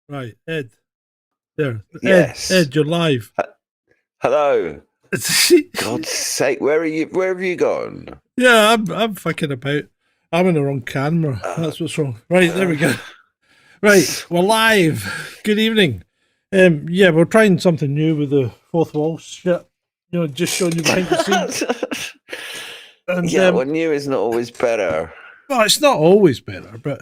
Right, Ed. There. Yes. Ed, you're live. Hello. God's sake, where have you gone? Yeah, I'm fucking about. I'm in the wrong camera. That's what's wrong. Right, there we go. Right, we're live. Good evening. Yeah, we're trying something new with the fourth wall shit. You know, just showing you behind the scenes. And, yeah, well, new is not always better. Well, it's not always better, but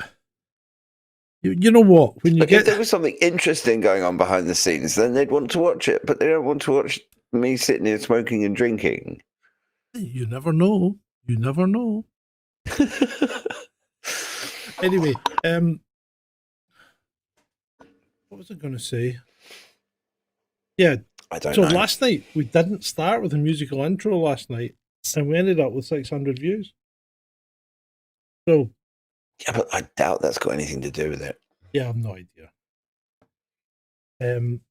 you know what? When you Look, get if there was something interesting going on behind the scenes, then they'd want to watch it. But they don't want to watch me sitting here smoking and drinking. You never know. You never know. Anyway, what was I going to say? Yeah, I don't know. Last night we didn't start with a musical intro last night, and we ended up with 600 views. So, yeah, but I doubt that's got anything to do with it. Yeah, I have no idea. I mean,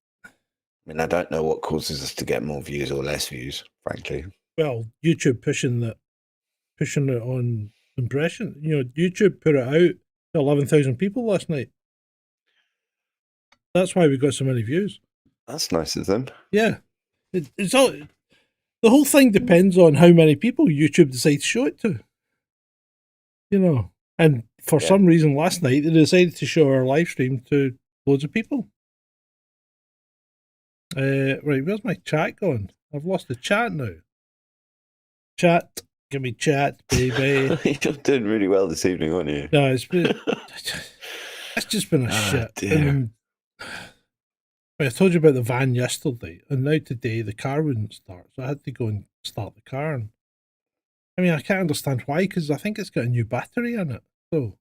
I don't know what causes us to get more views or less views, frankly. Well, YouTube pushing it on impression. You know, YouTube put it out to 11,000 people last night. That's why we got so many views. That's nice of them. Yeah, it's all. The whole thing depends on how many people YouTube decides to show it to. You know, and for some reason last night they decided to show our live stream to loads of people. Right, where's my chat gone? I've lost the chat now. Chat, give me chat, baby. You're doing really well this evening, aren't you? No, it's just been a shit. Dear. I told you about the van yesterday, and now today the car wouldn't start, so I had to go and start the car. And I mean, I can't understand why, because I think it's got a new battery in it. So,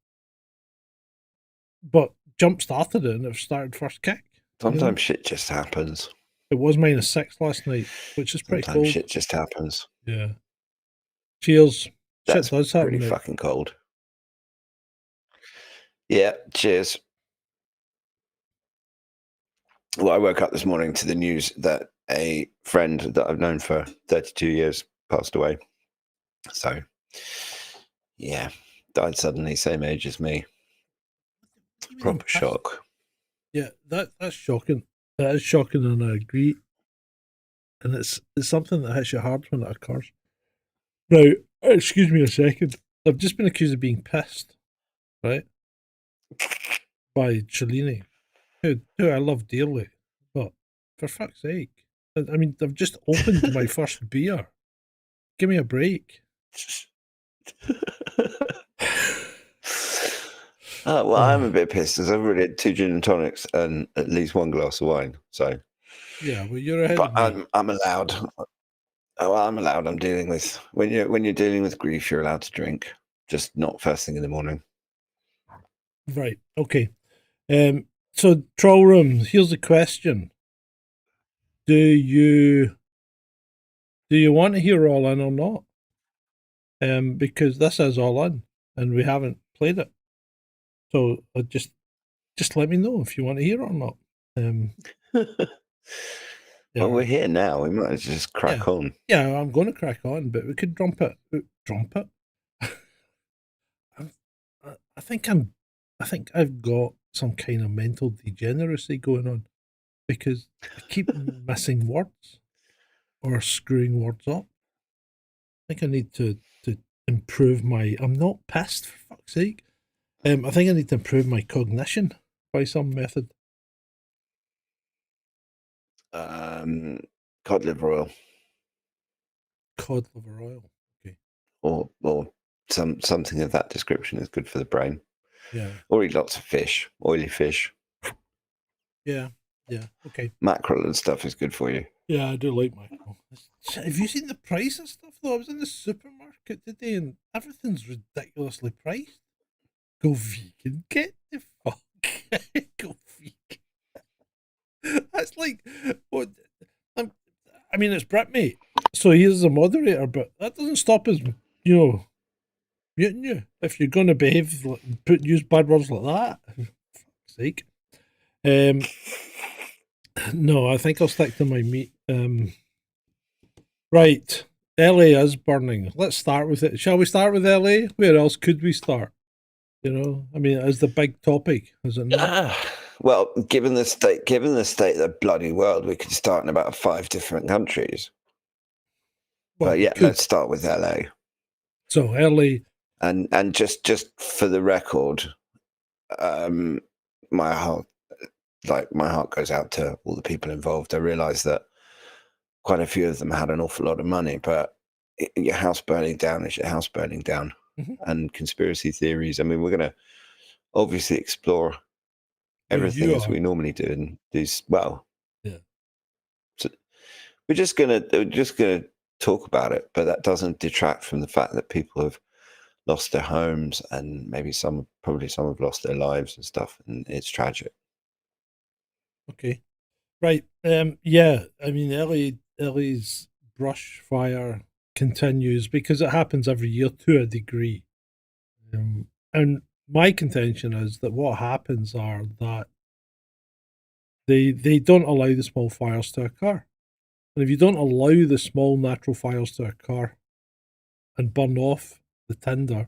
but jump started it and it started first kick. Sometimes shit just happens. It was -6 last night, which is pretty cold. Shit just happens. Yeah. Cheers. That's shit does pretty happen. Fucking cold. Yeah, cheers. Well, I woke up this morning to the news that a friend that I've known for 32 years passed away. So, yeah, died suddenly, same age as me. Proper shock. Yeah, that's shocking. That is shocking, and I agree. And it's something that hits you hard when it occurs. Now, excuse me a second. I've just been accused of being pissed, right? By Cellini, who I love dearly. But for fuck's sake, I mean, I've just opened my first beer. Give me a break. Well, I'm a bit pissed as I've already had 2 gin and tonics and at least 1 glass of wine. So, yeah, well, you're ahead. But I'm allowed. Oh, I'm allowed. I'm dealing with when you're dealing with grief, you're allowed to drink, just not first thing in the morning. Right. Okay. So troll room. Here's the question: Do you want to hear All In or not? Because this is All In, and we haven't played it. So just let me know if you want to hear it or not. Well, we're here now. We might just crack on. Yeah, I'm going to crack on, but we could drump it. I think I've got some kind of mental degeneracy going on because I keep missing words or screwing words up. I think I need to improve my. I'm not pissed, for fuck's sake. I think I need to improve my cognition by some method. Cod liver oil. Cod liver oil. Okay. Or something of that description is good for the brain. Yeah. Or eat lots of fish, oily fish. Yeah. Yeah. Okay. Mackerel and stuff is good for you. Yeah, I do like mackerel. Have you seen the price of stuff though? I was in the supermarket today and everything's ridiculously priced. Go vegan. Get the fuck. Go vegan. That's like what. I mean, it's Brit, mate. So he's the moderator, but that doesn't stop us, you know, muting you if you're going to behave, use bad words like that. For fuck's sake. No, I think I'll stick to my meat. Right, LA is burning. Let's start with it. Shall we start with LA? Where else could we start? You know, I mean, as the big topic, is it not? Well, given the state of the bloody world, we could start in about 5 different countries. Well, But we yeah, could. let's start with LA. So early, And just for the record, my heart goes out to all the people involved. I realise that quite a few of them had an awful lot of money, but your house burning down is your house burning down. Mhm. And conspiracy theories. I mean, we're going to obviously explore everything you as are. we normally do, and these. Well, Yeah. so we're just gonna talk about it, but that doesn't detract from the fact that people have lost their homes, and maybe probably some have lost their lives and stuff, and it's tragic. Okay. Right. Yeah. I mean, LA's brush fire continues because it happens every year to a degree. And my contention is that what happens are that they don't allow the small fires to occur. And if you don't allow the small natural fires to occur and burn off the tinder,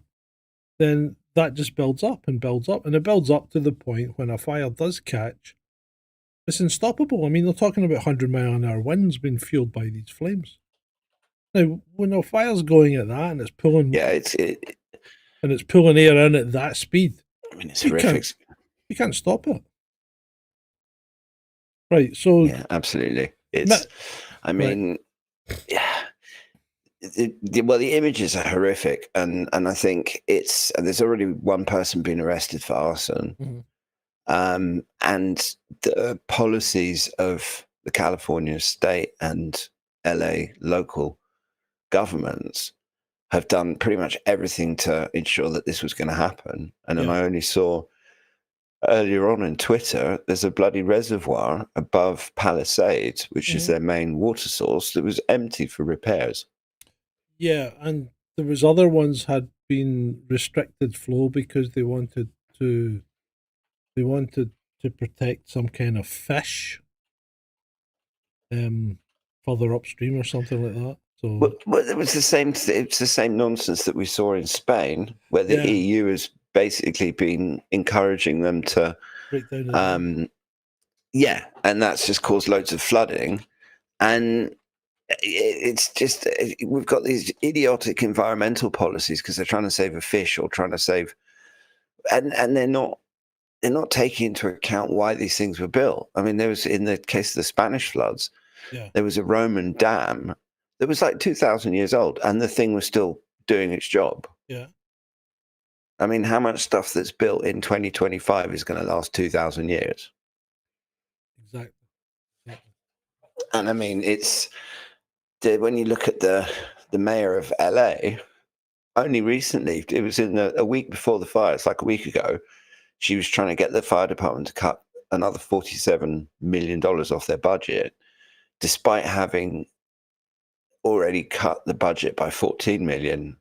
then that just builds up and builds up. And it builds up to the point when a fire does catch, it's unstoppable. I mean, they're talking about 100-mile-an-hour winds being fueled by these flames. Now, when a fire's going at that and it's pulling, Yeah, and it's pulling air in at that speed, I mean, it's you horrific. can't stop it. Right. So Yeah, absolutely. I mean, yeah. The images are horrific, and I think there's already one person being arrested for arson. Mhm. And the policies of the California state and LA local governments have done pretty much everything to ensure that this was going to happen. And then Yeah. I only saw earlier on Twitter, there's a bloody reservoir above Palisades, which is Mhm. their main water source, that was empty for repairs. Yeah, and there was other ones had been restricted flow because to they wanted to protect some kind of fish um further upstream or something like that. So Well, it was the same. It's the same nonsense that we saw in Spain, where the yeah, EU has basically been encouraging them to, break down the dam. um, yeah, and that's just caused loads of flooding. And it's just we've got these idiotic environmental policies because they're trying to save a fish or trying to save, and they're not taking into account why these things were built. I mean, there was, in the case of the Spanish floods, Yeah. there was a Roman dam that was like 2,000 years old, and the thing was still doing its job. Yeah. I mean, how much stuff that's built in 2025 is going to last 2,000 years? Exactly. And I mean, when you look at the mayor of LA, only recently, it was in a week before the fire, it's like a week ago, she was trying to get the fire department to cut another $47 million off their budget, despite having already cut the budget by 14 million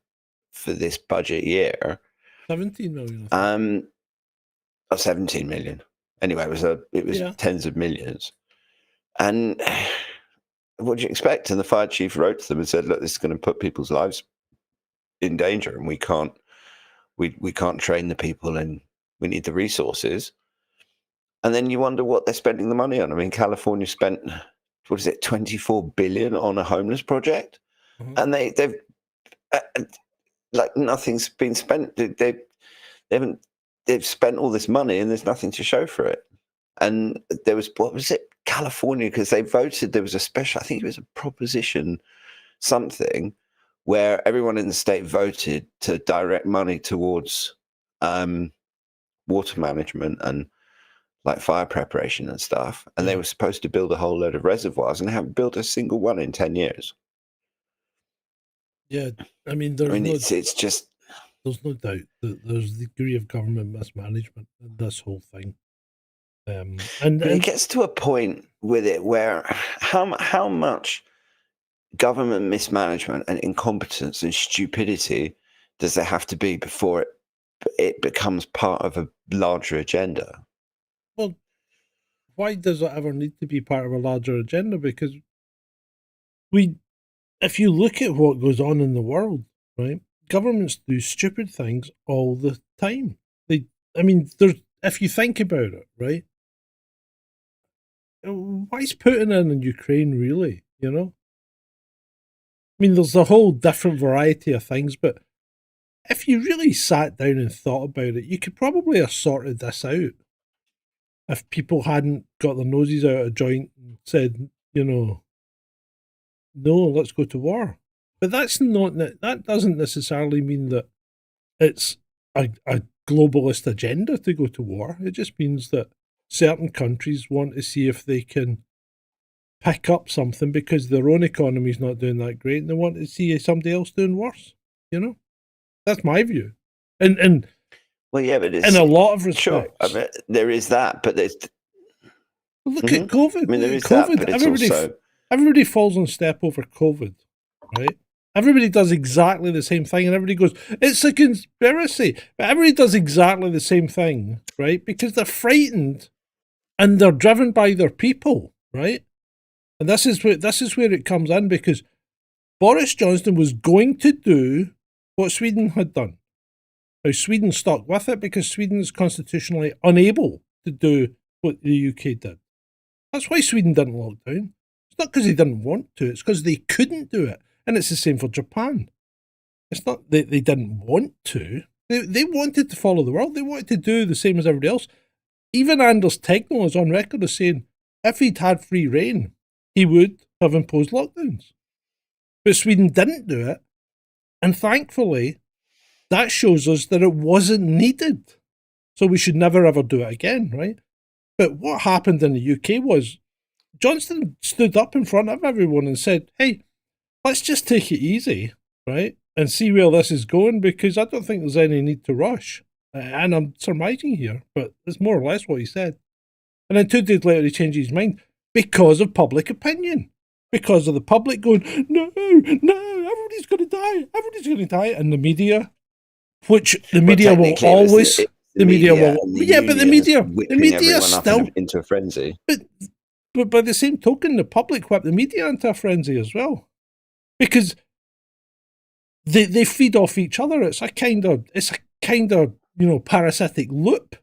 for this budget year. 17 million, I think. Or 17 million. Anyway, it was Yeah. tens of millions. And what do you expect? And the fire chief wrote to them and said, look, this is going to put people's lives in danger, and we can't train the people, and we need the resources. And then you wonder what they're spending the money on. I mean, California spent, what is it, 24 billion on a homeless project, Mhm. and they've like nothing's been spent. They haven't. They've spent all this money, and there's nothing to show for it. And there was, what was it, California, because they voted. There was a special, I think it was a proposition something, where everyone in the state voted to direct money towards water management and like fire preparation and stuff. And they Yeah. were supposed to build a whole load of reservoirs, and they haven't built a single one in 10 years. Yeah. I mean, I mean, it's just, there's no doubt that there's a degree of government mismanagement in this whole thing. but it gets to a point with it where how much government mismanagement and incompetence and stupidity does there have to be before it becomes part of a larger agenda? well, why does it ever need to be part of a larger agenda? Because if you look at what goes on in the world, right, governments do stupid things all the time. I mean, if you think about it, right, why is Putin in Ukraine really? You know, I mean, there's a whole different variety of things, but if you really sat down and thought about it, you could probably have sorted this out if people hadn't got their noses out of joint and said, you know, no, let's go to war. But that's not, that doesn't necessarily mean that it's a globalist agenda to go to war. It just means that certain countries want to see if they can pick up something because their own economy's not doing that great and they want to see somebody else doing worse. You know? That's my view. And well, yeah, but it's, in a lot of respects. Sure, I mean, there is that, but there's... Look at COVID. I mean, there is COVID. that, but it's everybody falls on step over COVID, right? Everybody does exactly the same thing, and everybody goes, it's a conspiracy. But everybody does exactly the same thing, right? Because they're frightened and they're driven by their people, right? And this is where it comes in, because Boris Johnson was going to do what Sweden had done. Now, Sweden stuck with it because Sweden is constitutionally unable to do what the UK did. That's why Sweden didn't lock down. It's not because they didn't want to, it's because they couldn't do it. And it's the same for Japan. It's not that they didn't want to. They wanted to follow the world. They wanted to do the same as everybody else. Even Anders Tegnell is on record as saying if he'd had free reign, he would have imposed lockdowns. But Sweden didn't do it. And thankfully, that shows us that it wasn't needed. So we should never ever do it again, right? But what happened in the UK was Johnson stood up in front of everyone and said, hey, let's just take it easy, right? And see where this is going, because I don't think there's any need to rush. And I'm surmising here, but it's more or less what he said. And then 2 days later, he changed his mind because of public opinion. Because of the public going, no, everybody's going to die. Everybody's going to die. And the media, which the media will always... The media will... Yeah, but the media still... into a frenzy. But by the same token, the public whip the media into a frenzy as well. Because they feed off each other. It's a kind of parasitic loop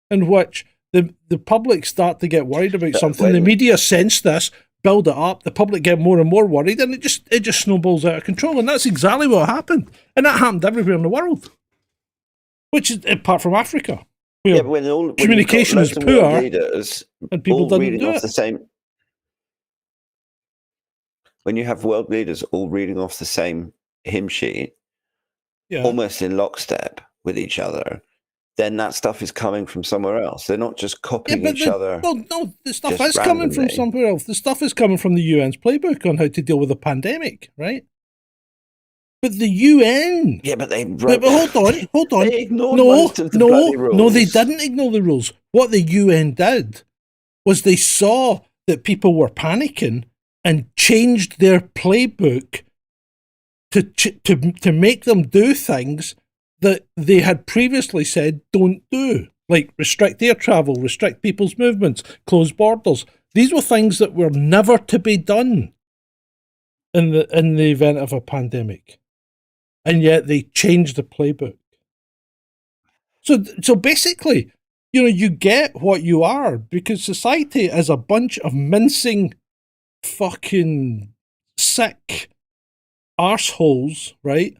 in which the public start to get worried about something. The media sense this, build it up. The public get more and more worried, and it just snowballs out of control. And that's exactly what happened. And that happened everywhere in the world, which is apart from Africa, where communication is poor, and people didn't do it. When you have world leaders all reading off the same hymn sheet, almost in lockstep with each other, then that stuff is coming from somewhere else. They're not just copying each other. No, the stuff is coming from somewhere else. The stuff is coming from the UN's playbook on how to deal with a pandemic, right? But the UN... Yeah, but they... But hold on. They ignored most of the bloody rules. No, they didn't ignore the rules. What the UN did was they saw that people were panicking and changed their playbook to make them do things that they had previously said don't do, like restrict air travel, restrict people's movements, close borders. These were things that were never to be done in the event of a pandemic, and yet they changed the playbook. So basically, you get what you are because society is a bunch of mincing, fucking sick arseholes, right?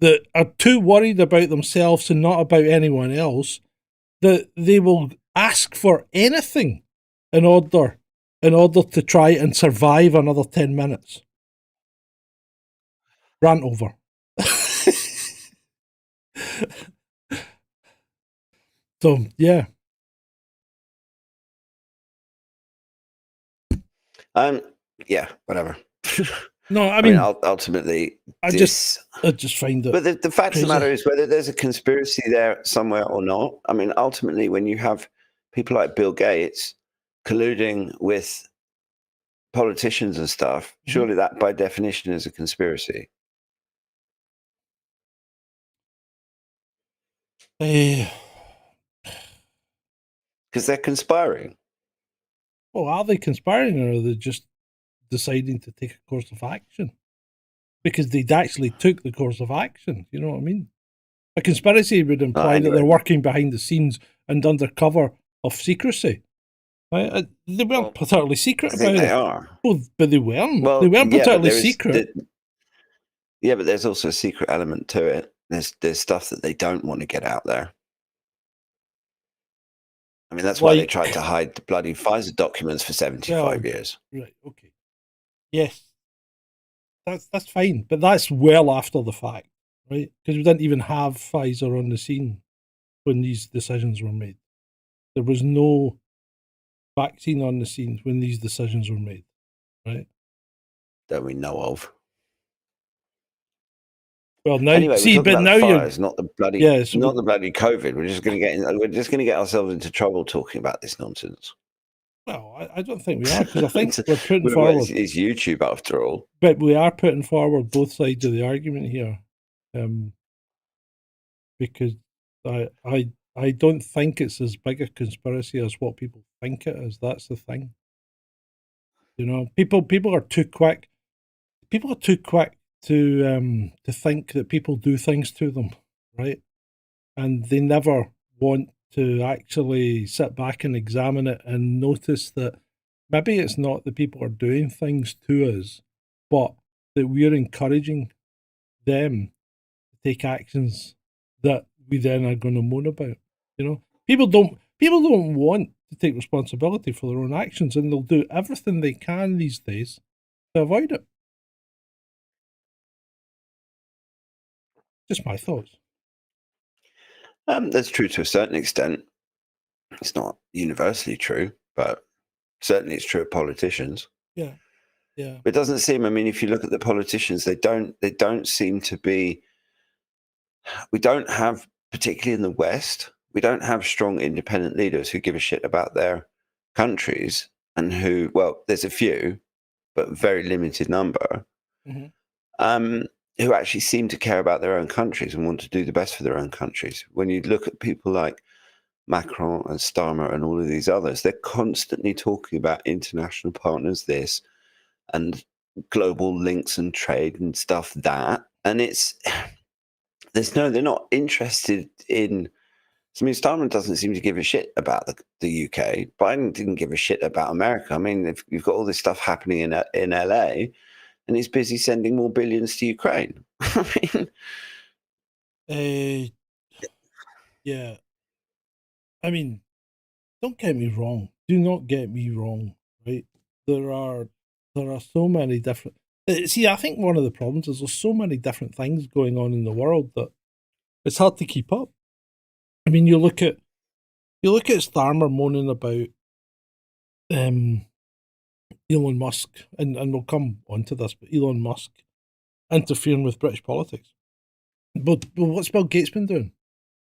That are too worried about themselves and not about anyone else, that they will ask for anything in order to try and survive another 10 minutes. Rant over. So, yeah. Yeah, whatever. No, I mean ultimately, I just find it. But the fact crazy. of the matter is, whether there's a conspiracy there somewhere or not, I mean, ultimately, when you have people like Bill Gates colluding with politicians and stuff, surely that, by definition, is a conspiracy. Because they're conspiring. Well, are they conspiring, or are they just deciding to take a course of action? Because they'd actually took the course of action. You know what I mean? A conspiracy would imply that they're working behind the scenes and under cover of secrecy. Right? They weren't particularly secret I think about they it. are. Well, but they weren't. Well, They weren't yeah, but particularly secret. Yeah, but there's also a secret element to it. There's stuff that they don't want to get out there. I mean, that's why they tried to hide the bloody Pfizer documents for 75 years. Right, okay. Yes. That's fine, but that's well after the fact, right? Because we didn't even have Pfizer on the scene when these decisions were made. There was no vaccine on the scene when these decisions were made, right? That we know of. Well, now anyway, see, we're talking but about now fires, not the bloody, so the bloody COVID. We're just going to get ourselves into trouble talking about this nonsense. Well, I don't think we are, because I think we're putting forward. It's YouTube after all, but we are putting forward both sides of the argument here, because I don't think it's as big a conspiracy as what people think it is. That's the thing. You know, people are too quick. People are too quick to think that people do things to them, right? And they never want to actually sit back and examine it and notice that maybe it's not that people are doing things to us, but that we're encouraging them to take actions that we then are going to moan about. You know, people don't want to take responsibility for their own actions, and they'll do everything they can these days to avoid it. Just my thoughts. That's true to a certain extent. It's not universally true, but certainly it's true of politicians. Yeah, yeah. It doesn't seem. I mean, if you look at the politicians, they don't seem to be. We don't have, particularly in the West, we don't have strong independent leaders who give a shit about their countries and who. Well, there's a few, but very limited number. Mm-hmm. Who actually seem to care about their own countries and want to do the best for their own countries. When you look at people like Macron and Starmer and all of these others, they're constantly talking about international partners, this, and global links and trade and stuff that. And they're not interested in. I mean, Starmer doesn't seem to give a shit about the UK. Biden didn't give a shit about America. I mean, if you've got all this stuff happening in LA, and he's busy sending more billions to Ukraine. I mean, yeah. I mean, don't get me wrong. Do not get me wrong. Right? There are so many different. See, I think one of the problems is there's so many different things going on in the world that it's hard to keep up. I mean, you look at Starmer moaning about Elon Musk, and we'll come onto this, but Elon Musk interfering with British politics. But what's Bill Gates been doing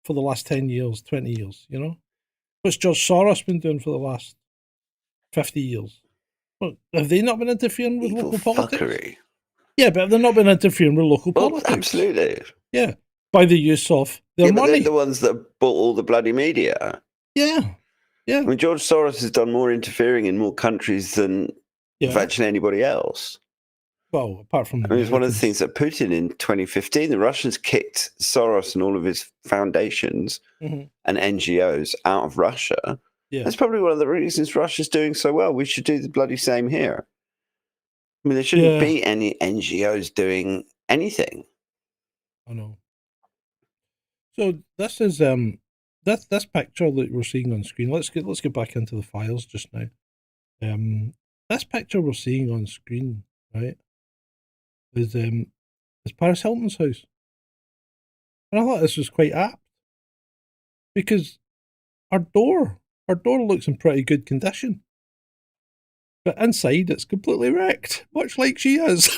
for the last 10 years, 20 years, you know? What's George Soros been doing for the last 50 years? Well, have they not been interfering with local politics? Fuckery. Yeah, but they've not been interfering with local politics. Absolutely. Yeah, by the use of their money. But they're the ones that bought all the bloody media. Yeah, yeah. I mean, George Soros has done more interfering in more countries than virtually anybody else. Well, apart from... I mean, it's one of the things that Putin in 2015, the Russians kicked Soros and all of his foundations and NGOs out of Russia. Yeah. That's probably one of the reasons Russia's doing so well. We should do the bloody same here. I mean, there shouldn't be any NGOs doing anything. I know. So this is this picture that we're seeing on screen. Let's get back into the files just now. This picture we're seeing on screen, right, is Paris Hilton's house. And I thought this was quite apt. Because our door looks in pretty good condition. But inside it's completely wrecked, much like she is.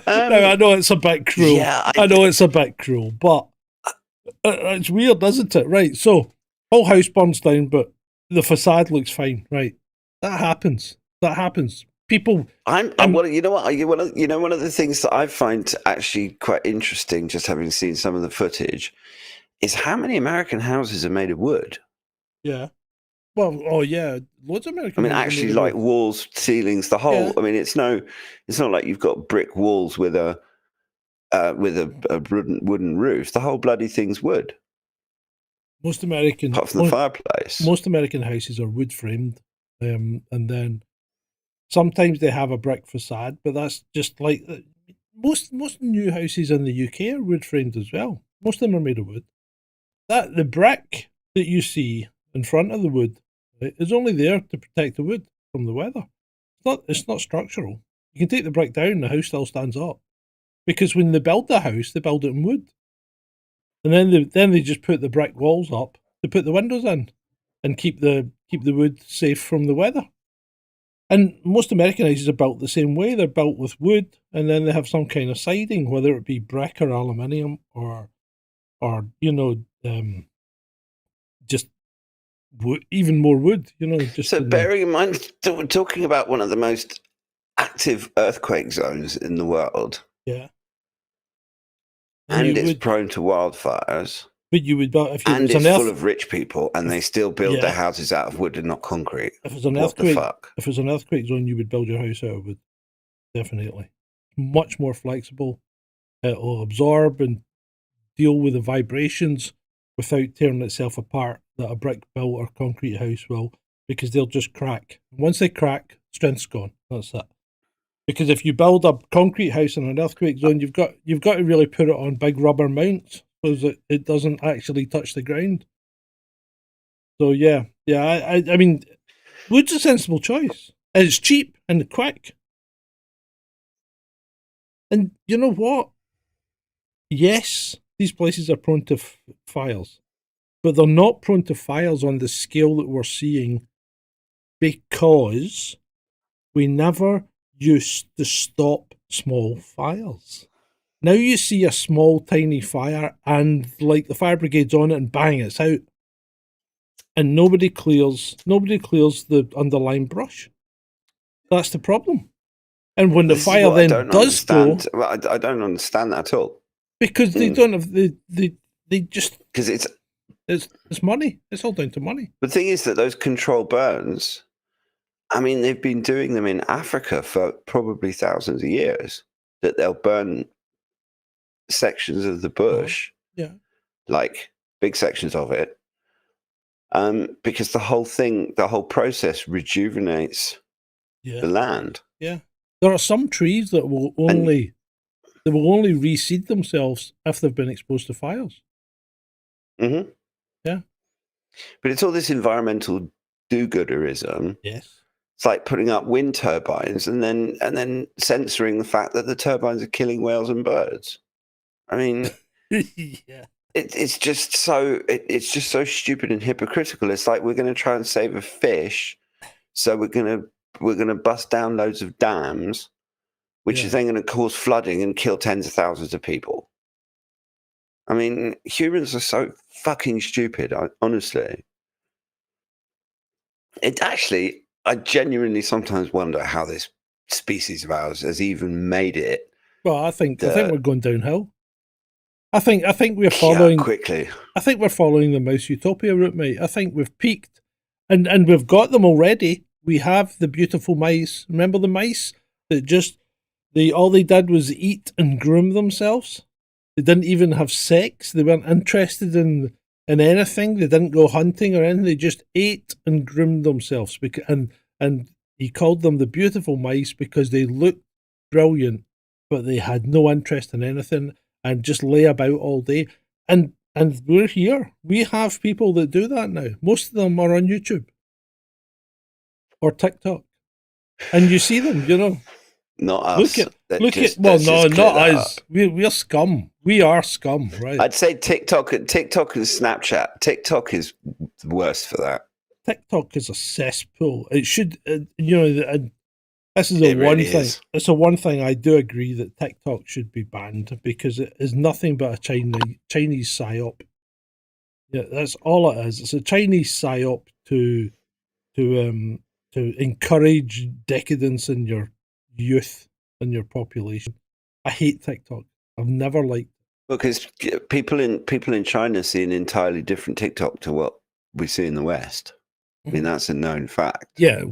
Now, I know it's a bit cruel. Yeah, I know it's a bit cruel, but it's weird, isn't it? Right, so whole house burns down, but the facade looks fine. Right, that happens. People. Well, you know what? One of the things that I find actually quite interesting, just having seen some of the footage, is how many American houses are made of wood. Yeah. Well, oh yeah, loads of American. I mean, actually, like walls, ceilings, the whole. Yeah. I mean, it's not like you've got brick walls with a wooden roof. The whole bloody thing's wood. Most American apart from the fireplace. most American houses are wood framed, and then sometimes they have a brick facade, but that's just like most new houses in the UK are wood framed as well. Most of them are made of wood. That the brick that you see in front of the wood, right, is only there to protect the wood from the weather. It's not structural. You can take the brick down, the house still stands up. Because when they build the house, they build it in wood. And then they just put the brick walls up to put the windows in and keep the wood safe from the weather. And most American houses are built the same way. They're built with wood, and then they have some kind of siding, whether it be brick or aluminium or just wood, even more wood. Just so bearing in mind, we're talking about one of the most active earthquake zones in the world. Yeah. And it's prone to wildfires. But you would, if you, and it's full of rich people, and they still build their houses out of wood and not concrete. If it's an earthquake, if it's an earthquake zone, you would build your house out of wood. Definitely, much more flexible. It'll absorb and deal with the vibrations without tearing itself apart that a brick built or concrete house will, because they'll just crack. Once they crack, strength's gone. That's it. Because if you build a concrete house in an earthquake zone, you've got to really put it on big rubber mounts so that it doesn't actually touch the ground. So I mean, wood's a sensible choice. And it's cheap and quick. And you know what? Yes, these places are prone to fires, but they're not prone to fires on the scale that we're seeing because we never used to stop small fires. Now you see a small, tiny fire and like the fire brigade's on it and bang, it's out. And nobody clears the underlying brush. That's the problem. And when the fire then does go... I don't understand that at all. Because they don't have... They just... Because it's money. It's all down to money. The thing is that those controlled burns, I mean, they've been doing them in Africa for probably thousands of years, that they'll burn sections of the bush, like big sections of it, because the whole process rejuvenates the land. Yeah. There are some trees that will only reseed themselves if they've been exposed to fires. Mm-hmm. Yeah. But it's all this environmental do-gooderism. Yes. It's like putting up wind turbines and then censoring the fact that the turbines are killing whales and birds. I mean, it's just so stupid and hypocritical. It's like we're going to try and save a fish, so we're going to bust down loads of dams, which is then going to cause flooding and kill tens of thousands of people. I mean, humans are so fucking stupid. Honestly, I genuinely sometimes wonder how this species of ours has even made it. Well, I think we're going downhill. I think we're following quickly. I think we're following the mouse utopia route, mate. I think we've peaked, and we've got them already. We have the beautiful mice. Remember the mice that all they did was eat and groom themselves. They didn't even have sex. They weren't interested in anything. They didn't go hunting or anything. They just ate and groomed themselves. And he called them the beautiful mice because they looked brilliant, but they had no interest in anything and just lay about all day. And we're here. We have people that do that now. Most of them are on YouTube or TikTok, and you see them. Not us. Look at. Well, no, not us. We're scum. We are scum, right? I'd say TikTok and Snapchat. TikTok is the worst for that. TikTok is a cesspool. It should, this is one thing. It's a one thing I do agree that TikTok should be banned because it is nothing but a Chinese psyop. Yeah, that's all it is. It's a Chinese psyop to encourage decadence in your youth and your population. I hate TikTok. I've never liked it. Because people in China see an entirely different TikTok to what we see in the West. I mean, that's a known fact. Yeah,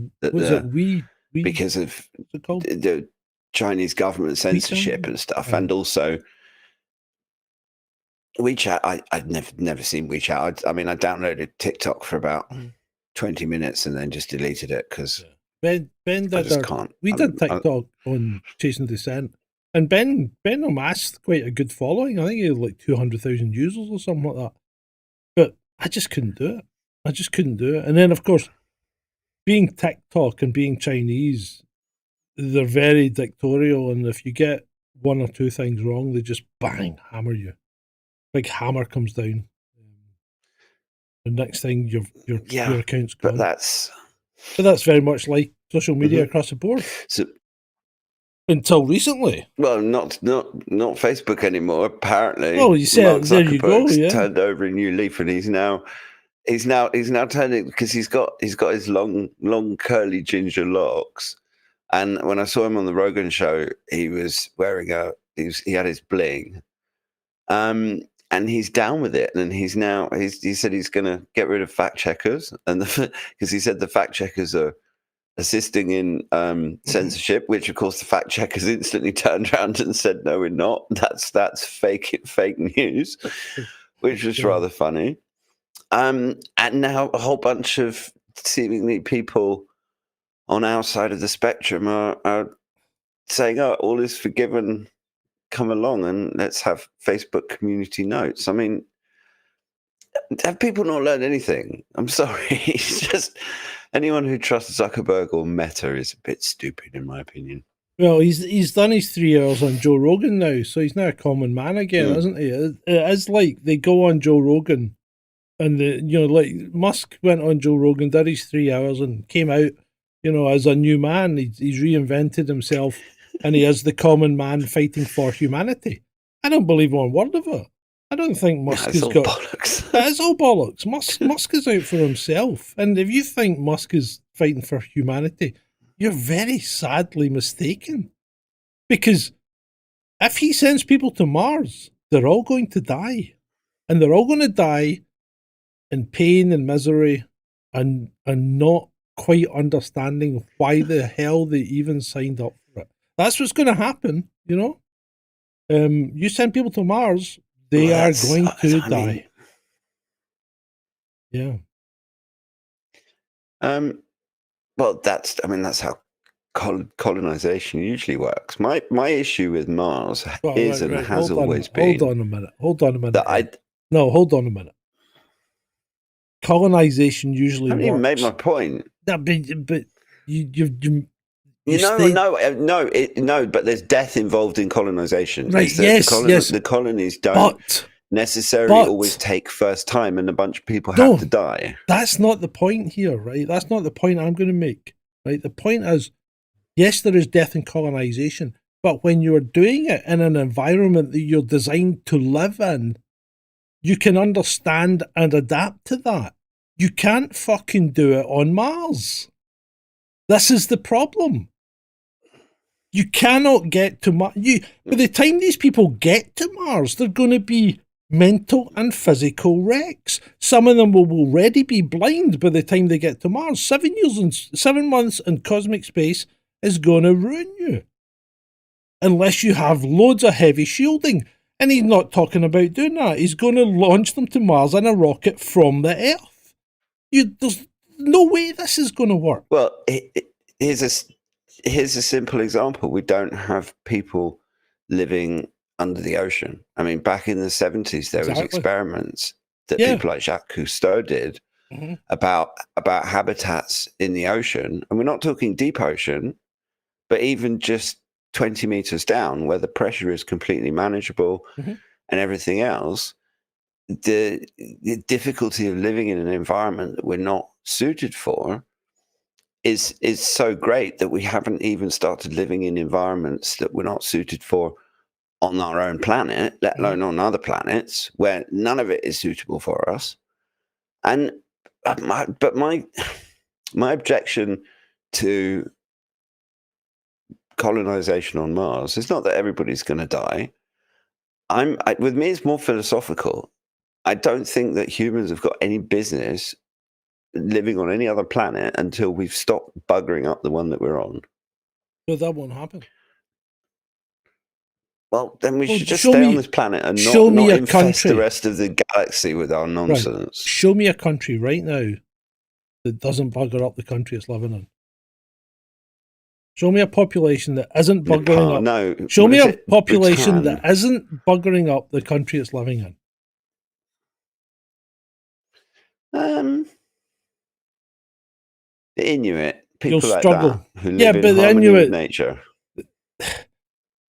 because of the Chinese government censorship and stuff, and also WeChat, I'd never seen WeChat. I mean, I downloaded TikTok for about 20 minutes and then just deleted it because Ben I did just can't. we did TikTok on Chasing Descent, and Ben amassed quite a good following. I think he had like 200,000 users or something like that. But I just couldn't do it. And then, of course, being TikTok and being Chinese, they're very dictatorial, and if you get one or two things wrong, they just bang hammer you. Big hammer comes down. The next thing your account's gone. But that's very much like social media across the board. So, until recently. Well, not Facebook anymore. Apparently, well, you said Mark there you go. Yeah, turned over a new leaf, and he's now turning because he's got his long curly ginger locks. And when I saw him on the Rogan show, he was wearing he had his bling, and he's down with it. And he said he's going to get rid of fact checkers, and because he said the fact checkers are assisting in censorship, which of course the fact checkers instantly turned around and said, "No, we're not. That's fake news," which was rather funny. And now a whole bunch of seemingly people on our side of the spectrum are saying, "Oh, all is forgiven. Come along and let's have Facebook community notes." I mean, have people not learned anything? I'm sorry. It's just anyone who trusts Zuckerberg or Meta is a bit stupid, in my opinion. Well, he's done his 3 hours on Joe Rogan now, so he's now a common man again, isn't he? It is like they go on Joe Rogan, and like Musk went on Joe Rogan, did his 3 hours, and came out, as a new man. He's reinvented himself, and he is the common man fighting for humanity. I don't believe one word of it. I don't think Musk has got bollocks. That is all bollocks. Musk is out for himself, and if you think Musk is fighting for humanity, you're very sadly mistaken. Because if he sends people to Mars, they're all going to die, and they're all going to die in pain and misery, and not quite understanding why the hell they even signed up for it. That's what's going to happen. You send people to Mars, they are going to die. Yeah. Well, that's how colonization usually works. My issue with Mars has always been. Hold on a minute. Hold on a minute. Colonization usually works. I haven't even made my point. No, but no, but there's death involved in colonization. Right? Yes. The colonies don't necessarily always take first time, and a bunch of people have to die. That's not the point here, right? That's not the point I'm going to make. Right? The point is, yes, there is death in colonization, but when you're doing it in an environment that you're designed to live in, you can understand and adapt to that. You can't fucking do it on Mars. This is the problem. You cannot get to Mars. By the time these people get to Mars, they're going to be mental and physical wrecks. Some of them will already be blind by the time they get to Mars. 7 months in cosmic space is going to ruin you. Unless you have loads of heavy shielding. And he's not talking about doing that. He's going to launch them to Mars in a rocket from the Earth. There's no way this is going to work. Well, here's a simple example. We don't have people living under the ocean. I mean, back in the 70s, there was experiments that people like Jacques Cousteau did about habitats in the ocean. And we're not talking deep ocean, but even just 20 meters down where the pressure is completely manageable and everything else. The difficulty of living in an environment that we're not suited for is so great that we haven't even started living in environments that we're not suited for on our own planet, let alone on other planets where none of it is suitable for us. And my objection to colonization on Mars is not that everybody's going to die. With me, it's more philosophical. I don't think that humans have got any business living on any other planet until we've stopped buggering up the one that we're on. But that won't happen. Well, then we Well, should just show stay me- on this planet and show not me a infest the country. rest of the galaxy with our nonsense. Show me a country right now that doesn't bugger up the country it's living in. Show me a population that isn't buggering up. No, Show me what a is it? population Bhutan. that isn't buggering up the country it's living in. The Inuit, people You'll like struggle. that who Yeah, live but in the harmony Inuit- with nature.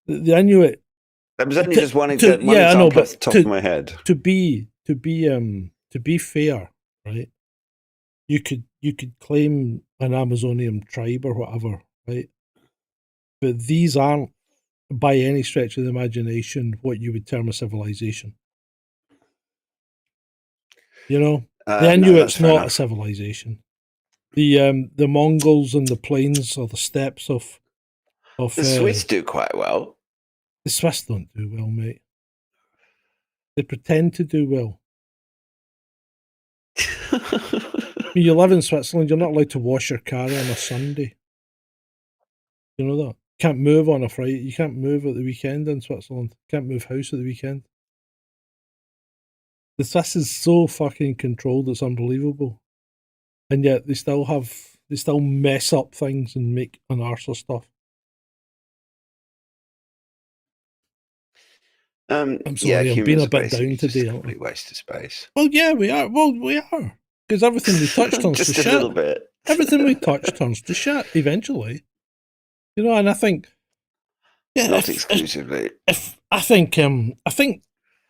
The Inuit. That was only To- just one to- example yeah, I know, off but the top of my head. To be fair, right? You could claim an Amazonian tribe or whatever, right? But these aren't, by any stretch of the imagination, what you would term a civilization. You know, the Inuit's no, not a civilization. The Mongols and the plains or the steppes of the Swiss do quite well. The Swiss don't do well, mate. They pretend to do well. When you live in Switzerland, you're not allowed to wash your car on a Sunday. You know that? You can't move on a Friday. You can't move at the weekend in Switzerland. You can't move house at the weekend. The Swiss is so fucking controlled, it's unbelievable. And yet they still mess up things and make an arse of stuff. I'm sorry, I'm being a bit down today. A complete waste of space. Well, yeah, we are. Well, we are. Because everything we touch turns just to a shit. little bit. Everything we touch turns to shit eventually. You know, and I think, yeah, not exclusively. I think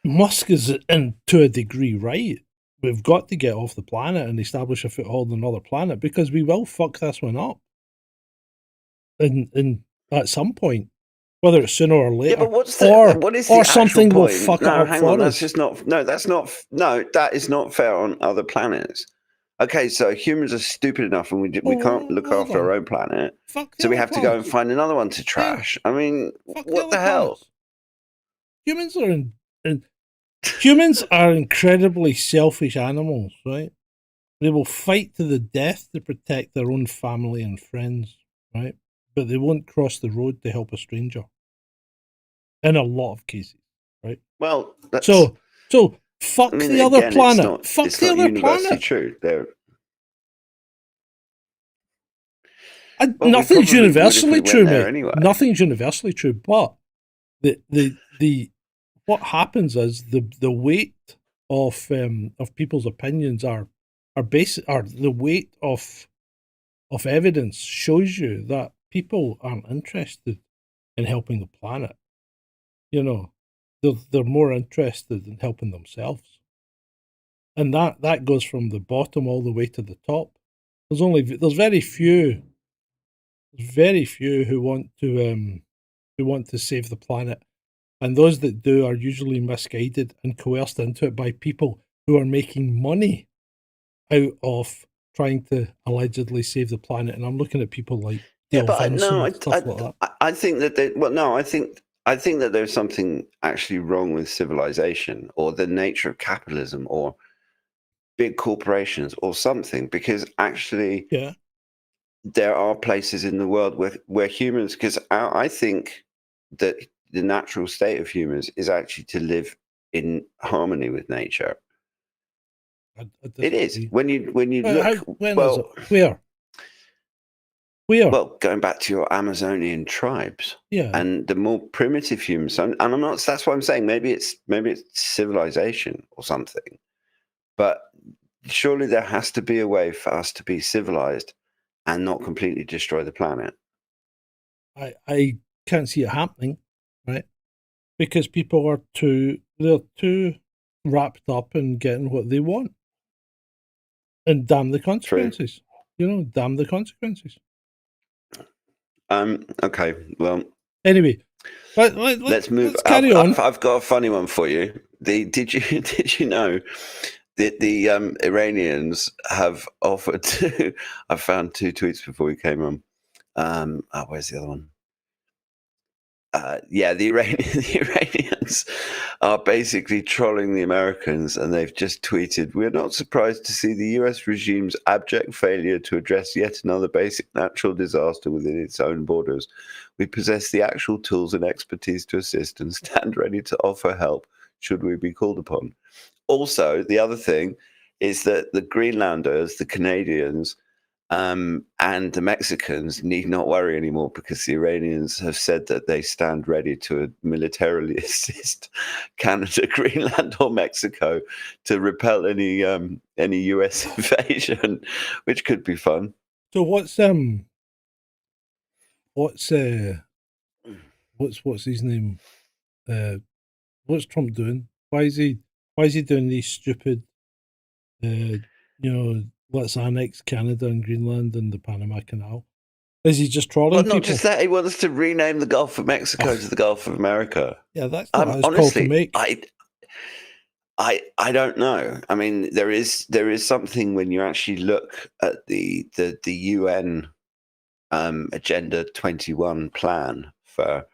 Musk is, to a degree, right. We've got to get off the planet and establish a foothold on another planet because we will fuck this one up. And at some point, whether it's sooner or later, yeah, but what is the or something point? will fuck it up hang for on, us. That is not fair on other planets. Okay, so humans are stupid enough and we can't look after our own planet. So we have to go and find another one to trash. Yeah. I mean, what the hell? Humans are incredibly selfish animals, right? They will fight to the death to protect their own family and friends, right? But they won't cross the road to help a stranger. In a lot of cases, right? Well, so fuck the other planet. Fuck the other planet. True. Nothing's universally true, mate. Anyway. Nothing's universally true, but the what happens is the weight of people's opinions are the weight of evidence shows you that people aren't interested in helping the planet. You know, they're more interested in helping themselves, and that goes from the bottom all the way to the top. There's very few who want to save the planet, and those that do are usually misguided and coerced into it by people who are making money out of trying to allegedly save the planet. And I'm looking at people like Dale Vinson and stuff like that. I think that I think that there's something actually wrong with civilization or the nature of capitalism or big corporations or something, because actually there are places in the world where humans, because I think that the natural state of humans is actually to live in harmony with nature. It is. When you look... Where? Well, going back to your Amazonian tribes, and the more primitive humans, and I'm not. That's what I'm saying. Maybe it's civilization or something, but surely there has to be a way for us to be civilized and not completely destroy the planet. I can't see it happening, right? Because people are too wrapped up in getting what they want, and damn the consequences. True. You know, damn the consequences. Okay. Well. Anyway, let's move. Let's carry on. I've got a funny one for you. Did you know that the Iranians have offered to? I found 2 tweets before we came on. Where's the other one? The Iranians are basically trolling the Americans, and they've just tweeted, "We're not surprised to see the US regime's abject failure to address yet another basic natural disaster within its own borders. We possess the actual tools and expertise to assist and stand ready to offer help should we be called upon." Also, the other thing is that the Greenlanders, the Canadians, and the Mexicans need not worry anymore, because the Iranians have said that they stand ready to militarily assist Canada, Greenland, or Mexico to repel any US invasion, which could be fun. So what's his name? What's Trump doing? Why is he doing these stupid, let's annex Canada and Greenland and the Panama Canal? Is he just trolling Well, people? not just that, he wants to rename the Gulf of Mexico to the Gulf of America. Yeah, that's not his honestly, call to make. I don't know. I mean, there is something when you actually look at the UN Agenda 21 plan for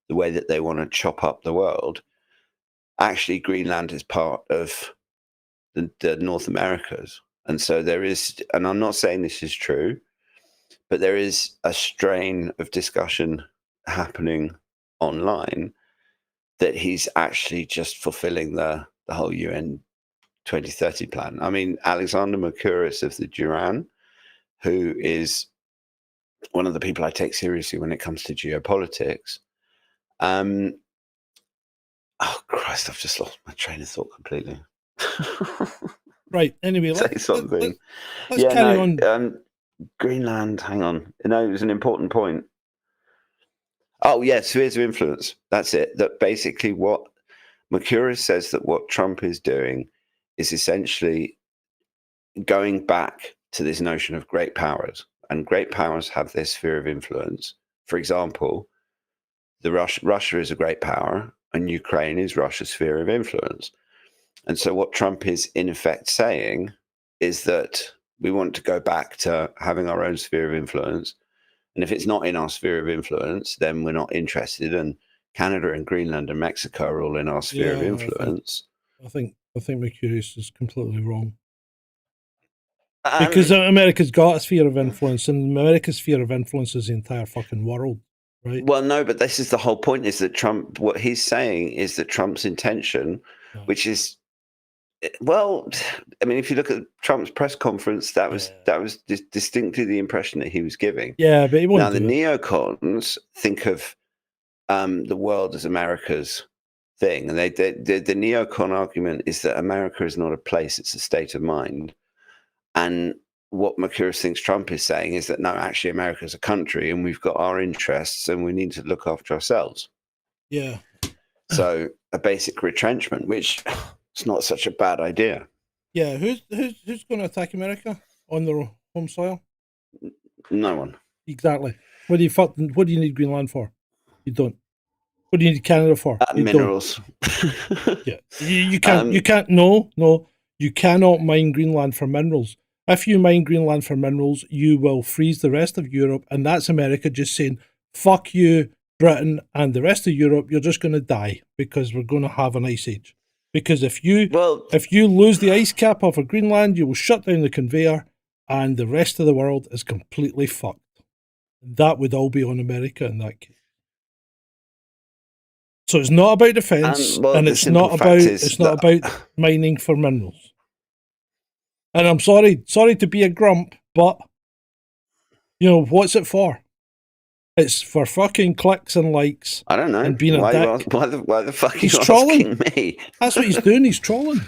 the way that they want to chop up the world. Actually, Greenland is part of the North Americas. And so there is, and I'm not saying this is true, but there is a strain of discussion happening online that he's actually just fulfilling the whole UN 2030 plan. I mean, Alexander Mercouris of the Duran, who is one of the people I take seriously when it comes to geopolitics. Oh Christ, I've just lost my train of thought completely. Right. Anyway, say something. Let's carry on. Greenland. Hang on. No, it was an important point. Oh yeah, spheres of influence. That's it. That basically what Mercouris says, that what Trump is doing is essentially going back to this notion of great powers, and great powers have this sphere of influence. For example, Russia is a great power, and Ukraine is Russia's sphere of influence. And so what Trump is in effect saying is that we want to go back to having our own sphere of influence. And if it's not in our sphere of influence, then we're not interested. And Canada and Greenland and Mexico are all in our sphere of influence. I think Mercouris is completely wrong. Because America's got a sphere of influence, and America's sphere of influence is the entire fucking world, right? Well, no, but this is the whole point, is that Trump, what he's saying is that Trump's intention, which is, well, I mean, if you look at Trump's press conference, that was distinctly the impression that he was giving. Yeah, but he won't. Now, the neocons think of the world as America's thing, and the neocon argument is that America is not a place; it's a state of mind. And what Mercouris thinks Trump is saying is that no, actually, America is a country, and we've got our interests, and we need to look after ourselves. Yeah. So a basic retrenchment, which is not such a bad idea. Yeah. Who's going to attack America on their home soil? No one. Exactly. What do you need Greenland for? You don't. What do you need Canada for? Minerals. Yeah. You can't. No. You cannot mine Greenland for minerals. If you mine Greenland for minerals, you will freeze the rest of Europe, and that's America just saying, fuck you, Britain, and the rest of Europe, you're just going to die, because we're going to have an ice age. Because if you lose the ice cap off of Greenland, you will shut down the conveyor, and the rest of the world is completely fucked. That would all be on America in that case. So it's not about defence, and it's not about mining for minerals. And I'm sorry to be a grump, but what's it for? It's for fucking clicks and likes. I don't know. And being a dick. Why the fuck are you trolling. asking me? That's what he's doing. He's trolling.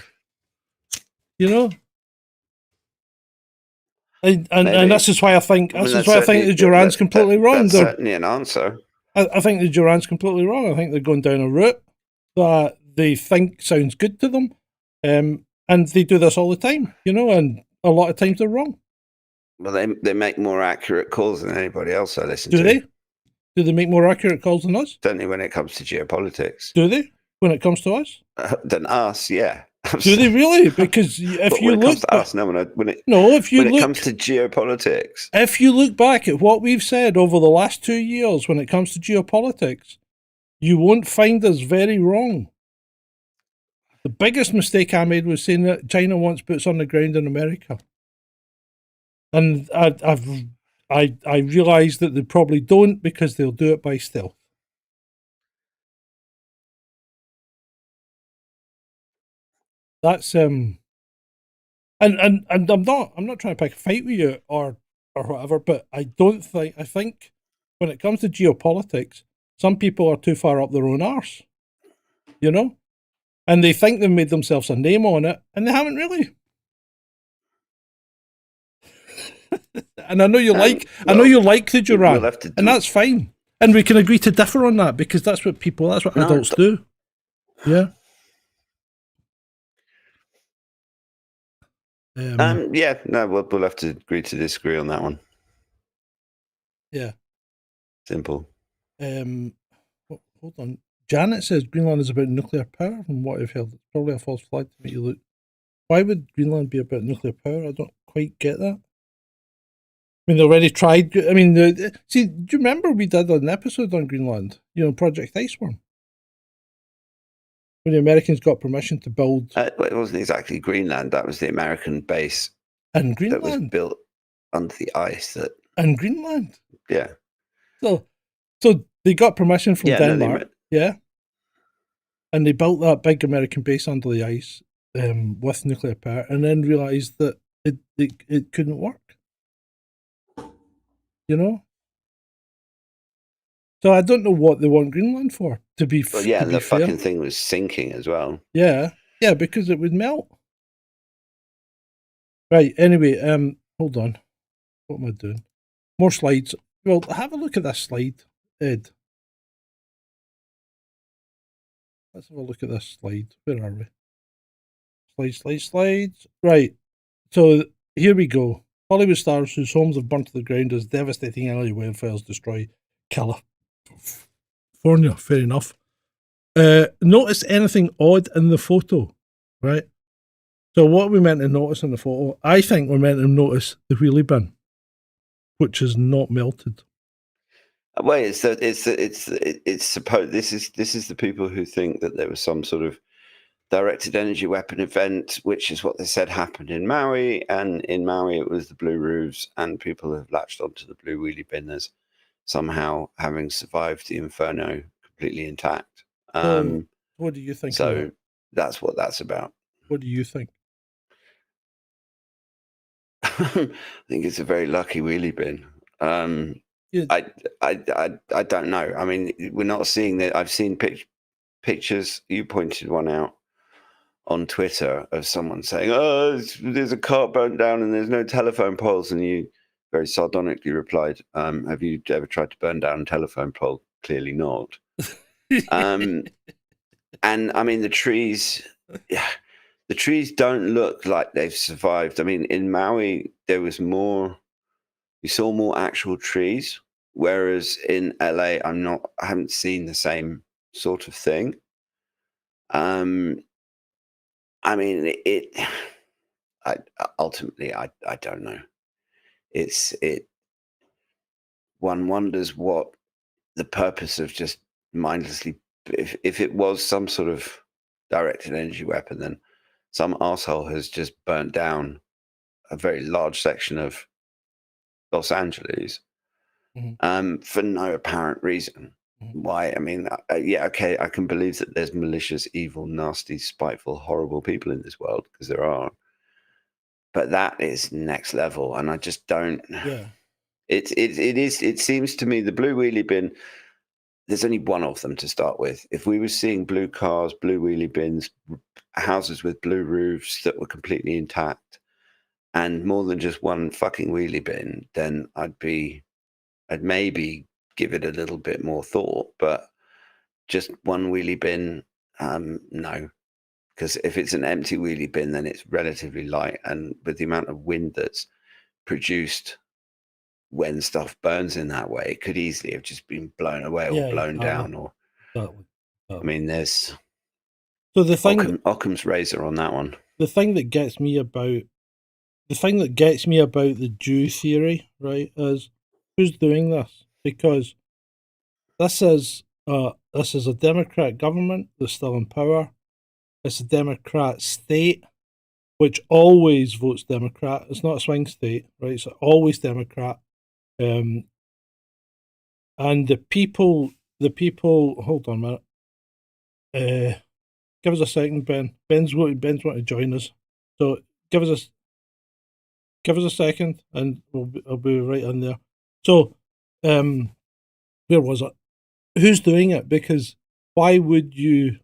And this is why I think the Duran's completely wrong. That's certainly an answer. I think the Duran's completely wrong. I think they're going down a route that they think sounds good to them. And they do this all the time, and a lot of times they're wrong. Well, they make more accurate calls than anybody else I listen to. Do they? Do they make more accurate calls than us? Certainly when it comes to geopolitics. Do they? When it comes to us? Than us, yeah. Do they really? Because if you look, comes to us, no, when it comes to geopolitics, if you look back at what we've said over the last 2 years when it comes to geopolitics, you won't find us very wrong. The biggest mistake I made was saying that China wants boots on the ground in America, and I realised that they probably don't because they'll do it by stealth. That's and I'm not trying to pick a fight with you or whatever, but I think when it comes to geopolitics, some people are too far up their own arse, you know, and they think they've made themselves a name on it, and they haven't really. And I know you like the Duran, and that's fine, and we can agree to differ on that because that's what adults do. Yeah. Yeah, no, we'll have to agree to disagree on that one. Yeah. Simple. Hold on. Janet says Greenland is about nuclear power, from what I've heard. It's probably a false flag to make you look. Why would Greenland be about nuclear power? I don't quite get that. I mean, they already tried. I mean, see, do you remember we did an episode on Greenland? You know, Project Iceworm, when the Americans got permission to build. It wasn't exactly Greenland. That was the American base in Greenland that was built under the ice. In Greenland. Yeah. So they got permission from Denmark. Yeah. And they built that big American base under the ice with nuclear power, and then realised that it couldn't work. You know? So I don't know what they want Greenland for, to be fair. Yeah, and the fucking thing was sinking as well. Yeah, because it would melt. Right, anyway, hold on. What am I doing? More slides. Well, have a look at this slide, Ed. Let's have a look at this slide. Where are we? Slides. Right. So here we go. Hollywood stars whose homes have burnt to the ground as devastating alley wildfires destroy California. Fair enough. Notice anything odd in the photo, right? So what are we meant to notice in the photo? I think we're meant to notice the wheelie bin, which is not melted. Well, it's supposed. This is the people who think that there was some sort of directed energy weapon event, which is what they said happened in Maui. And in Maui, it was the blue roofs, and people have latched onto the blue wheelie bin as somehow having survived the inferno completely intact. What do you think? So that's what that's about. What do you think? I think it's a very lucky wheelie bin. Yeah. I don't know. I mean, we're not seeing that. I've seen pictures. You pointed one out on Twitter of someone saying, "Oh, there's a car burnt down and there's no telephone poles," and you very sardonically replied, "Have you ever tried to burn down a telephone pole?" Clearly not. And I mean, the trees don't look like they've survived. I mean, in Maui, we saw more actual trees, whereas in LA, I haven't seen the same sort of thing. I mean, ultimately, I don't know. One wonders what the purpose of just mindlessly, if it was some sort of directed energy weapon, then some arsehole has just burnt down a very large section of Los Angeles for no apparent reason. Why? I mean, yeah, okay, I can believe that there's malicious, evil, nasty, spiteful, horrible people in this world, because there are. But that is next level, and I just don't. Yeah. It seems to me the blue wheelie bin, there's only one of them to start with. If we were seeing blue cars, blue wheelie bins, houses with blue roofs that were completely intact, and more than just one fucking wheelie bin, then I'd maybe give it a little bit more thought. But just one wheelie bin, no. Because if it's an empty wheelie bin, then it's relatively light, and with the amount of wind that's produced when stuff burns in that way, it could easily have just been blown away or blown down. Or I mean, there's the thing Occam's razor on that one. The thing that gets me about the Jew theory, right, is who's doing this? Because this is a Democrat government that's still in power. It's a Democrat state, which always votes Democrat. It's not a swing state, right? It's always Democrat. And the people, hold on a minute. Give us a second, Ben. Ben's want to join us. So give us a second, and I'll be right in there. So, where was it? Who's doing it? Because why would you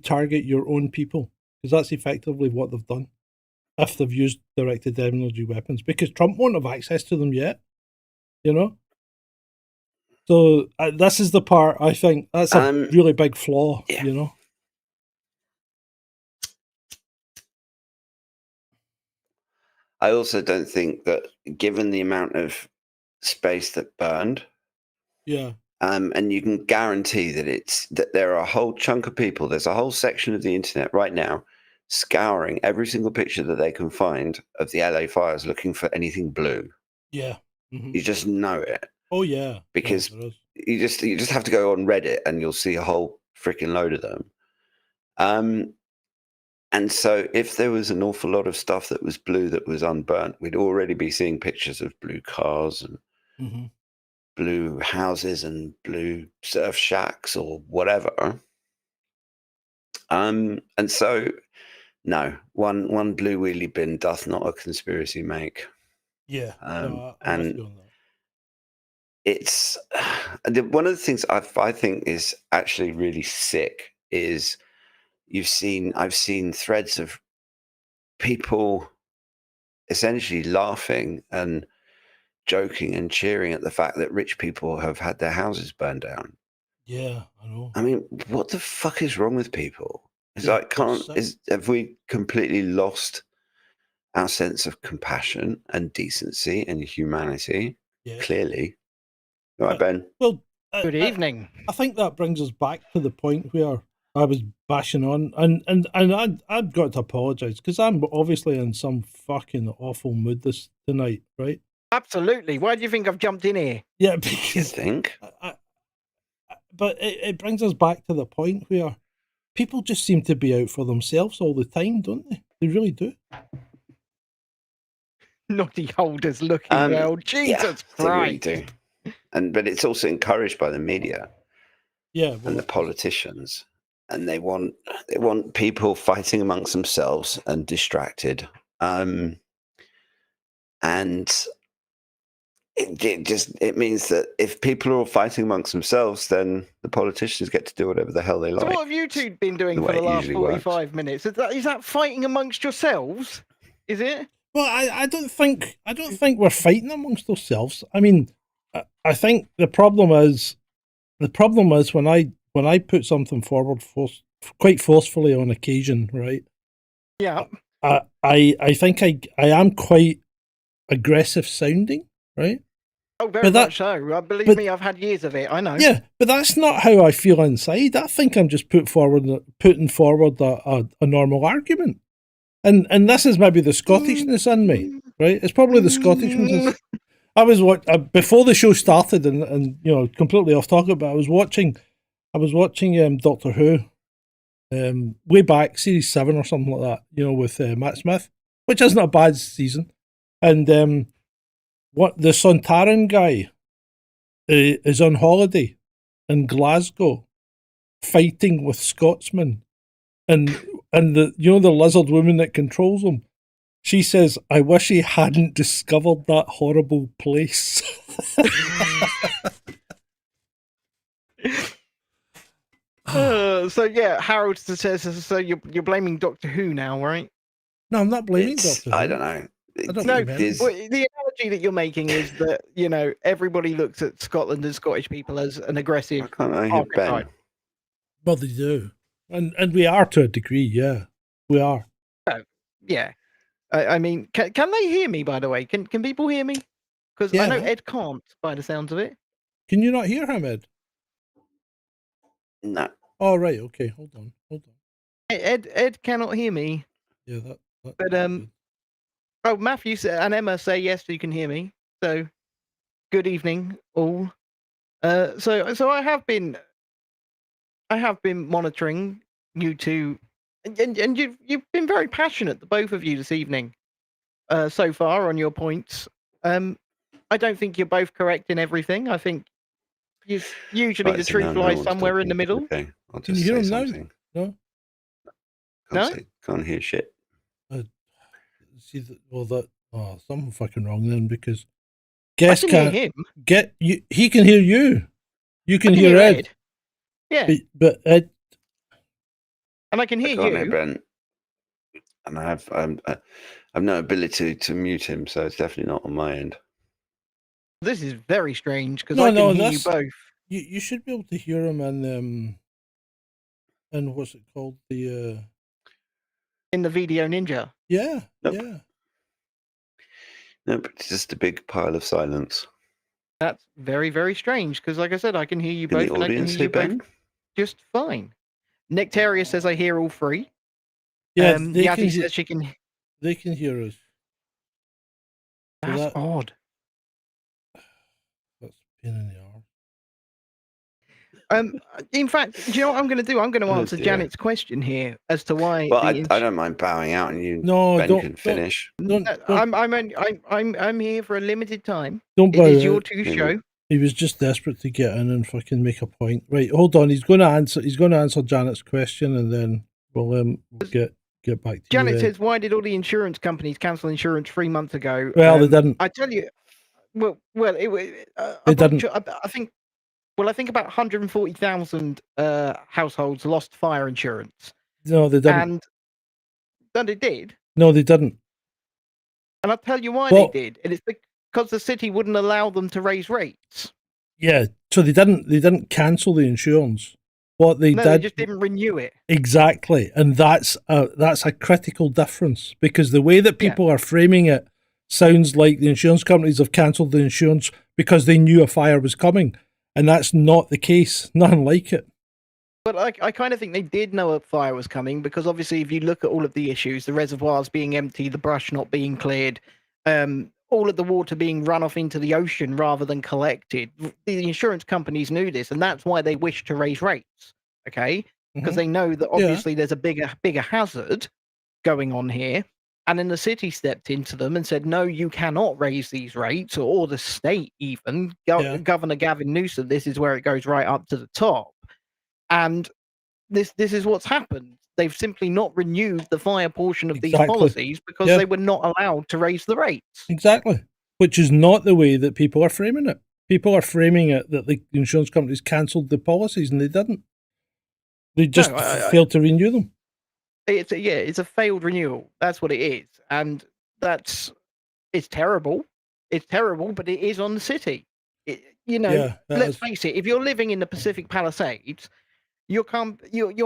target your own people? Because that's effectively what they've done. If they've used directed energy weapons, because Trump won't have access to them yet, you know. So this is the part I think that's a really big flaw, yeah. you know. I also don't think that, given the amount of space that burned, yeah, and you can guarantee that there are a whole chunk of people. There's a whole section of the internet right now scouring every single picture that they can find of the LA fires, looking for anything blue. Yeah, mm-hmm. You just know it. Oh yeah, because you just have to go on Reddit and you'll see a whole freaking load of them. And so if there was an awful lot of stuff that was blue that was unburnt, we'd already be seeing pictures of blue cars and mm-hmm. blue houses and blue surf shacks or whatever. And so, no, one blue wheelie bin doth not a conspiracy make. Yeah, and it's one of the things I think is actually really sick is I've seen threads of people essentially laughing and joking and cheering at the fact that rich people have had their houses burned down. Yeah, I know. I mean, what the fuck is wrong with people? It's like, have we completely lost our sense of compassion and decency and humanity? Yeah. Clearly. All right, Ben. Well, good evening. I think that brings us back to the point where I was bashing on, and I've got to apologise because I'm obviously in some fucking awful mood tonight, right? Absolutely. Why do you think I've jumped in here? Yeah, because you think. But it brings us back to the point where people just seem to be out for themselves all the time, don't they? They really do. Noddy holders looking well. Jesus Christ. They really do. But it's also encouraged by the media. Yeah. And the politicians. And they want people fighting amongst themselves and distracted. And it means that if people are all fighting amongst themselves, then the politicians get to do whatever the hell they like. So what have you two been doing for the last 45 minutes? Is that fighting amongst yourselves? Is it? Well, I don't think we're fighting amongst ourselves. I mean, I think the problem is when I put something forward quite forcefully on occasion, right? Yeah. I think I am quite aggressive sounding, right? Oh, very much so. Believe me, I've had years of it. I know. Yeah, but that's not how I feel inside. I think I'm just putting forward a normal argument, and this is maybe the Scottishness in me, right? It's probably the Scottishness. I was before the show started, and you know, completely off topic, but I was watching Doctor Who, way back series 7 or something like that, you know, with Matt Smith, which isn't a bad season, and what the Sontaran guy is on holiday in Glasgow, fighting with Scotsmen, and the lizard woman that controls him. She says, "I wish he hadn't discovered that horrible place." So yeah, Harold says, so you're blaming Doctor Who now, right? No, I'm not blaming Doctor Who. I don't know. The analogy that you're making is that, you know, everybody looks at Scotland and Scottish people as an aggressive archetype. Well, they do, and we are to a degree. Yeah, we are. Oh, yeah. I mean, can they hear me? By the way, can people hear me? Because I know Ed can't, by the sounds of it. Can you not hear him, Ed? No. Oh, right. Okay. Hold on. Ed cannot hear me. Yeah, that. But oh, Matthew and Emma say yes, you can hear me. So, good evening, all. So I have been monitoring you two And you've been very passionate, the both of you, this evening, so far on your points. I don't think you're both correct in everything. I think usually Right, the so now truth no lies one's somewhere in the talking. middle. Okay, I'll Can you just hear say him now? something. No. No? Can't hear shit. See, something fucking wrong then, because I guest can hear can't him. get you. He can hear you. You I can hear Ed. Ed. Yeah, But Ed, and I can I hear can't hear you. Brent, and I've no ability to mute him, so it's definitely not on my end. This is very strange because No, I can no, hear you that's- both. you should be able to hear him and what's it called? The In the Video Ninja. yeah, Nope. yeah. Nope, it's just a big pile of silence. That's very, very strange because, like I said, I can hear you Can both, the and I can audience hear hear you both Ben? just fine. Nectaria says I hear all three. Yeah, they can Yazzie hear. says she can. They can hear us. So That's that- odd. That's a pain in the arse. In fact, do you know what I'm going to do? I'm going to Oh, answer dear. Janet's question here as to why. Well, I don't mind bowing out, and you No, Ben don't can finish. Don't I'm here for a limited time. don't It bow is your out. two Maybe. show. He was just desperate to get in and fucking make a point. Right, hold on. He's going to answer Janet's question, and then we'll get back to Janet you. says, "Why did all the insurance companies cancel insurance 3 months ago?" Well, they didn't. I tell you, well, it was. They didn't. I think. Well, I think about 140,000 households lost fire insurance, No, they didn't. and then they did. No, they didn't. And I'll tell you why Well- they did. And it's because the city wouldn't allow them to raise rates. Yeah, so they didn't cancel the insurance. What they No, did they just didn't renew it. exactly, and that's a critical difference, because the way that people are framing it sounds like the insurance companies have cancelled the insurance because they knew a fire was coming, and that's not the case. Nothing like it. But I kind of think they did know a fire was coming, because obviously if you look at all of the issues, the reservoirs being empty, the brush not being cleared, all of the water being run off into the ocean rather than collected, the insurance companies knew this, and that's why they wished to raise rates, okay? Because they know that obviously there's a bigger hazard going on here. And then the city stepped into them and said, no, you cannot raise these rates, or the state even. Governor Gavin Newsom, this is where it goes right up to the top. And this is what's happened. They've simply not renewed the fire portion of these policies because they were not allowed to raise the rates. Exactly. Which is not the way that people are framing it. People are framing it that the insurance companies cancelled the policies, and they didn't. They just failed to renew them. It's a failed renewal. That's what it is. And it's terrible. It's terrible, but it is on the city. Let's face it, if you're living in the Pacific Palisades, your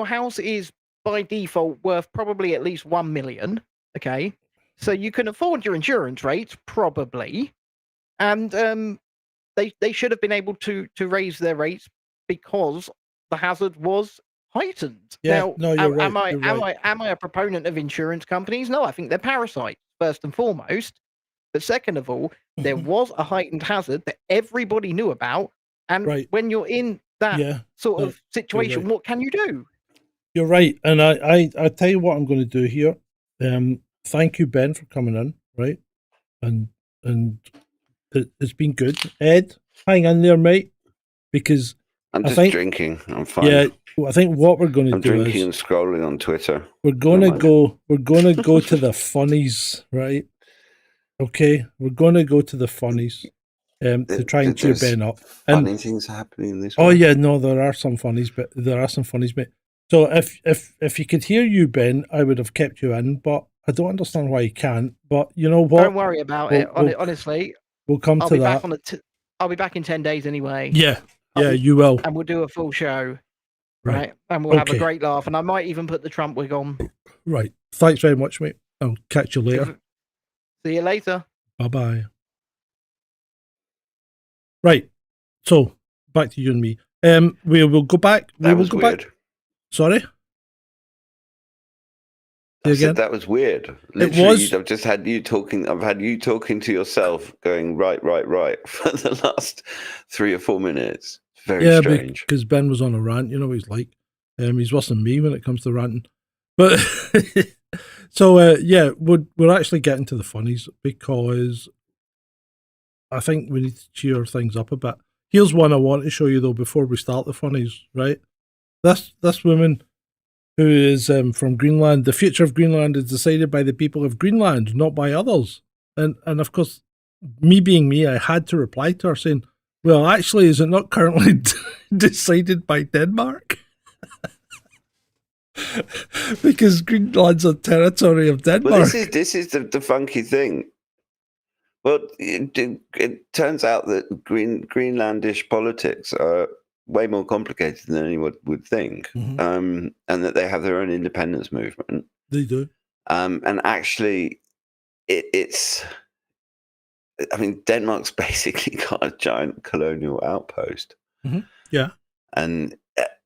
house is by default worth probably at least 1 million. Okay, so you can afford your insurance rates probably, and they should have been able to raise their rates because the hazard was heightened. Yeah, no, you're right. Am I a proponent of insurance companies? No, I think they're parasites first and foremost. But second of all, there was a heightened hazard that everybody knew about, and when you're in that sort of situation, what can you do? You're right, and I tell you what I'm going to do here. Thank you, Ben, for coming in, right? And it's been good. Ed, hang in there, mate, because I'm just drinking. I'm fine. Yeah, I think what we're going to do I'm drinking and scrolling on Twitter. We're going to go to the funnies, right? Okay, we're going to go to the funnies. To try and cheer Ben up. Funny things happening in this. Oh yeah, no, there are some funnies, but mate. So if you could hear you, Ben, I would have kept you in, but I don't understand why you can't. But you know what? Don't worry about it. Honestly, we'll come to that. I'll be back in 10 days anyway. Yeah, you will, and we'll do a full show, right? And we'll have a great laugh, and I might even put the Trump wig on. Right. Thanks very much, mate. I'll catch you later. See you later. Bye-bye. Right. So back to you and me. We will go back. That was weird. Sorry? I said that was weird. Literally, it was. I've just had you talking. I've had you talking to yourself, going right for the last 3 or 4 minutes. Very strange. Because Ben was on a rant. You know what he's like. He's worse than me when it comes to ranting. But so yeah, we're actually getting to the funnies because I think we need to cheer things up a bit. Here's one I want to show you though before we start the funnies. Right, this woman who is from Greenland. The future of Greenland is decided by the people of Greenland, not by others. And of course, me being me, I had to reply to her saying, "Well, actually, is it not currently decided by Denmark?" Because Greenland's a territory of Denmark. Well, this is the funky thing. Well, it turns out that Greenlandish politics are way more complicated than anyone would think, and that they have their own independence movement. They do. And actually, it's. I mean, Denmark's basically got a giant colonial outpost. Yeah. And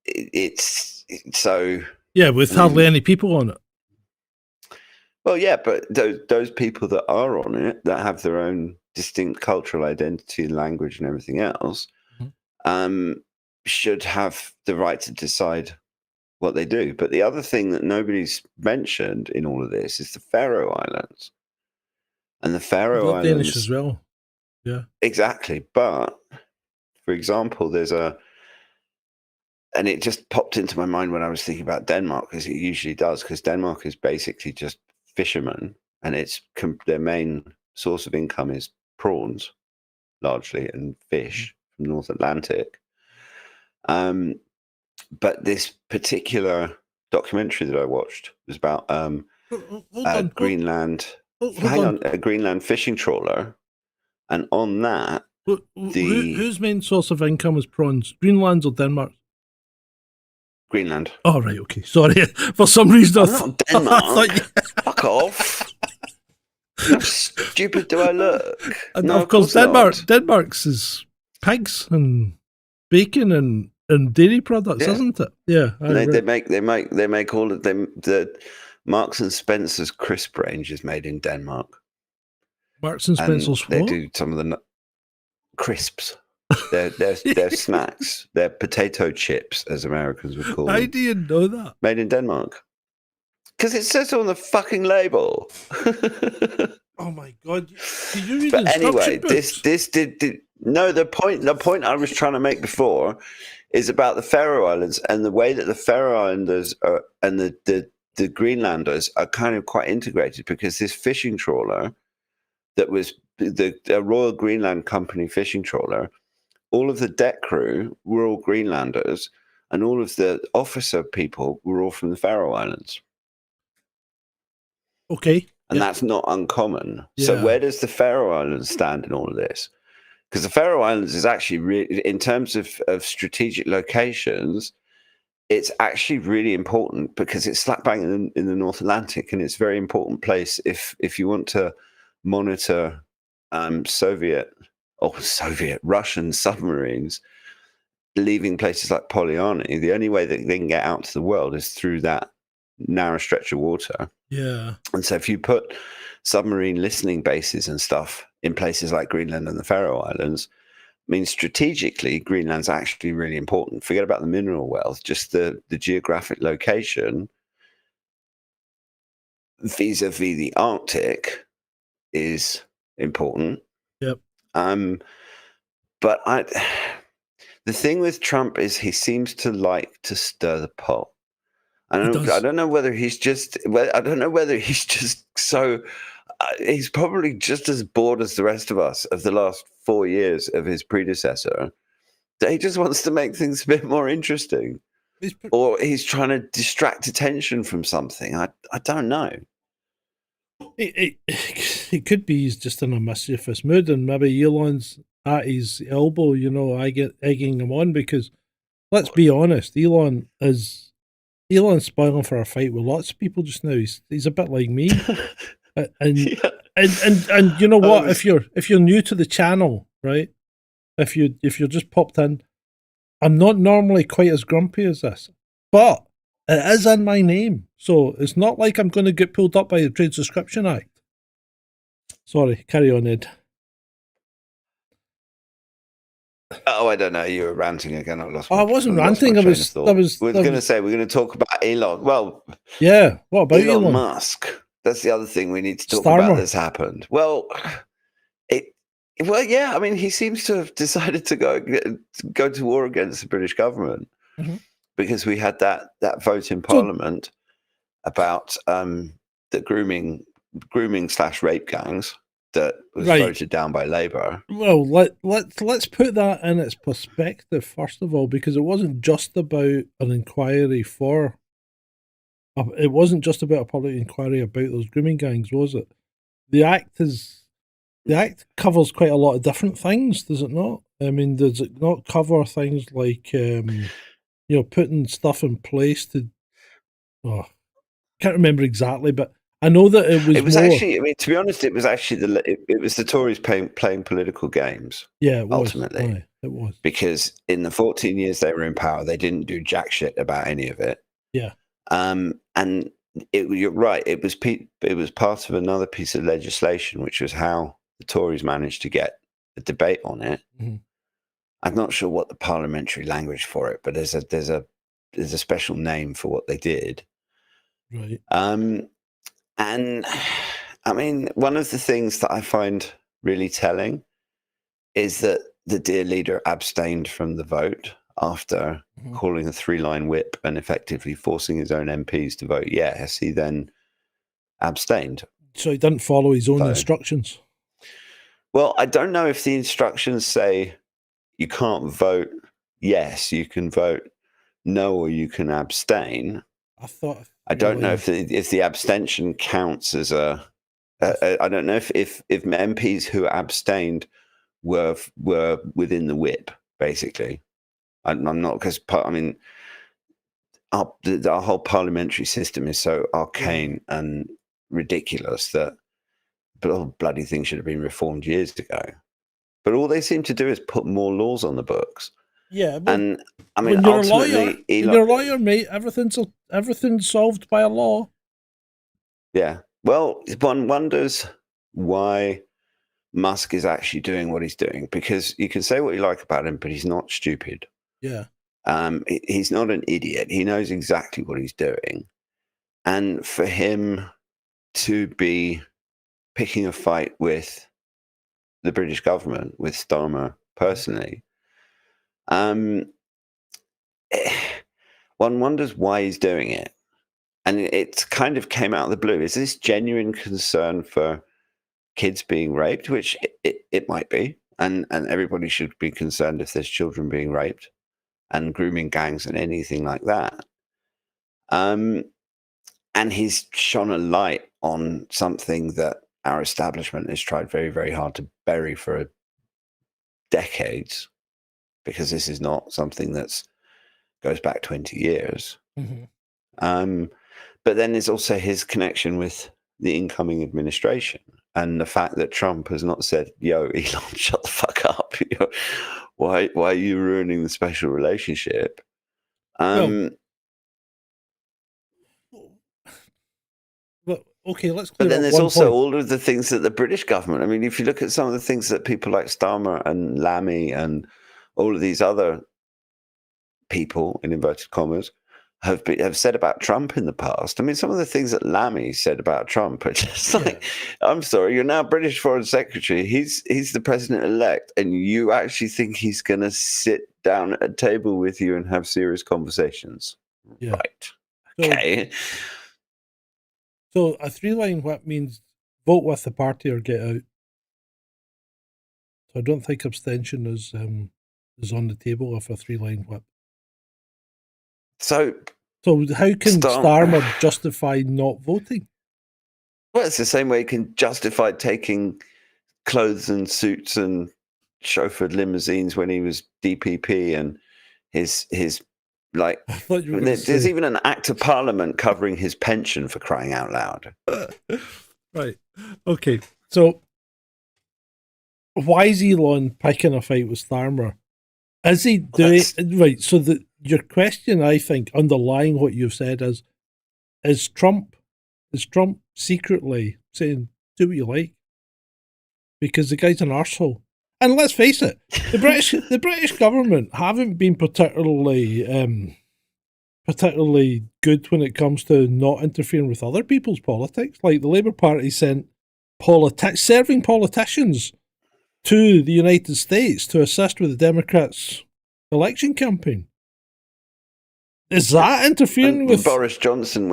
it's so. Yeah, with hardly any people on it. Well, yeah, but those people that are on it, that have their own distinct cultural identity, language, and everything else, should have the right to decide what they do. But the other thing that nobody's mentioned in all of this is the Faroe Islands. And the Faroe Islands... Danish as well. Yeah. Exactly. But, for example, there's a... And it just popped into my mind when I was thinking about Denmark, because it usually does, because Denmark is basically just fishermen, and it's their main source of income is prawns, largely, and fish from the North Atlantic. But this particular documentary that I watched was about Greenland. A Greenland fishing trawler, and on that, whose main source of income is prawns? Greenland's or Denmark? Greenland. Oh, right, okay. Sorry. For some reason, not Denmark. Fuck off. How stupid do I look? And no, of course, Denmark's is pigs and bacon and dairy products, isn't it? Yeah. They make all of them. The Marks and Spencer's crisp range is made in Denmark. Marks and Spencer's what? They do some of the crisps. They're snacks. They're potato chips, as Americans would call them. How do you know that? Made in Denmark. Because it says on the fucking label. Oh my god! Did you read but anyway, books? this did no. The point I was trying to make before is about the Faroe Islands and the way that the Faroe Islanders are, and the Greenlanders are kind of quite integrated, because this fishing trawler that was the Royal Greenland Company fishing trawler, all of the deck crew were all Greenlanders, and all of the officer people were all from the Faroe Islands. Okay. And that's not uncommon. Yeah. So where does the Faroe Islands stand in all of this? Because the Faroe Islands is actually really, in terms of strategic locations, it's actually really important, because it's slap bang in the North Atlantic, and it's a very important place if you want to monitor Russian submarines leaving places like Polyarny. The only way that they can get out to the world is through that narrow stretch of water. Yeah. And so if you put submarine listening bases and stuff in places like Greenland and the Faroe Islands, I mean, strategically, Greenland's actually really important. Forget about the mineral wealth, just the geographic location vis-a-vis the Arctic is important. Yep. But the thing with Trump is he seems to like to stir the pot. I don't know whether he's just so. He's probably just as bored as the rest of us of the last 4 years of his predecessor. That he just wants to make things a bit more interesting, or he's trying to distract attention from something. I don't know. It could be he's just in a mischievous mood, and maybe Elon's at his elbow, egging him on, because let's be honest, Elon's spoiling for a fight with lots of people just now. He's a bit like me, and you know what? If you're new to the channel, right? If you're just popped in, I'm not normally quite as grumpy as this, but it is in my name, so it's not like I'm going to get pulled up by the Trade Subscription Act. Sorry, carry on, Ed. Oh, I don't know. You were ranting again. I lost. Oh, I wasn't lost my ranting. I train of was. thought. I was. We're I going to was say we're going to talk about Elon. Well, yeah. What about Elon Elon? Musk. That's the other thing we need to talk Starmer. about that's happened. Well, yeah. I mean, he seems to have decided to go to war against the British government because we had that vote in Parliament about the grooming/rape gangs that was voted down by Labour. Well, let's put that in its perspective first of all, because it wasn't just about an inquiry for. It wasn't just about a public inquiry about those grooming gangs, was it? The Act covers quite a lot of different things, does it not? I mean, does it not cover things like putting stuff in place to? Oh, can't remember exactly, but I know that it was more, actually. I mean, to be honest, it was actually it was the Tories playing political games. Yeah, it was, ultimately. Aye, it was because in the 14 years they were in power, they didn't do jack shit about any of it. Yeah. And you're right. It was part of another piece of legislation, which was how the Tories managed to get a debate on it. Mm-hmm. I'm not sure what the parliamentary language for it, but there's a special name for what they did. Right. And I mean, one of the things that I find really telling is that the dear leader abstained from the vote after calling a 3-line whip and effectively forcing his own MPs to vote yes. He then abstained. So he didn't follow his own instructions? Well, I don't know if the instructions say you can't vote yes, you can vote no, or you can abstain. I don't know if the abstention counts as I don't know if MPs who abstained were within the whip, basically. I'm not, because I mean, our whole parliamentary system is so arcane and ridiculous that the whole bloody thing should have been reformed years ago. But all they seem to do is put more laws on the books. Yeah, and I mean, when you're ultimately, when you're a lawyer, mate, everything's solved by a law. Yeah. Well, one wonders why Musk is actually doing what he's doing, because you can say what you like about him, but he's not stupid. Yeah. He's not an idiot. He knows exactly what he's doing. And for him to be picking a fight with the British government, with Starmer personally, one wonders why he's doing it. And it kind of came out of the blue. Is this genuine concern for kids being raped? Which it might be. And everybody should be concerned if there's children being raped, and grooming gangs and anything like that. And he's shone a light on something that our establishment has tried very, very hard to bury for decades, because this is not something that goes back 20 years. But then there's also his connection with the incoming administration, and the fact that Trump has not said, yo, Elon, shut the fuck up. Why are you ruining the special relationship? Well, okay, let's clear. But then there's also all of the things that the British government, I mean, if you look at some of the things that people like Starmer and Lammy and all of these other people, in inverted commas, have said about Trump in the past. I mean, some of the things that Lammy said about Trump are just like, I'm sorry, you're now British Foreign Secretary. He's the president-elect, and you actually think he's going to sit down at a table with you and have serious conversations? Yeah. Right. Okay. So a 3-line whip means vote with the party or get out. So I don't think abstention is on the table of a 3-line whip. So how can Starmer justify not voting? Well, it's the same way he can justify taking clothes and suits and chauffeured limousines when he was DPP, and his like. There's even an act of parliament covering his pension, for crying out loud. Right. Okay. So why is Elon picking a fight with Starmer? Is he doing right? So your question, I think, underlying what you've said is Trump secretly saying, do what you like? Because the guy's an arsehole. And let's face it, the British government haven't been particularly good when it comes to not interfering with other people's politics. Like the Labour Party sent serving politicians to the United States to assist with the Democrats' election campaign. Is that interfering with Boris Johnson?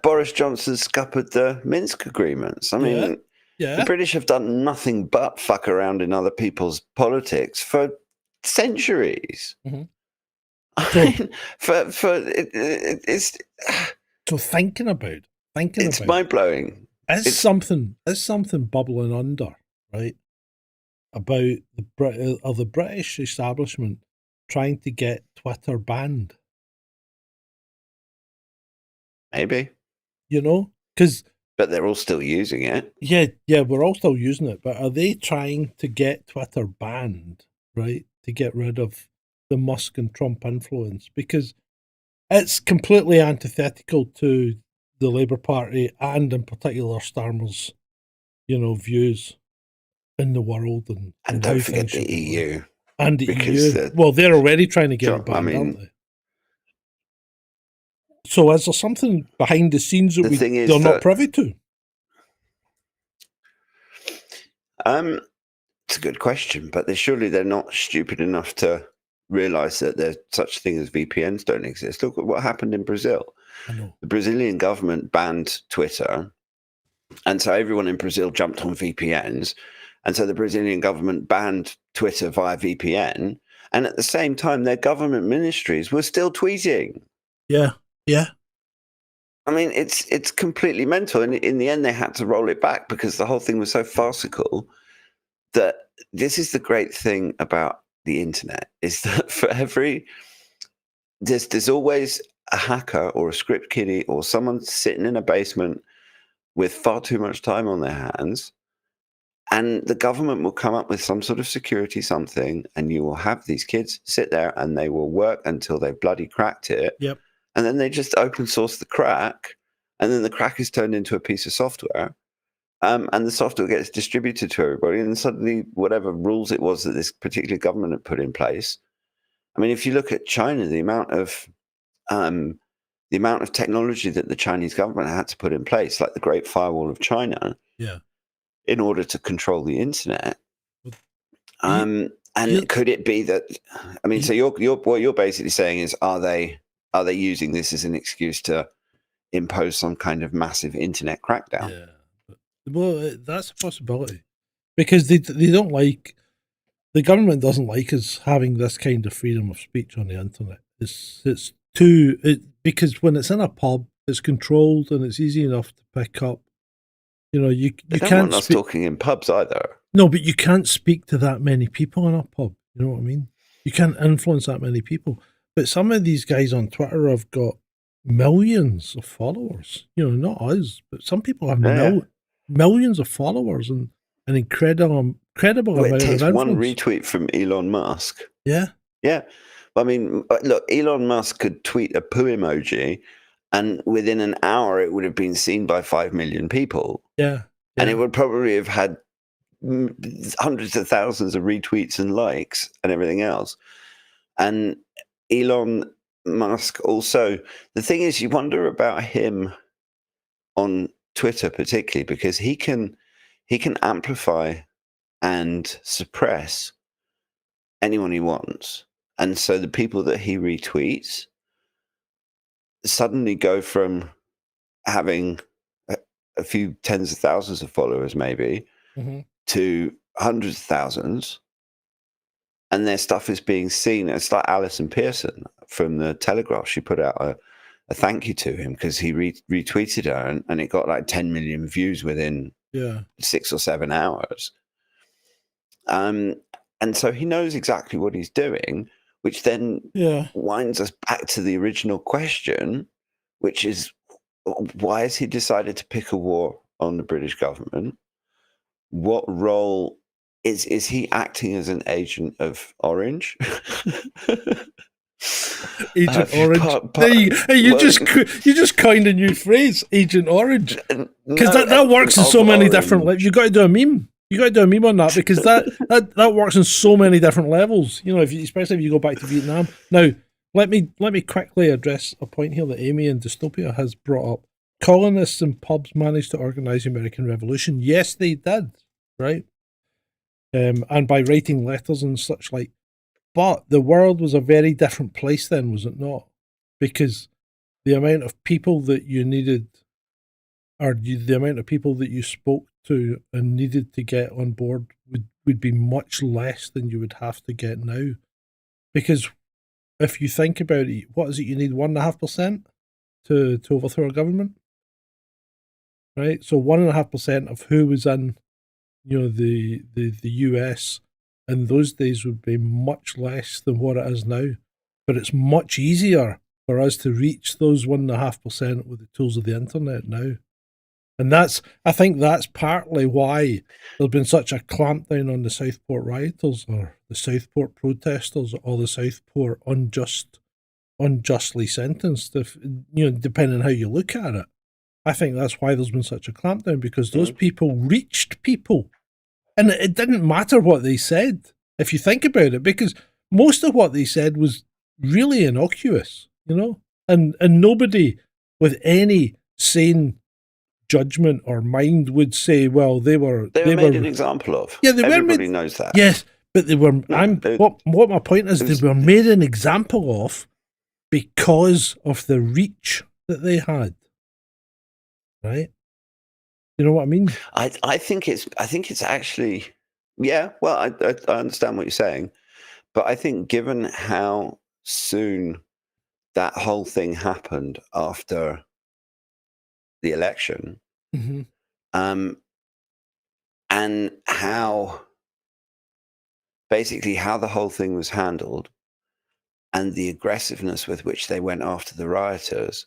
Boris Johnson scuppered the Minsk agreements. I mean, the British have done nothing but fuck around in other people's politics for centuries. Mm-hmm. So thinking about it's mind blowing. Is something bubbling under, right? About the British establishment trying to get Twitter banned. Maybe. But they're all still using it. Yeah, we're all still using it. But are they trying to get Twitter banned, right? To get rid of the Musk and Trump influence? Because it's completely antithetical to the Labour Party and in particular Starmer's, views in the world. And don't forget the EU. And the EU. Well, they're already trying to get it banned, aren't they? So is there something behind the scenes that they're not privy to? It's a good question, but they're not stupid enough to realise that there's such a thing as VPNs don't exist. Look at what happened in Brazil. I know. The Brazilian government banned Twitter, and so everyone in Brazil jumped on VPNs, and so the Brazilian government banned Twitter via VPN, and at the same time their government ministries were still tweeting. Yeah. I mean, it's completely mental. And in the end, they had to roll it back because the whole thing was so farcical. That this is the great thing about the internet, is that for there's always a hacker or a script kiddie or someone sitting in a basement with far too much time on their hands, and the government will come up with some sort of security something, and you will have these kids sit there and they will work until they've bloody cracked it. Yep. And then they just open source the crack, and then the crack is turned into a piece of software, and the software gets distributed to everybody, and suddenly whatever rules it was that this particular government had put in place. I mean, if you look at China, the amount of technology that the Chinese government had to put in place, like the Great Firewall of China, in order to control the internet. Could it be that? I mean, so what you're basically saying is, are they using this as an excuse to impose some kind of massive internet crackdown? Yeah. Well, that's a possibility because they don't like, the government doesn't like us having this kind of freedom of speech on the internet. It's because when it's in a pub, it's controlled and it's easy enough to pick up. You they don't can't want us talking in pubs either. No, but you can't speak to that many people in a pub. You know what I mean? You can't influence that many people. But some of these guys on Twitter have got millions of followers. Not us, but some people have millions of followers and an incredible amount of influence. It takes one retweet from Elon Musk. Yeah. I mean, look, Elon Musk could tweet a poo emoji, and within an hour, it would have been seen by 5 million people. Yeah. And it would probably have had hundreds of thousands of retweets and likes and everything else. And Elon Musk also, the thing is, you wonder about him on Twitter particularly, because he can amplify and suppress anyone he wants. And so the people that he retweets suddenly go from having a few tens of thousands of followers maybe to hundreds of thousands, and their stuff is being seen. It's like Alison Pearson from the Telegraph. She put out a thank you to him because he retweeted her, and it got like 10 million views within 6 or 7 hours. And so he knows exactly what he's doing, which then winds us back to the original question, which is, why has he decided to pick a war on the British government? What role is he acting as an agent of Orange? Agent Orange. You just coined a new phrase, Agent Orange, because that works in so many different. You got to do a meme. You got to do a meme on that because that works on so many different levels. You know, especially if you go back to Vietnam. Now, let me quickly address a point here that Amy in Dystopia has brought up. Colonists and pubs managed to organize the American Revolution. Yes, they did, right? And by writing letters and such like. But the world was a very different place then, was it not? Because the amount of people that you needed, or the amount of people that you spoke to and needed to get on board would be much less than you would have to get now. Because if you think about it, what is it you need? 1.5% to overthrow a government? Right? So 1.5% of who was in, the US in those days would be much less than what it is now. But it's much easier for us to reach those 1.5% with the tools of the internet now. And I think that's partly why there's been such a clampdown on the Southport rioters or the Southport protesters or the Southport unjustly sentenced, depending on how you look at it. I think that's why there's been such a clampdown, because those people reached people. And it didn't matter what they said, if you think about it, because most of what they said was really innocuous, and nobody with any sane judgment or mind would say, well, they were made an example of. Yeah, everybody knows that. Yes, but they were. What my point is, they were made an example of because of the reach that they had. Right? You know what I mean? I think it's actually, yeah. Well, I understand what you're saying, but I think given how soon that whole thing happened after the election, mm-hmm. And how the whole thing was handled, and the aggressiveness with which they went after the rioters,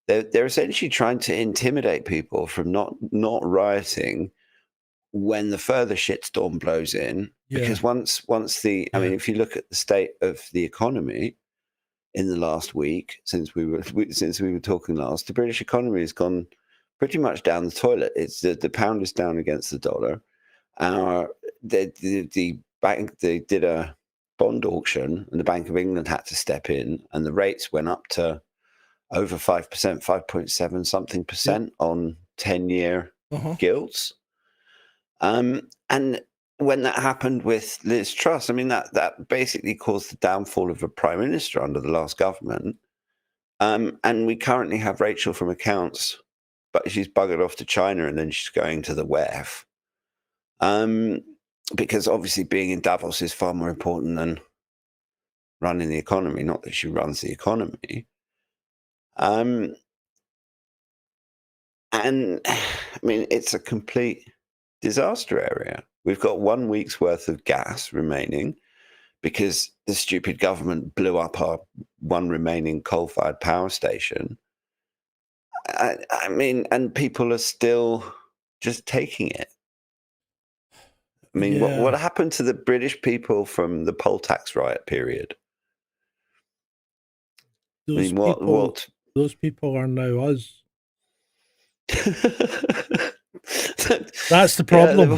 they're essentially trying to intimidate people from not rioting when the further shitstorm blows in. Yeah. Because once the, I mean, if you look at the state of the economy in the last week since we were talking last, the British economy has gone pretty much down the toilet. It's the pound is down against the dollar. The bank, they did a bond auction, and the Bank of England had to step in, and the rates went up to over 5%, 5.7 something percent on 10-year gilts. And when that happened with Liz Truss, I mean, that basically caused the downfall of a prime minister under the last government. And we currently have Rachel from accounts, but she's buggered off to China, and then she's going to the WEF. Because obviously being in Davos is far more important than running the economy. Not that she runs the economy. And I mean, it's a complete disaster area. We've got 1 week's worth of gas remaining because the stupid government blew up our one remaining coal-fired power station. I mean, and people are still just taking it. I mean, what happened to the British people from the poll tax riot period? Those people are now us. That's the problem.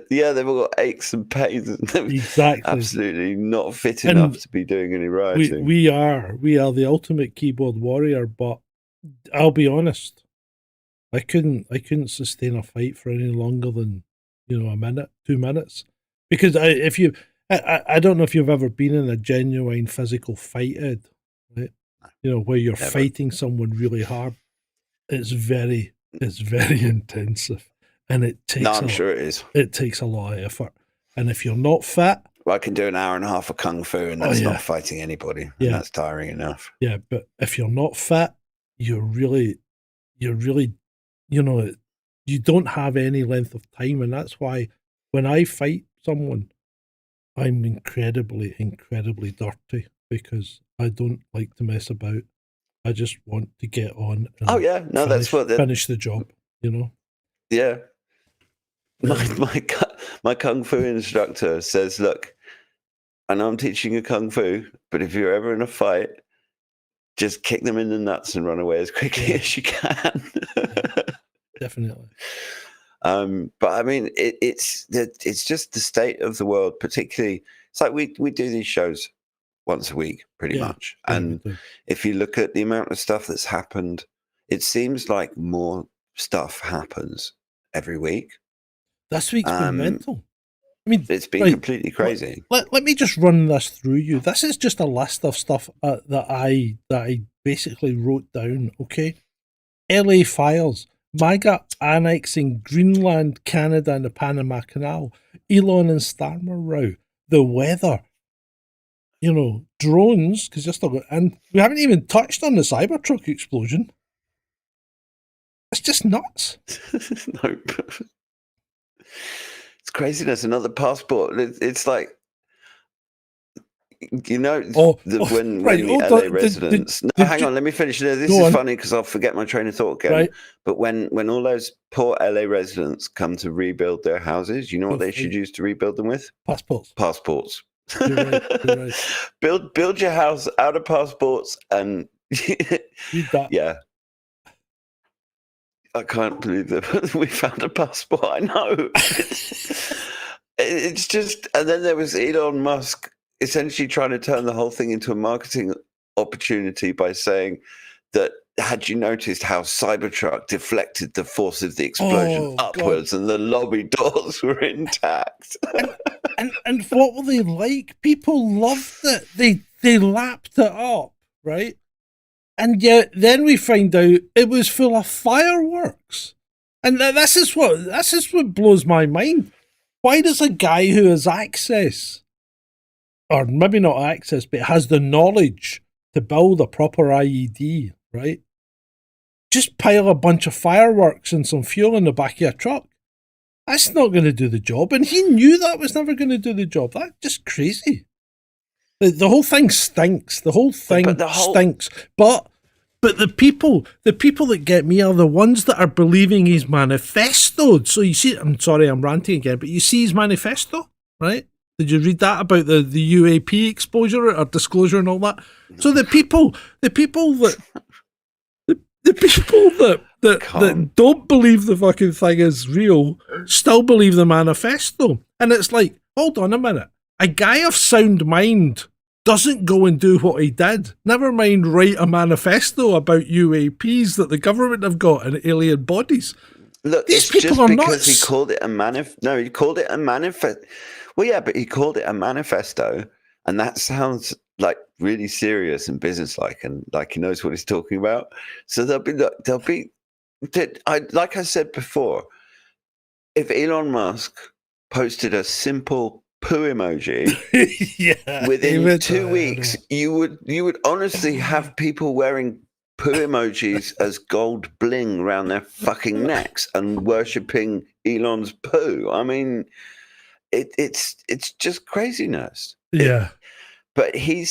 They've all got aches and pains. And exactly. Absolutely not fit enough to be doing any rioting. We are the ultimate keyboard warrior, but I'll be honest, I couldn't sustain a fight for any longer than a minute, 2 minutes, because I don't know if you've ever been in a genuine physical fight, Ed, right? Where you're fighting someone really hard. It's very intensive, and it takes. No, I'm sure it is. It takes a lot of effort, and if you're not fit, well, I can do an hour and a half of kung fu, and that's not fighting anybody. Yeah, and that's tiring enough. Yeah, but if you're not fit, you're really, you don't have any length of time, and that's why when I fight someone, I'm incredibly, incredibly dirty because I don't like to mess about. I just want to get on. And finish the job. Yeah. My kung fu instructor says, "Look, I know I'm teaching you kung fu, but if you're ever in a fight, just kick them in the nuts and run away as quickly as you can." Definitely. But I mean, it's just the state of the world. Particularly, it's like we do these shows once a week, pretty much. And if you look at the amount of stuff that's happened, it seems like more stuff happens every week. This week's been mental. I mean, it's been completely crazy. Let me just run this through you. This is just a list of stuff that I basically wrote down. Okay, LA fires, MAGA annexing Greenland, Canada, and the Panama Canal, Elon and Starmer row, the weather, drones, because you're still got, and we haven't even touched on the Cybertruck explosion. It's just nuts. Nope. It's craziness. Another passport. It's like, when the LA residents. Hang on, let me finish. This is funny because I'll forget my train of thought again. Right. But when all those poor LA residents come to rebuild their houses, you know what they should use to rebuild them with? Passports. You're right. Build your house out of passports and yeah. I can't believe that we found a passport. I know. It's just, and then there was Elon Musk essentially trying to turn the whole thing into a marketing opportunity by saying that, had you noticed how Cybertruck deflected the force of the explosion upwards and the lobby doors were intact? and what were they like? People loved it. They lapped it up, right? And yet then we find out it was full of fireworks. And this is what blows my mind. Why does a guy who has access, or maybe not access, but has the knowledge to build a proper IED, right, just pile a bunch of fireworks and some fuel in the back of a truck? That's not going to do the job. And he knew that was never going to do the job. That's just crazy. The whole thing stinks. The whole thing stinks. But the people that get me are the ones that are believing his manifesto. So you see, I'm sorry, I'm ranting again, but you see his manifesto, right? Did you read that about the UAP exposure or disclosure and all that? So the people that don't believe the fucking thing is real still believe the manifesto. And it's like, hold on a minute. A guy of sound mind doesn't go and do what he did. Never mind write a manifesto about UAPs that the government have got and alien bodies. Look, these people are nuts. Because he called it a manifesto. He called it a manifesto. Well, yeah, but he called it a manifesto, and that sounds like really serious and businesslike, and like he knows what he's talking about. So like I said before, if Elon Musk posted a simple poo emoji within 2 weeks, you would honestly have people wearing poo emojis as gold bling around their fucking necks and worshipping Elon's poo. I mean, it's just craziness. Yeah. But we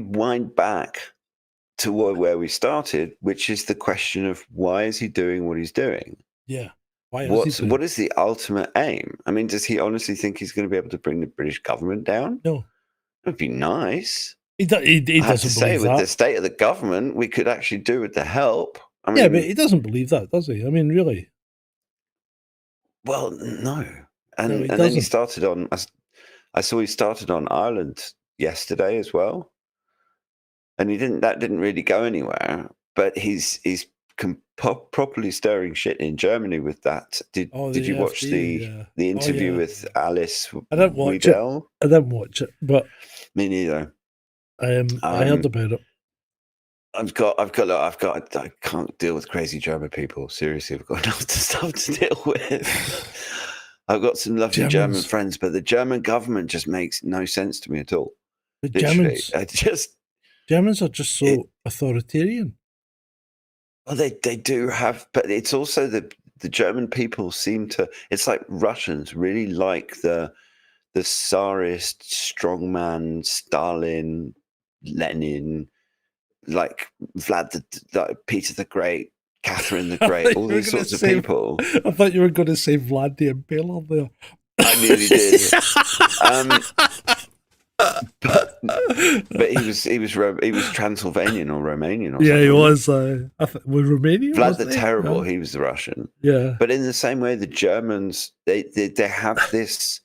wind back to where we started, which is the question of why is he doing what he's doing? Yeah. What is the ultimate aim? I mean, does he honestly think he's going to be able to bring the British government down? No. It would be nice. He doesn't say believe with that. the state of the government, we could actually do with the help. I mean, yeah, but he doesn't believe that, does he? I mean, really? Well, no. And then he started on. I saw he started on Ireland yesterday as well, and that didn't really go anywhere. But he's properly stirring shit in Germany with that. Did you watch the interview with Alice? I didn't watch it. I didn't watch it, but me neither. I heard about it. I can't deal with crazy German people. Seriously, I've got enough stuff to deal with. I've got some lovely German friends, but the German government just makes no sense to me at all. The Germans are just so authoritarian. Well, they do have, but it's also the German people seem to. It's like Russians really like the Tsarist strongman Stalin, Lenin, like Peter the Great, Catherine the Great, all these sorts of people. I thought you were going to say Vlad the Impaler there. I nearly did. but he was Transylvanian or Romanian. Or yeah, he something. was. With Romania. Vlad the wasn't he? Terrible. He was the Russian. Yeah. But in the same way, the Germans they have this.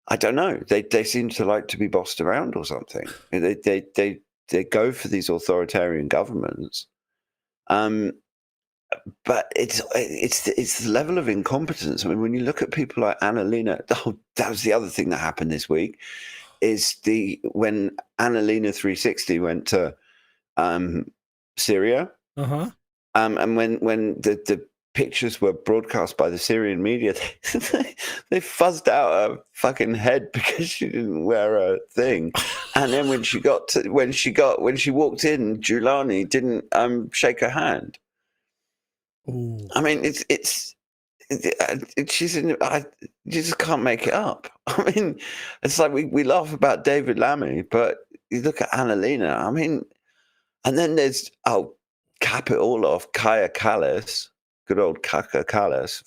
I don't know. They seem to like to be bossed around or something. They go for these authoritarian governments. But it's the level of incompetence. I mean, when you look at people like Annalena, that was the other thing that happened this week, is when Annalena 360 went to Syria, and when the pictures were broadcast by the Syrian media, they fuzzed out her fucking head because she didn't wear a thing. And then when she walked in, Giuliani didn't shake her hand. Ooh. I mean, she's in. You just can't make it up. I mean, it's like we laugh about David Lammy, but you look at Annalena. I mean, and then there's cap it all off, Kaya Kallas, good old Kaka Kallas,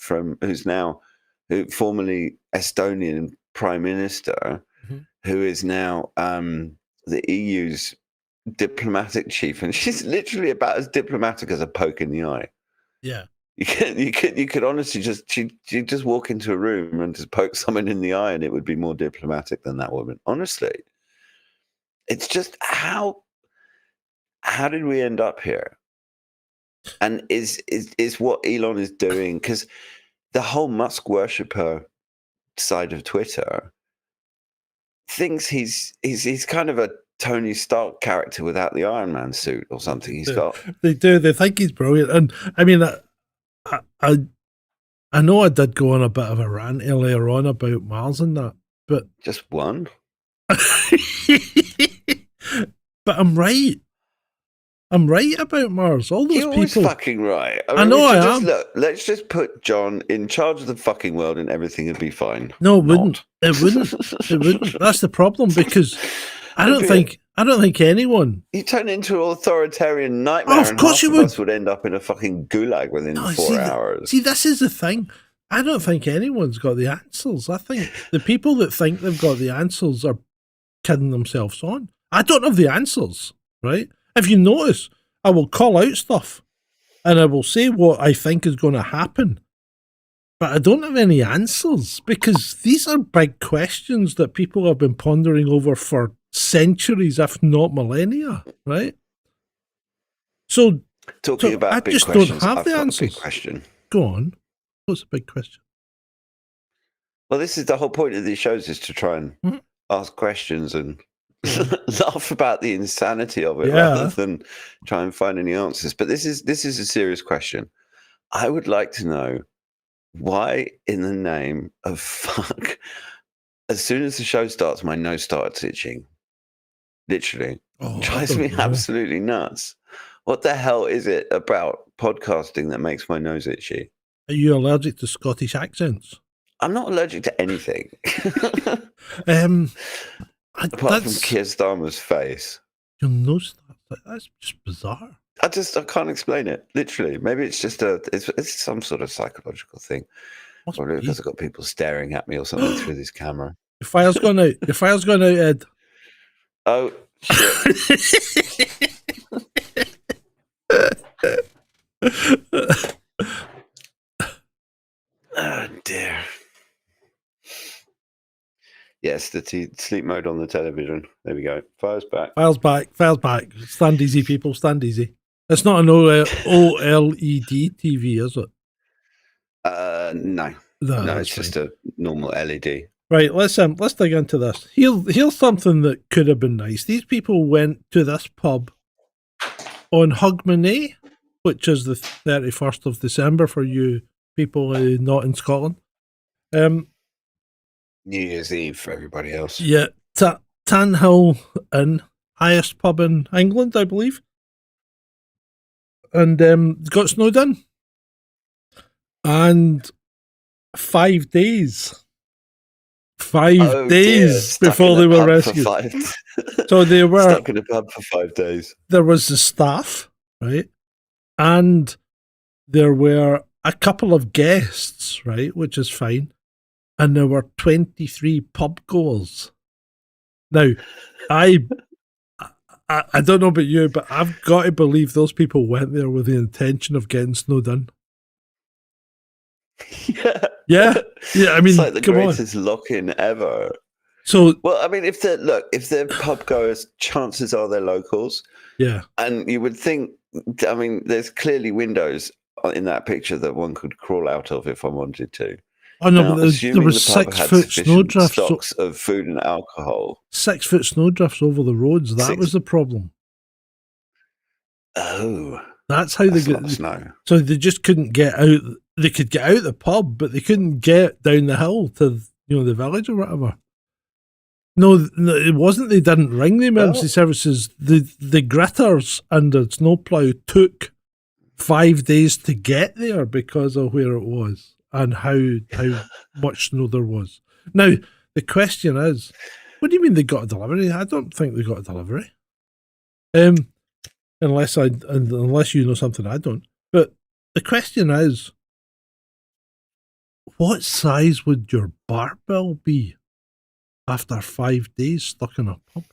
who formerly Estonian Prime Minister, who is now the EU's diplomatic chief, and she's literally about as diplomatic as a poke in the eye. Yeah, you could honestly she'd just walk into a room and just poke someone in the eye, and it would be more diplomatic than that woman. Honestly, it's just how did we end up here? And is what Elon is doing, because the whole Musk worshipper side of Twitter thinks he's kind of a Tony Stark character without the Iron Man suit or something. They think he's brilliant. And I mean, I know I did go on a bit of a rant earlier on about Mars and that, but just one. But I'm right. I'm right about Mars. All those You're people. Always fucking right. I know I am. Look, let's just put John in charge of the fucking world, and everything would be fine. No, it wouldn't. It wouldn't. That's the problem, because I don't think anyone. You turn into an authoritarian nightmare. Of course you would. Of us would end up in a fucking gulag within 4 hours. See, this is the thing. I don't think anyone's got the answers. I think the people that think they've got the answers are kidding themselves on. I don't have the answers, right? If you notice, I will call out stuff and I will say what I think is going to happen. But I don't have any answers, because these are big questions that people have been pondering over for centuries, if not millennia, right? So, about I big just questions, don't have I've the got answers. A big question. Go on. What's the big question? Well, this is the whole point of these shows, is to try and ask questions and laugh about the insanity of it, rather than try and find any answers. But this is a serious question. I would like to know, why in the name of fuck, as soon as the show starts, my nose starts itching. Literally. Drives me absolutely nuts. What the hell is it about podcasting that makes my nose itchy? Are you allergic to Scottish accents? I'm not allergic to anything. Apart from Keir Starmer's face. Your nose starts, that's just bizarre. I can't explain it. Literally. Maybe it's just it's some sort of psychological thing. Probably because I've got people staring at me or something through this camera. Your fire's gone out. Your fire's gone out, Ed. Oh, shit. Oh, dear. Yes, the sleep mode on the television. There we go. Fire's back. Fire's back. Fire's back. Stand easy, people. Stand easy. It's not an OLED TV, is it? No. No, it's just a normal LED. Right, let's dig into this. Here's something that could have been nice. These people went to this pub on Hogmanay, which is the 31st of December for you people not in Scotland. New Year's Eve for everybody else. Yeah, Tanhill Inn, highest pub in England, I believe. And got snowed in. And 5 days. 5 days before they were rescued. So they were stuck in a pub for 5 days. There was the staff, right? And there were a couple of guests, right? Which is fine. And there were 23 pub goers. Now, I don't know about you, but I've got to believe those people went there with the intention of getting snowed in. Yeah. Yeah. I mean, it's like the come on. greatest lock-in ever. So, well, I mean, if they're pub goers, chances are they're locals. Yeah. And you would think, I mean, there's clearly windows in that picture that one could crawl out of if I wanted to. Oh no, but there was the pub 6 had foot sufficient snowdrifts. stocks of food and alcohol. 6 foot snowdrifts over the roads. That was the problem. Oh, that's how they got got snow. So they just couldn't get out. They could get out the pub, but they couldn't get down the hill to the village or whatever. No, it wasn't. They didn't ring the emergency services. The gritters and the snowplow took 5 days to get there because of where it was and how much snow there was. Now the question is, what do you mean they got a delivery? I don't think they got a delivery. Unless you know something I don't. But the question is, what size would your barbell be after 5 days stuck in a pub?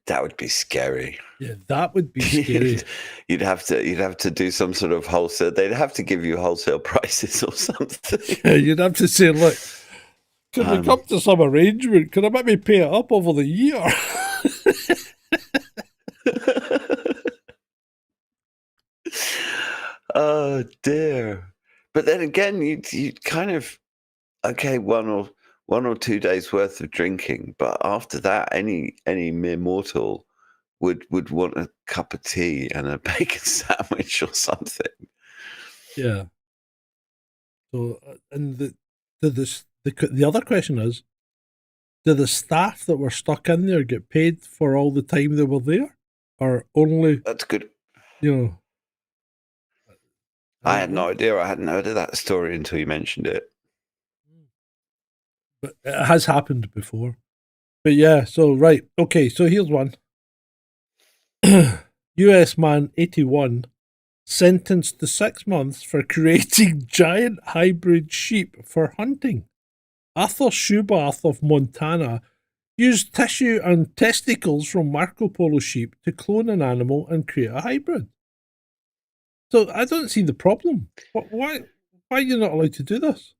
That would be scary. Yeah, that would be scary. You'd have to do some sort of wholesale. They'd have to give you wholesale prices or something. Yeah, you'd have to say, look, can we come to some arrangement? Can I maybe pay it up over the year? Oh dear! But then again, you kind of one or 2 days worth of drinking, but after that, any mere mortal would want a cup of tea and a bacon sandwich or something. Yeah. So, and the other question is, do the staff that were stuck in there get paid for all the time they were there, or only? That's good. I had no idea. I hadn't heard of that story until you mentioned it. But it has happened before. But yeah, so right. Okay, so here's one. US man 81 sentenced to 6 months for creating giant hybrid sheep for hunting. Arthur Schubath of Montana used tissue and testicles from Marco Polo sheep to clone an animal and create a hybrid. So I don't see the problem. Why are you not allowed to do this?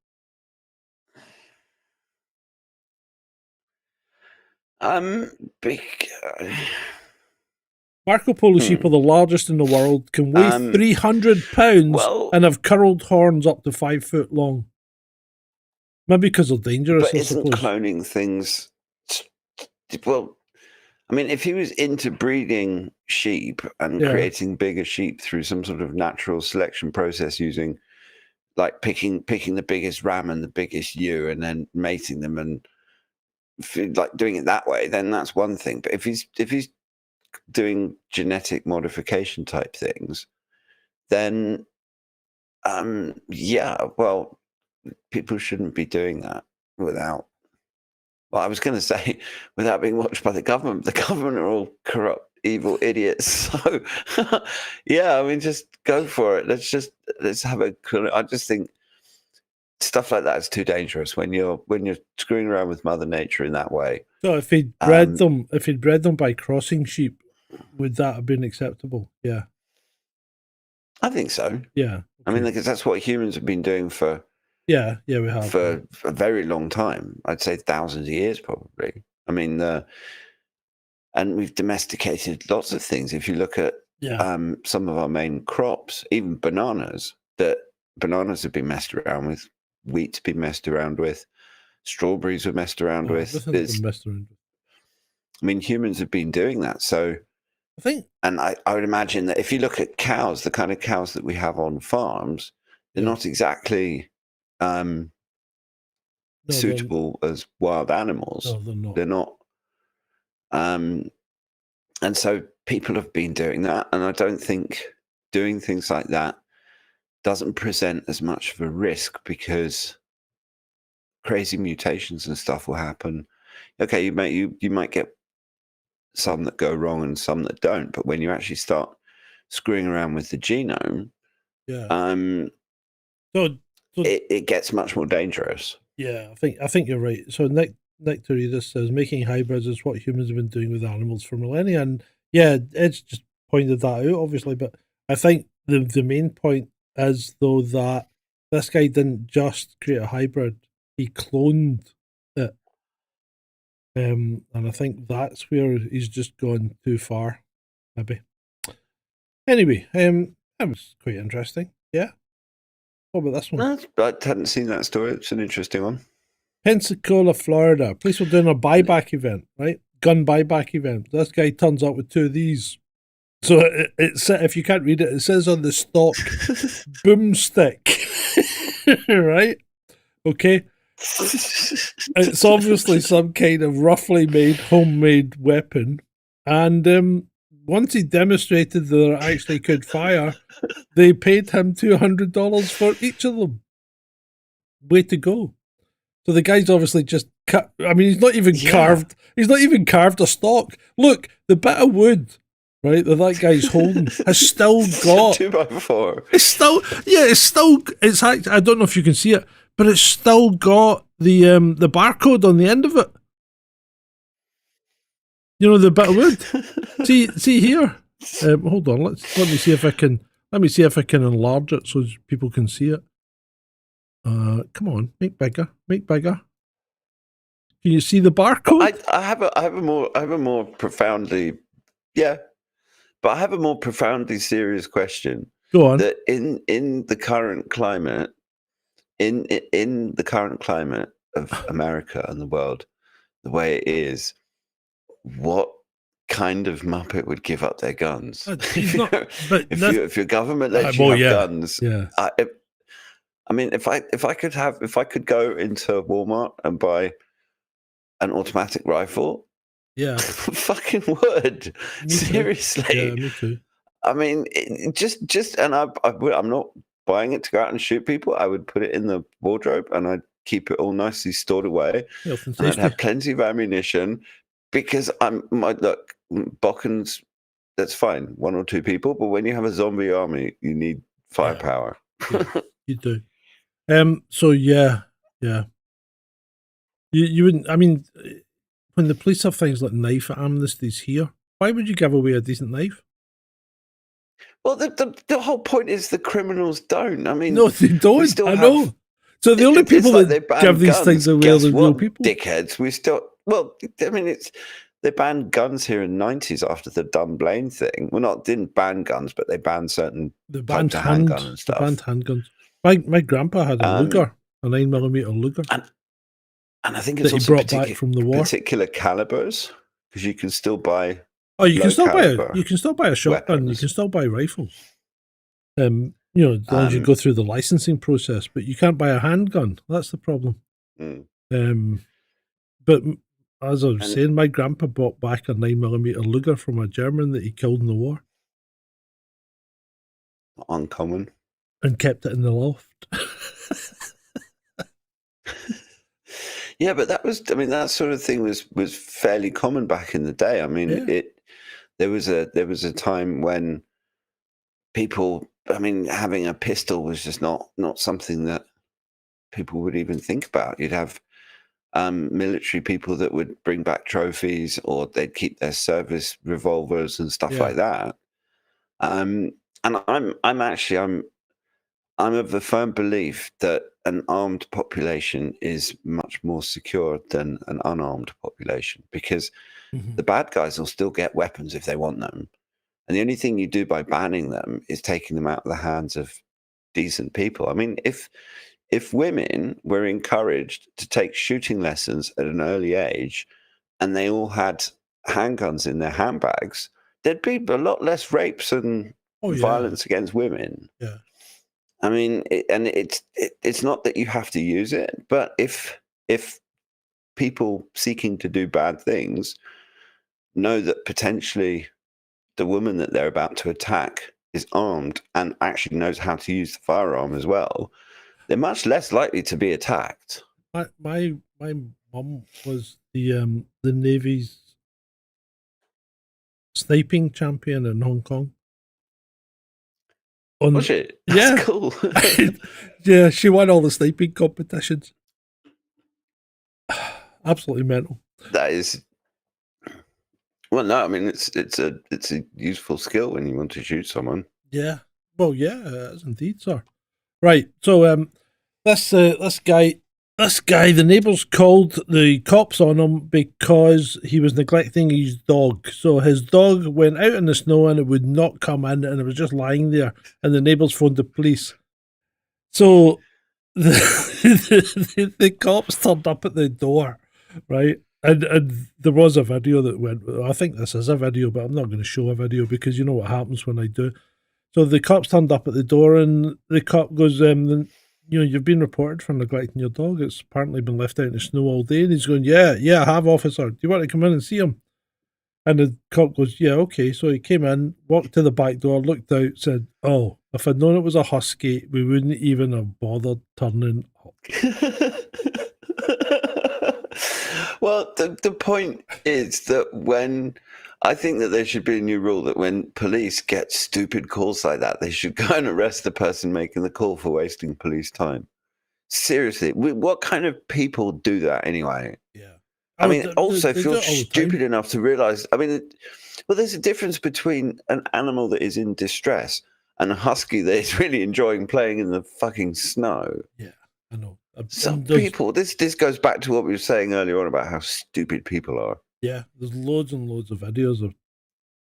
Marco Polo sheep are the largest in the world, can weigh 300 pounds and have curled horns up to 5 foot long. Maybe because they're dangerous, but isn't cloning things... Well, I mean, if he was into breeding sheep and creating bigger sheep through some sort of natural selection process using, like, picking the biggest ram and the biggest ewe and then mating them and like doing it that way, then that's one thing. But if he's doing genetic modification type things, then well, people shouldn't be doing that without, well, I was going to say without being watched by the government. The government are all corrupt, evil idiots. So yeah, I mean, just go for it. Let's have a, I just think stuff like that is too dangerous when you're screwing around with Mother Nature in that way. So if he'd bred them by crossing sheep, would that have been acceptable? Yeah, I think so. Yeah, okay. I mean, because that's what humans have been doing for we have for a very long time. I'd say thousands of years, probably. I mean, and we've domesticated lots of things. If you look at some of our main crops, even bananas, that bananas have been messed around with. Wheat's been messed around with. Strawberries were messed around with. I mean, humans have been doing that. So I think, and I would imagine that if you look at cows, the kind of cows that we have on farms, they're not exactly suitable as wild animals. No, they're not. And so people have been doing that, and I don't think doing things like that doesn't present as much of a risk because crazy mutations and stuff will happen. Okay, you might get some that go wrong and some that don't, but when you actually start screwing around with the genome, it gets much more dangerous. Yeah, I think you're right. So Nick Torridis says making hybrids is what humans have been doing with animals for millennia, and yeah, Ed's just pointed that out, obviously. But I think the main point is though that this guy didn't just create a hybrid; he cloned it, and I think that's where he's just gone too far, maybe. Anyway, that was quite interesting. Yeah. What about this one? No, I hadn't seen that story. It's an interesting one. Pensacola, Florida. Police were doing a buyback event, right? Gun buyback event. This guy turns up with two of these. So it's if you can't read it, it says on the stock boomstick, right? Okay. It's obviously some kind of roughly made homemade weapon. And once he demonstrated that it actually could fire, they paid him $200 for each of them. Way to go. So the guy's obviously just cut. I mean, he's not even carved. He's not even carved a stock. Look, the bit of wood, right, that guy's holding has still got 2x4. It's still, yeah, it's still. It's actually, I don't know if you can see it, but it's still got the barcode on the end of it. You know, the bit of wood. see here. Hold on. Let me see if I can. Let me see if I can enlarge it so people can see it. Come on, make bigger. Can you see the barcode? I have a more profoundly, but I have a more profoundly serious question. Go on. That in the current climate, in the current climate of America and the world, the way it is, what kind of muppet would give up their guns? If your government lets you have guns, yeah. I mean, if I could go into Walmart and buy an automatic rifle, yeah, fucking would. Seriously. Yeah, me too. I mean, I'm not buying it to go out and shoot people. I would put it in the wardrobe and I'd keep it all nicely stored away. And I'd have plenty of ammunition because Bokkens, that's fine, 1 or 2 people, but when you have a zombie army, you need firepower. Yeah, you do. So yeah. You wouldn't. I mean, when the police have things like knife amnesties here, why would you give away a decent knife? Well, the whole point is the criminals don't. I mean, no, they don't. I know. So the only people that give these things away are the real people. Dickheads. We still. Well, I mean, they banned guns here in the 90s after the Dunblane thing. Well, didn't ban guns, but they banned certain types of handgun and stuff. They banned handguns. My grandpa had a Luger, a 9mm Luger, and I think it's that he brought back from the war. Particular calibers, because you can still buy. Oh, you can still buy a shotgun. Weapons. You can still buy rifles. You know, as long as you go through the licensing process, but you can't buy a handgun. That's the problem. But as I was saying, my grandpa bought back a 9mm Luger from a German that he killed in the war. Uncommon. And kept it in the loft. Yeah, but that sort of thing was fairly common back in the day. I mean, there was a time when people, I mean, having a pistol was just not something that people would even think about. You'd have military people that would bring back trophies, or they'd keep their service revolvers and stuff like that. And I'm of the firm belief that an armed population is much more secure than an unarmed population, because the bad guys will still get weapons if they want them. And the only thing you do by banning them is taking them out of the hands of decent people. I mean, if women were encouraged to take shooting lessons at an early age and they all had handguns in their handbags, there'd be a lot less rapes and violence against women. Yeah. I mean, it's not that you have to use it, but if people seeking to do bad things know that potentially the woman that they're about to attack is armed and actually knows how to use the firearm as well, they're much less likely to be attacked. My mum was the Navy's sniping champion in Hong Kong. Was it? That's cool. Yeah, she won all the sniping competitions. Absolutely mental. That is. Well, no, I mean it's a useful skill when you want to shoot someone. Yeah. Well, yeah, it is indeed, sir. Right. So this guy, the neighbours called the cops on him because he was neglecting his dog. So his dog went out in the snow and it would not come in, and it was just lying there. And the neighbours phoned the police. So the cops turned up at the door, right? And there was a video that went. I think this is a video, but I'm not going to show a video because you know what happens when I do. So the cops turned up at the door, and the cop goes, you've been reported for neglecting your dog. It's apparently been left out in the snow all day." And he's going, "Yeah, I have, officer. Do you want to come in and see him?" And the cop goes, "Yeah, okay." So he came in, walked to the back door, looked out, said, "Oh, if I'd known it was a husky, we wouldn't even have bothered turning up." Well, the point is that when I think that there should be a new rule that when police get stupid calls like that, they should go and arrest the person making the call for wasting police time. Seriously, what kind of people do that anyway? Yeah. I mean, also they feel do it all the stupid time. enough to realize. I mean, well, there's a difference between an animal that is in distress and a husky that is really enjoying playing in the fucking snow. Yeah, I know. Some people, this goes back to what we were saying earlier on about how stupid people are. Yeah, there's loads and loads of videos of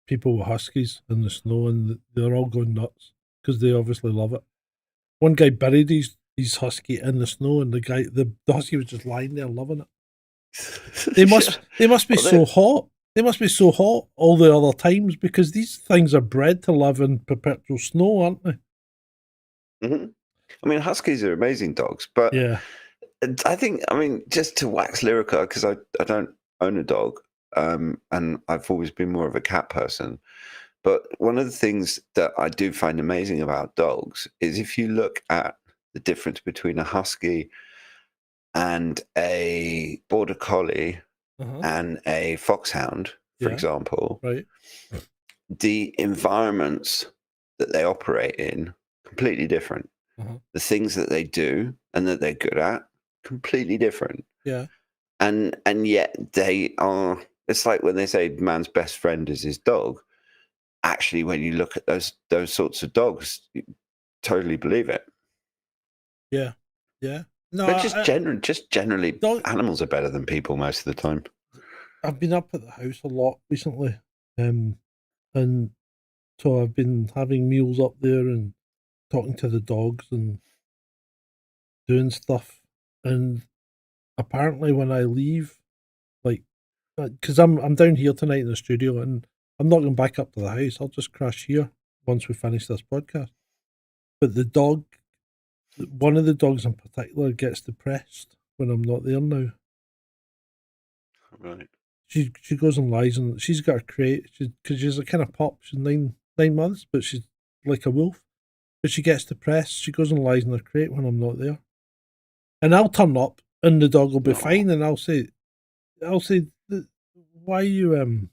people with huskies in the snow, and they're all going nuts because they obviously love it. One guy buried his husky in the snow, and the husky was just lying there loving it. They must be so hot. They must be so hot all the other times because these things are bred to live in perpetual snow, aren't they? Mm-hmm. I mean, huskies are amazing dogs, but yeah, I think, I mean, just to wax lyrical, because I don't own a dog, and I've always been more of a cat person. But one of the things that I do find amazing about dogs is if you look at the difference between a husky and a border collie and a foxhound, for example, right, the environments that they operate in completely different. The things that they do and that they're good at completely different. Yeah, and yet they are. It's like when they say man's best friend is his dog. Actually, when you look at those sorts of dogs, you totally believe it. Yeah. No, but just generally, animals are better than people most of the time. I've been up at the house a lot recently, and so I've been having meals up there and talking to the dogs and doing stuff. And apparently, when I leave, like, because I'm down here tonight in the studio, and I'm not going back up to the house. I'll just crash here once we finish this podcast. But the dog, one of the dogs in particular, gets depressed when I'm not there now. Right. She goes and lies, and she's got a crate because she's a kind of pup. She's 9 months, but she's like a wolf. But she gets depressed. She goes and lies in her crate when I'm not there, and I'll turn up, and the dog will be fine, and I'll say, why do you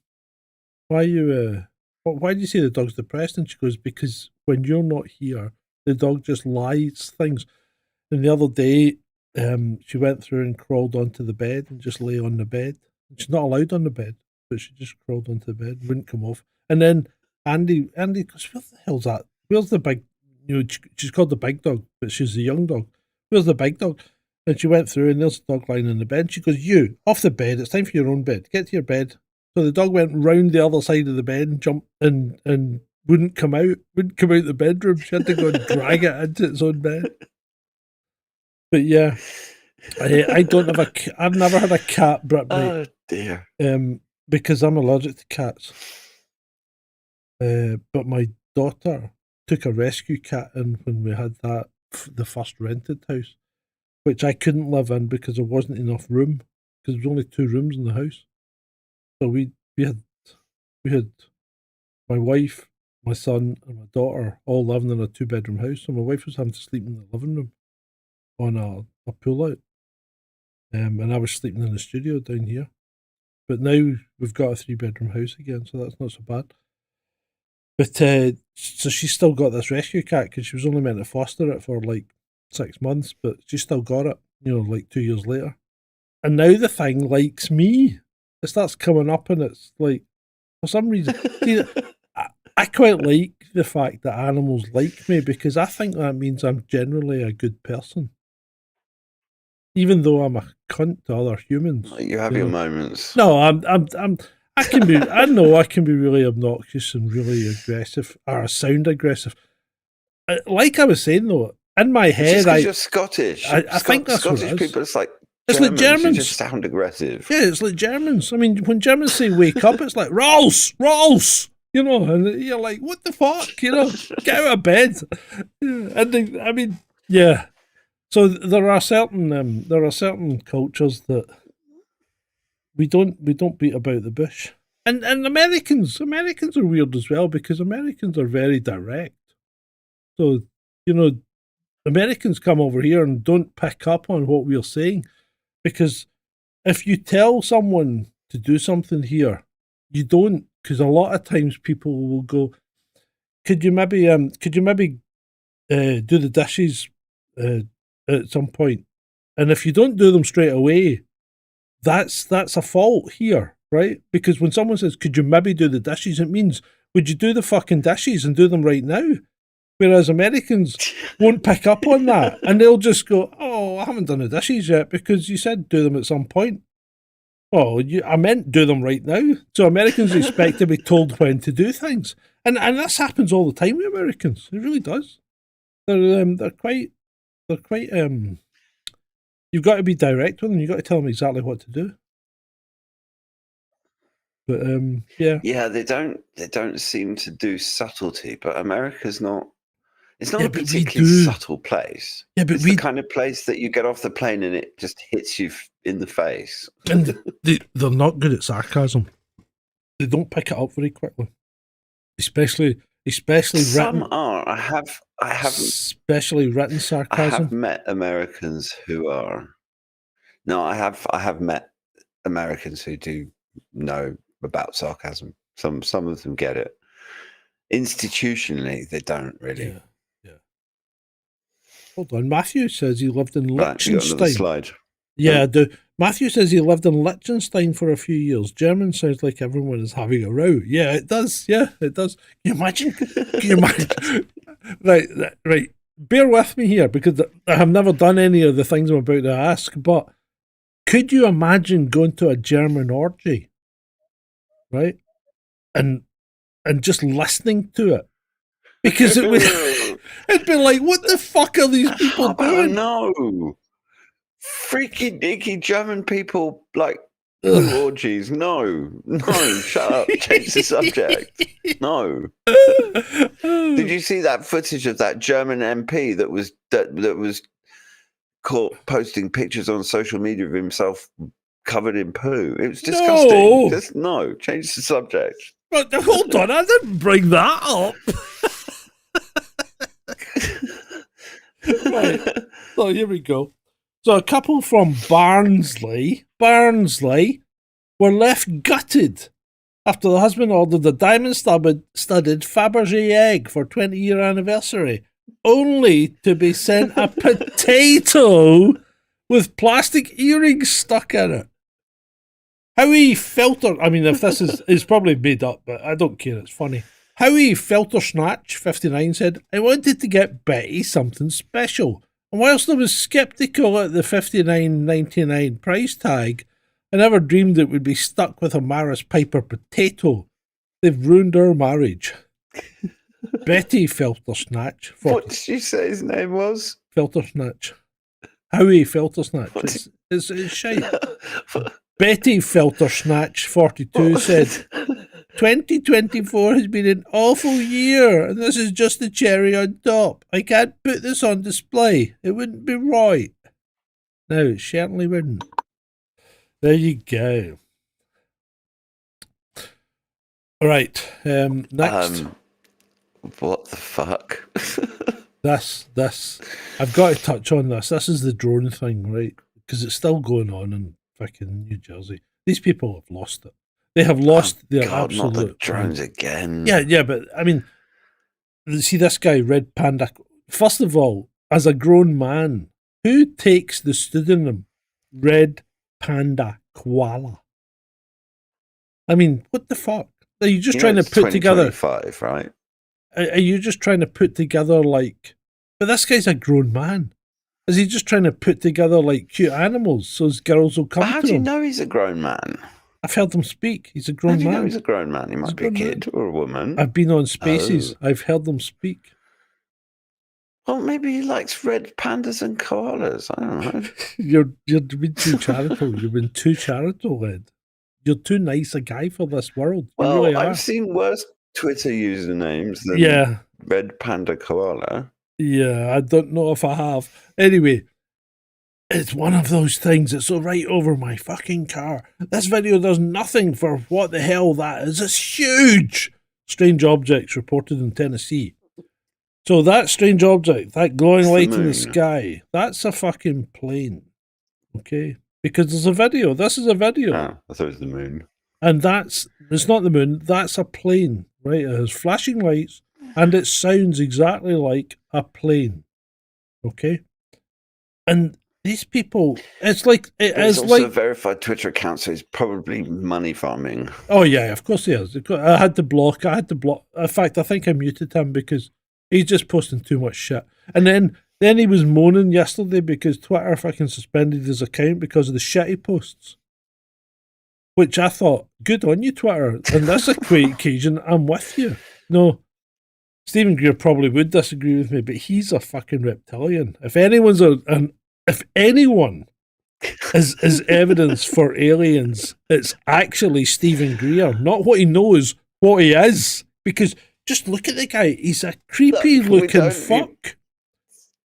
say the dog's depressed? And she goes, because when you're not here, the dog just lies things. And the other day, she went through and crawled onto the bed and just lay on the bed. She's not allowed on the bed, but she just crawled onto the bed, wouldn't come off. And then Andy goes, "What the hell's that? Where's the big?" She's called the big dog, but she's the young dog. "Where's the big dog?" And she went through, and there's the dog lying on the bed. She goes, "You off the bed? It's time for your own bed. Get to your bed." So the dog went round the other side of the bed and jumped and wouldn't come out the bedroom. She had to go and drag it into its own bed. But yeah, I don't have I've never had a cat, Brittany. Oh dear. Because I'm allergic to cats. But my daughter took a rescue cat in when we had the first rented house, which I couldn't live in because there wasn't enough room, because there was only 2 rooms in the house. So we had my wife, my son, and my daughter all living in a 2-bedroom house. So my wife was having to sleep in the living room on a pull out. And I was sleeping in the studio down here. But now we've got a 3-bedroom house again, so that's not so bad. But so she's still got this rescue cat because she was only meant to foster it for like 6 months, but she still got it, like 2 years later. now the thing likes me. It starts coming up, and it's like, for some reason, see, I quite like the fact that animals like me, because I think that means I'm generally a good person, even though I'm a cunt to other humans. You have your moments. No, I can be. I know I can be really obnoxious and really aggressive, or sound aggressive. Like I was saying though, in my head, you're Scottish. I think that's Scottish what it is. people. It's like Like Germans. You just sound aggressive. Yeah, it's like Germans. I mean, when Germans say "wake up," it's like "Rolls, rolls." You know, and you're like, "What the fuck?" You know, get out of bed. And I mean, yeah. So there are certain cultures that we don't beat about the bush, and Americans are weird as well, because Americans are very direct. So Americans come over here and don't pick up on what we're saying, because if you tell someone to do something here, you don't, because a lot of times people will go, could you maybe do the dishes at some point? And if you don't do them straight away, that's a fault here, right? Because when someone says, could you maybe do the dishes, it means, would you do the fucking dishes and do them right now? Whereas Americans won't pick up on that, and they'll just go, oh, I haven't done the dishes yet because you said do them at some point. Oh, I meant do them right now. So Americans expect to be told when to do things. And this happens all the time with Americans. It really does. They're quite you've got to be direct with them. You've got to tell them exactly what to do. But yeah, they don't seem to do subtlety. But America's not. It's not a particularly subtle place. Yeah, but it's the kind of place that you get off the plane and it just hits you in the face. And they're not good at sarcasm. They don't pick it up very quickly, especially some written. are. I haven't especially written sarcasm. I have met Americans who are. No, I have met Americans who do know about sarcasm. Some of them get it. Institutionally, they don't really. Yeah. Hold on. Matthew says he lived in Liechtenstein. Right, slide. Yeah, I do. Matthew says he lived in Liechtenstein for a few years. German sounds like everyone is having a row. Yeah, it does. Yeah, it does. Can you imagine? Right. Bear with me here, because I have never done any of the things I'm about to ask, but could you imagine going to a German orgy, right? And just listening to it? Because it would... It'd be like, what the fuck are these people doing? No. Freaky dicky German people like orgies. No, shut up. Change the subject. No. Did you see that footage of that German MP that was caught posting pictures on social media of himself covered in poo? It was disgusting. No. Change the subject. But hold on, I didn't bring that up. Right. So here we go. So a couple from Barnsley were left gutted after the husband ordered a diamond-studded Fabergé egg for 20-year anniversary, only to be sent a potato with plastic earrings stuck in it. Howie Felter, I mean, if this is probably made up, but I don't care, it's funny. Howie Feltersnatch, 59, said, I wanted to get Betty something special. And whilst I was sceptical at the $59.99 price tag, I never dreamed it would be stuck with a Maris Piper potato. They've ruined our marriage. Betty Feltersnatch. What did you say his name was? Feltersnatch. Howie Feltersnatch. It's shite. Betty Feltersnatch, 42, said, 2024 has been an awful year, and this is just the cherry on top. I can't put this on display. It wouldn't be right. No, it certainly wouldn't. There you go. All right, next. What the fuck? This. I've got to touch on this. This is the drone thing, right? Because it's still going on in fucking New Jersey. These people have lost it. They have lost their absolute... not the drones again. Yeah, but I mean, see this guy, Red Panda. First of all, as a grown man, who takes the pseudonym Red panda koala. I mean, what the fuck? Are you just You trying know to it's put together? 2025, right? Are you just trying to put together like? But this guy's a grown man. Is he just trying to put together like cute animals so his girls will come But how to do you him? know he's a grown man? I've heard him speak. He's a How grown do you know man. he's a grown man? He He's a might be a grown kid or a woman. I've been on Spaces. Oh. I've heard them speak. Well, maybe he likes red pandas and koalas. I don't know. You're being too charitable. You've been too charitable, Ed. You're too nice a guy for this world. You Well, really are. I've seen worse Twitter usernames than Yeah. red panda koala. Yeah, I don't know if I have. Anyway, it's one of those things that's right over my fucking car. This video does nothing for what the hell that is. It's huge. Strange objects reported in Tennessee. So that strange object, that glowing It's the light in the moon. sky, that's a fucking plane. Okay? Because there's a video. This is a video. Oh, I thought it was the moon. And it's not the moon, that's a plane, right? It has flashing lights and it sounds exactly like a plane. Okay? And these people, it's like, There's it's also like, a verified Twitter account, so he's probably money farming. oh yeah, of course he is. I had to block. In fact, I think I muted him because he's just posting too much shit. And then he was moaning yesterday because Twitter fucking suspended his account because of the shit he posts. Which I thought, good on you, Twitter. And this occasion, I'm with you. No, Stephen Greer probably would disagree with me, but he's a fucking reptilian. If anyone is evidence for aliens, it's actually Stephen Greer. Not what he knows, what he is. Because just look at the guy. He's a creepy looking fuck.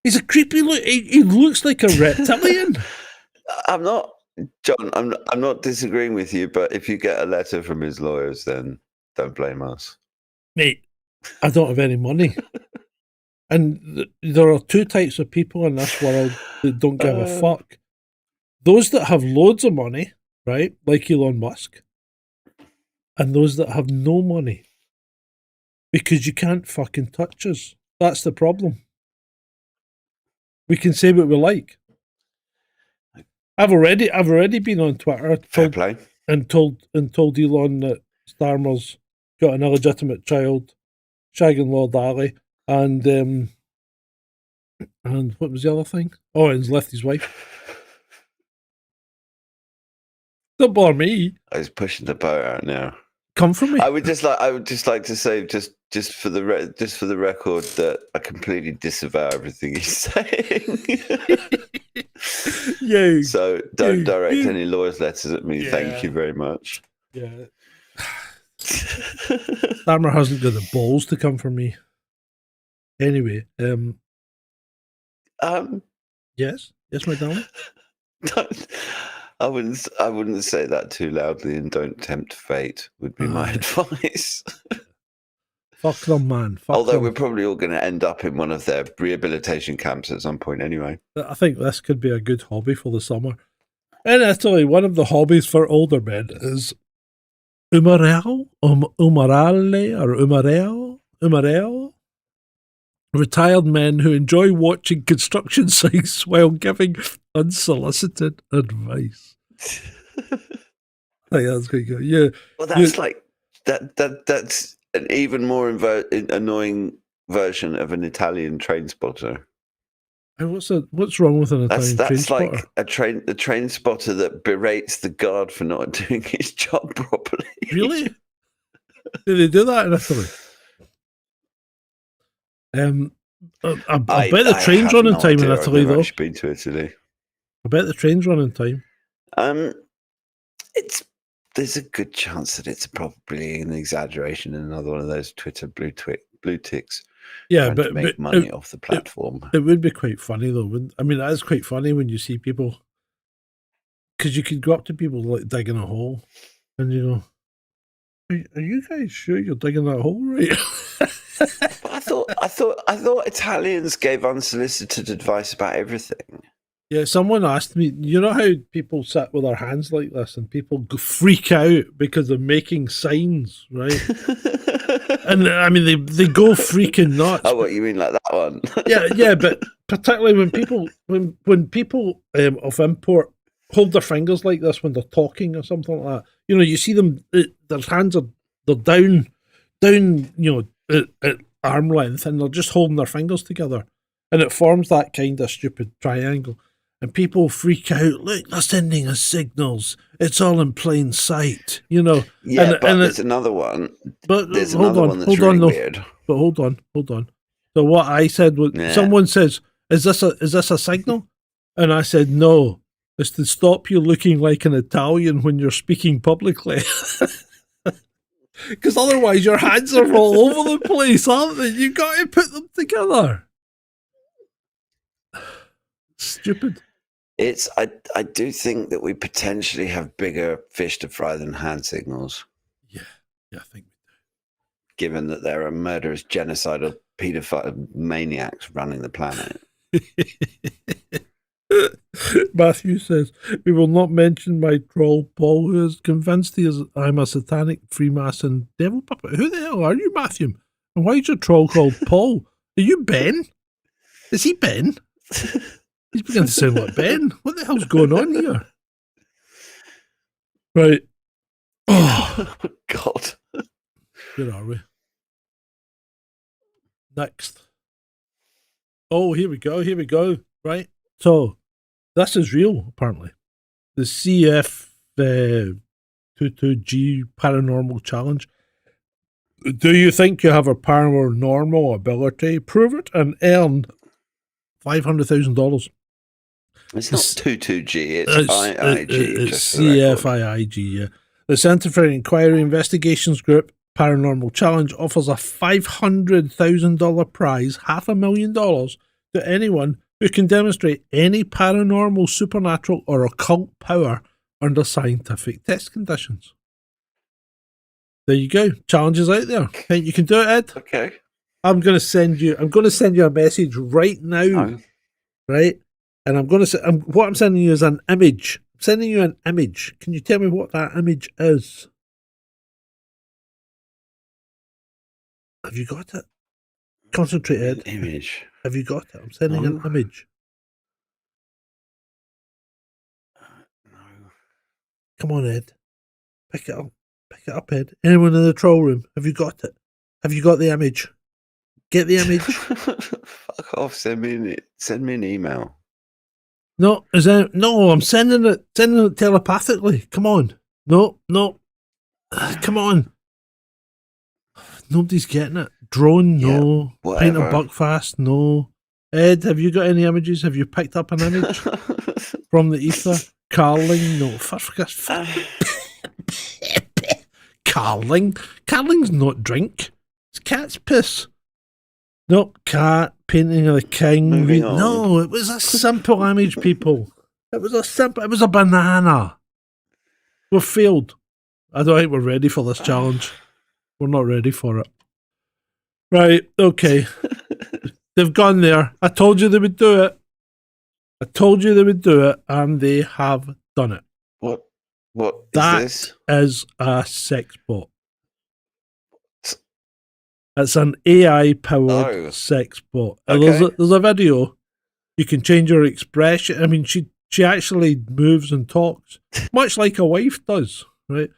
He's a creepy look. He looks like a reptilian. I'm not, John. I'm not disagreeing with you, but if you get a letter from his lawyers, then don't blame us, Mate, I don't have any money. And there are two types of people in this world that don't give a fuck. Those that have loads of money, right, like Elon Musk, and those that have no money. Because you can't fucking touch us. That's the problem. We can say what we like. I've already been on Twitter told Elon that Starmer's got an illegitimate child, shagging Lord Ali, and what was the other thing? Oh, and he's left his wife. Don't bother me. I was pushing the boat out now. Come for me. I would just like to say just for the record that I completely disavow everything he's saying. Yeah. So don't direct any lawyers' letters at me. Yeah. Thank you very much. Yeah. Starmer hasn't got the balls to come for me. Anyway, yes, my darling. I wouldn't say that too loudly, and don't tempt fate would be my advice. Fuck them, man. Although we're probably all going to end up in one of their rehabilitation camps at some point anyway. I think this could be a good hobby for the summer. In Italy, one of the hobbies for older men is umarell. Retired men who enjoy watching construction sites while giving unsolicited advice. I think that's quite good. Yeah. Well, that's like that's an even more annoying version of an Italian train spotter. What's wrong with an Italian train spotter? That's like a train spotter that berates the guard for not doing his job properly. Really? Do they do that in Italy? I bet the train's running time in Italy, though. I've been to Italy. I bet the train's running time. There's a good chance that it's probably an exaggeration and another one of those Twitter blue ticks. Yeah, but make money off the platform. It would be quite funny though. I mean, that is quite funny when you see people, because you could go up to people like digging a hole, and you know, are you guys sure you're digging that hole right? I thought Italians gave unsolicited advice about everything. Yeah, someone asked me, you know how people sit with their hands like this and people freak out because they're making signs, right? And I mean, they go freaking nuts. Oh, what you mean, like that one? yeah, but particularly when people of import hold their fingers like this when they're talking or something like that. You know, you see them, their hands are, they're down, you know, at arm length, and they're just holding their fingers together. And it forms that kind of stupid triangle. And people freak out, look, they're sending us signals. It's all in plain sight, you know. Yeah, and, but there's another one. But there's hold another on, one that's hold really on, weird. But hold on. So what I said was, someone says, is this a signal? And I said, no, it's to stop you looking like an Italian when you're speaking publicly. Because otherwise your hands are all over the place, aren't they? You've got to put them together. Stupid. I do think that we potentially have bigger fish to fry than hand signals. Yeah, I think we do. Given that there are murderous, genocidal, paedophile maniacs running the planet. Matthew says, we will not mention my troll Paul, who is convinced I'm a satanic Freemason devil puppet. Who the hell are you, Matthew? And why is your troll called Paul? Are you Ben? Is he Ben? He's beginning to sound like Ben. What the hell's going on here? Right. Oh, God. Where are we? Next. Oh, here we go. Right. So, this is real, apparently. The CF22G Paranormal Challenge. Do you think you have a paranormal ability? Prove it and earn $500,000. It's not 22G, it's IIG. It's CFIIG, yeah. The Centre for Inquiry Investigations Group Paranormal Challenge offers a $500,000 prize, $500,000, to anyone who can demonstrate any paranormal, supernatural, or occult power under scientific test conditions. There you go. Challenges out there. Think you can do it, Ed? Okay. I'm going to send you a message right now, right? And what I'm sending you is an image. I'm sending you an image. Can you tell me what that image is? Have you got it? Concentrate, Ed. An image. Have you got it? I'm sending an image. No. Come on, Ed. Pick it up. Pick it up, Ed. Anyone in the troll room? Have you got it? Have you got the image? Get the image. Fuck off. Send me an email. No, I'm sending it telepathically. Come on. No. Come on. Nobody's getting it. Drone, no. Yeah, Pint of Buckfast, no. Ed, have you got any images? Have you picked up an image from the ether? Carling, no. Carling? Carling's not drink. It's cat's piss. No, cat, painting of the king. No, it was a simple image, people. It was a banana. We've failed. I don't think we're ready for this challenge. We're not ready for it. Right, okay. They've gone there. I told you they would do it. And they have done it. What is this? That is a sex bot. It's an AI-powered sex bot. Okay. There's a video. You can change her expression. I mean, she actually moves and talks, much like a wife does, right?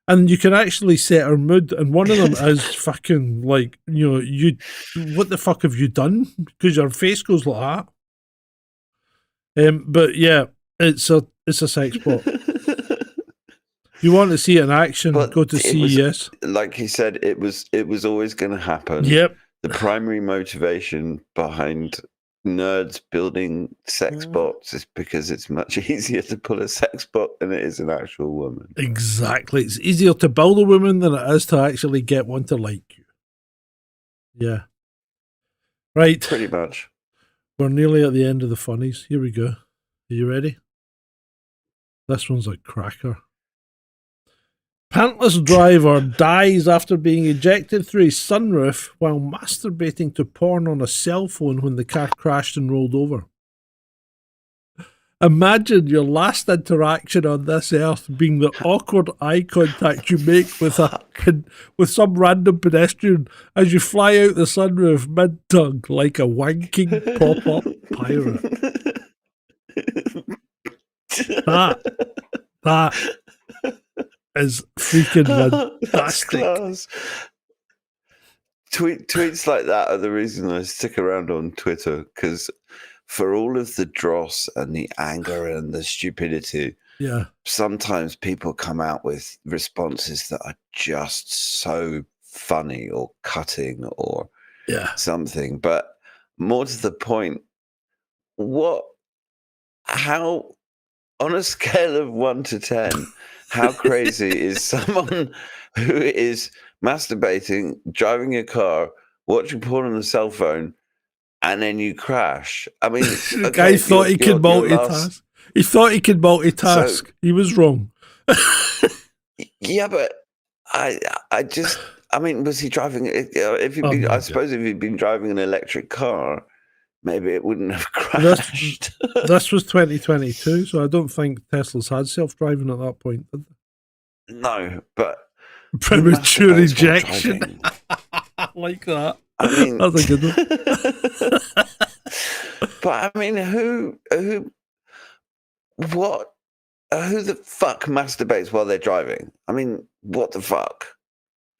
And you can actually set her mood, and one of them is fucking like, what the fuck have you done? Because your face goes like that. But yeah, it's a sex bot. If you want to see it in action, go to CES. Like he said, it was always going to happen. Yep. The primary motivation behind nerds building sex bots is because it's much easier to pull a sex bot than it is an actual woman. Exactly. It's easier to build a woman than it is to actually get one to like you. Yeah. Right. Pretty much. We're nearly at the end of the funnies. Here we go. Are you ready? This one's a cracker. Pantless driver dies after being ejected through his sunroof while masturbating to porn on a cell phone when the car crashed and rolled over. Imagine your last interaction on this earth being the awkward eye contact you make with some random pedestrian as you fly out the sunroof mid-tongue like a wanking pop-up pirate. That is freaking That's fantastic. class. Tweets like that are the reason I stick around on Twitter, because for all of the dross and the anger and the stupidity, Yeah. sometimes people come out with responses that are just so funny or cutting or Yeah. something. But more to the point, how, on a scale of 1 to 10, how crazy is someone who is masturbating, driving a car, watching porn on a cell phone, and then you crash? I mean, The guy thought he could multitask. He thought he could multitask. He was wrong. Yeah, but I mean, was he driving? I suppose if he'd been driving an electric car, maybe it wouldn't have crashed. This was 2022, so I don't think Teslas had self-driving at that point, did they? No, but premature ejection. I like that. I mean, that's a good one. But I mean, who the fuck masturbates while they're driving? I mean, what the fuck?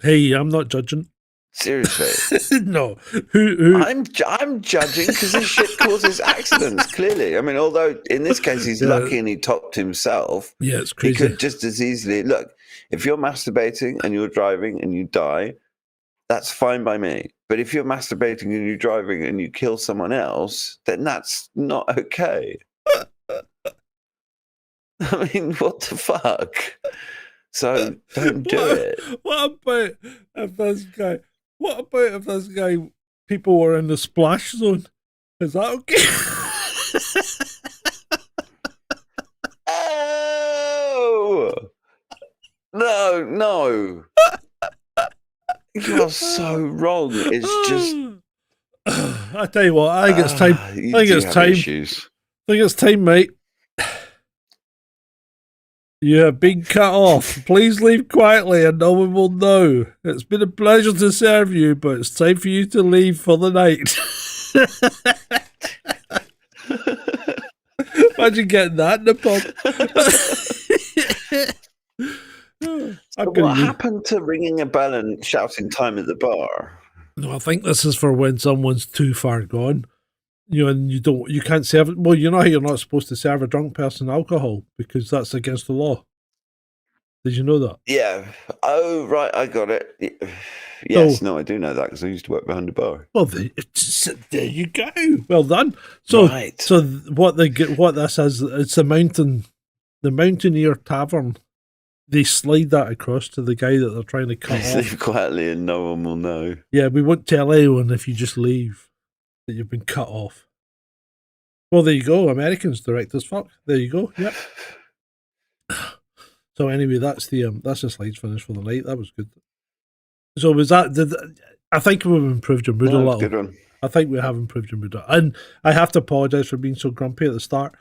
Hey, I'm not judging. Seriously. No. Who? I'm judging because this shit causes accidents, clearly. I mean, although in this case he's lucky and he topped himself. Yeah, it's crazy. He could just as easily, look, if you're masturbating and you're driving and you die, that's fine by me. But if you're masturbating and you're driving and you kill someone else, then that's not okay. I mean, what the fuck? So don't do it. What about if this guy, people were in the splash zone? Is that okay? Oh! No. You're so wrong. It's just... I tell you what, I think it's time. I think it's time. Issues. I think it's time, mate. You have been cut off. Please leave quietly and no one will know. It's been a pleasure to serve you, but it's time for you to leave for the night. Imagine getting that in the pub. So what happened to ringing a bell and shouting time at the bar? No, I think this is for when someone's too far gone. You know, and you can't serve it. Well, you know how you're not supposed to serve a drunk person alcohol because that's against the law. Did you know that? Yeah. Oh, right. I got it. Yes. No, I do know that because I used to work behind a bar. Well, there you go. Well done. So, right. So what this is? It's the Mountaineer Tavern. They slide that across to the guy that they're trying to cut off. Leave quietly and no one will know. Yeah, we won't tell anyone if you just leave that you've been cut off. Well, there you go. Americans direct as fuck. There you go. Yep. So anyway, that's the slides finished for the night. That was good. So was that? I think we've improved your mood a little. Good one. I think we have improved your mood, and I have to apologise for being so grumpy at the start.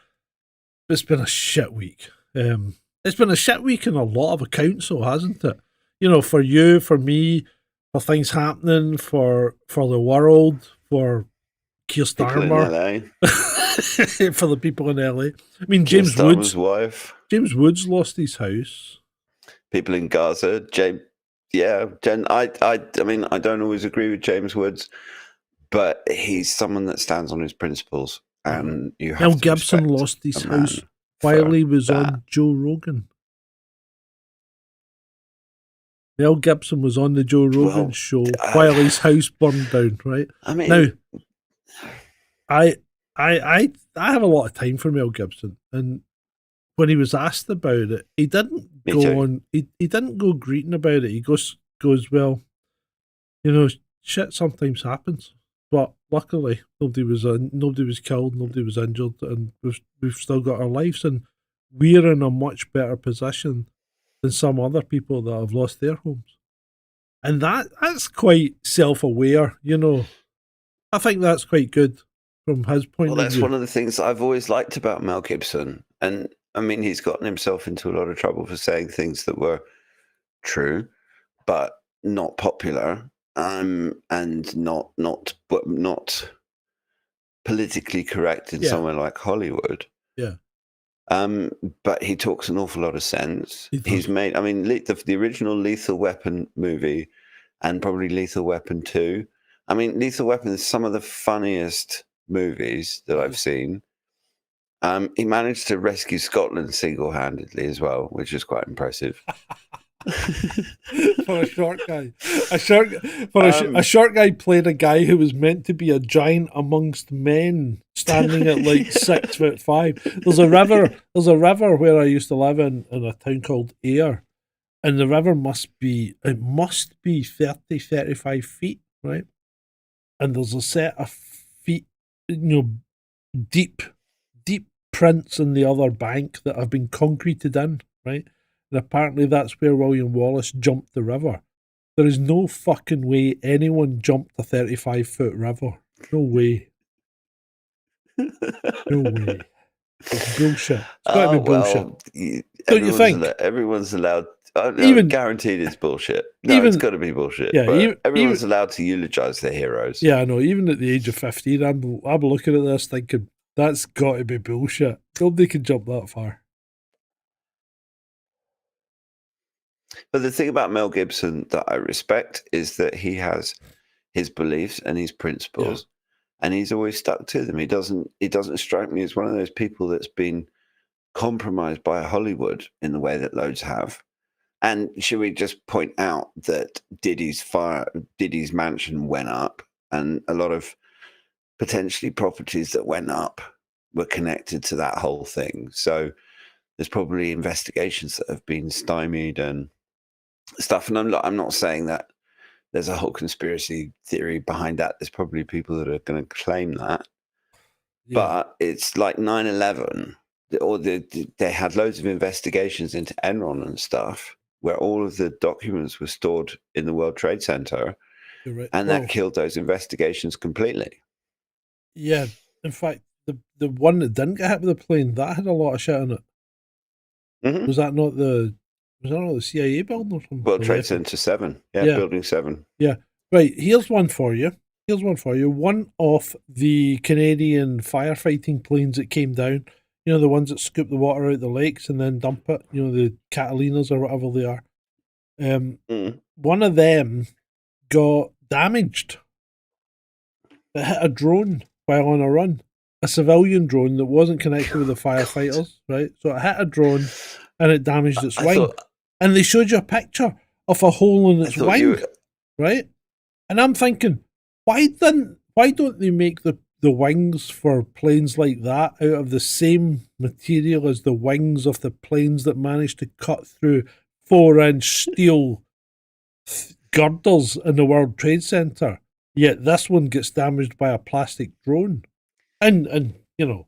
It's been a shit week. It's been a shit week in a lot of accounts, so hasn't it? You know, for you, for me, for things happening, for the world, for Keir Starmer, for the people in LA. I mean, James Woods' wife. James Woods lost his house. People in Gaza. Jen. I mean, I don't always agree with James Woods, but he's someone that stands on his principles, and you have Mel to Gibson respect lost his house while he was on Joe Rogan. Mel Gibson was on the Joe Rogan show while his house burned down, right? I mean, now, I have a lot of time for Mel Gibson, and when he was asked about it, he didn't He didn't go greeting about it. He goes, well, you know, shit sometimes happens, but luckily nobody was killed, nobody was injured, and we've still got our lives, and we're in a much better position than some other people that have lost their homes. And that's quite self-aware, you know. I think that's quite good from his point of view. Well, that's one of the things I've always liked about Mel Gibson. And, I mean, he's gotten himself into a lot of trouble for saying things that were true, but not popular, and not politically correct in somewhere like Hollywood. Yeah. But he talks an awful lot of sense. He does. He's made, I mean, the original Lethal Weapon movie and probably Lethal Weapon 2. I mean, Lethal Weapon is some of the funniest movies that I've seen. He managed to rescue Scotland single-handedly as well, which is quite impressive. For a short guy, a short guy played a guy who was meant to be a giant amongst men, standing at like 6'5". There's a river where I used to live in a town called Ayr, and the river must be 30, 35 feet, right? And there's a set of feet, deep prints in the other bank that have been concreted in, right? And apparently that's where William Wallace jumped the river. There is no fucking way anyone jumped a 35-foot river. No way. No way. It's bullshit. It's got to be bullshit. Don't you think? Everyone's allowed. Even guaranteed it's bullshit. No, it's got to be bullshit. Yeah, but everyone's allowed to eulogize their heroes. Yeah, I know. Even at the age of 15, I'm looking at this thinking, that's got to be bullshit. Nobody can jump that far. But the thing about Mel Gibson that I respect is that he has his beliefs and his principles, and he's always stuck to them. He doesn't strike me as one of those people that's been compromised by Hollywood in the way that loads have. And should we just point out that Diddy's mansion went up, and a lot of potentially properties that went up were connected to that whole thing. So there's probably investigations that have been stymied and stuff. And I'm not saying that there's a whole conspiracy theory behind that. There's probably people that are going to claim that. Yeah. But it's like 9/11, or they had loads of investigations into Enron and stuff, where all of the documents were stored in the World Trade Center, right. And that killed those investigations completely. Yeah, in fact, the one that didn't get hit with the plane, that had a lot of shit in it. Mm-hmm. Was that not the CIA building or something? World Trade Center 7. Yeah, Building 7. Yeah. Right, here's one for you. One of the Canadian firefighting planes that came down, the ones that scoop the water out the lakes and then dump it, the Catalinas or whatever they are. One of them got damaged. It hit a drone while on a run. A civilian drone that wasn't connected with the firefighters, right? So it hit a drone and it damaged its wing. And they showed you a picture of a hole in its wing, right? And I'm thinking, why don't they make the wings for planes like that out of the same material as the wings of the planes that managed to cut through 4-inch steel girders in the World Trade Center? Yet this one gets damaged by a plastic drone. And well,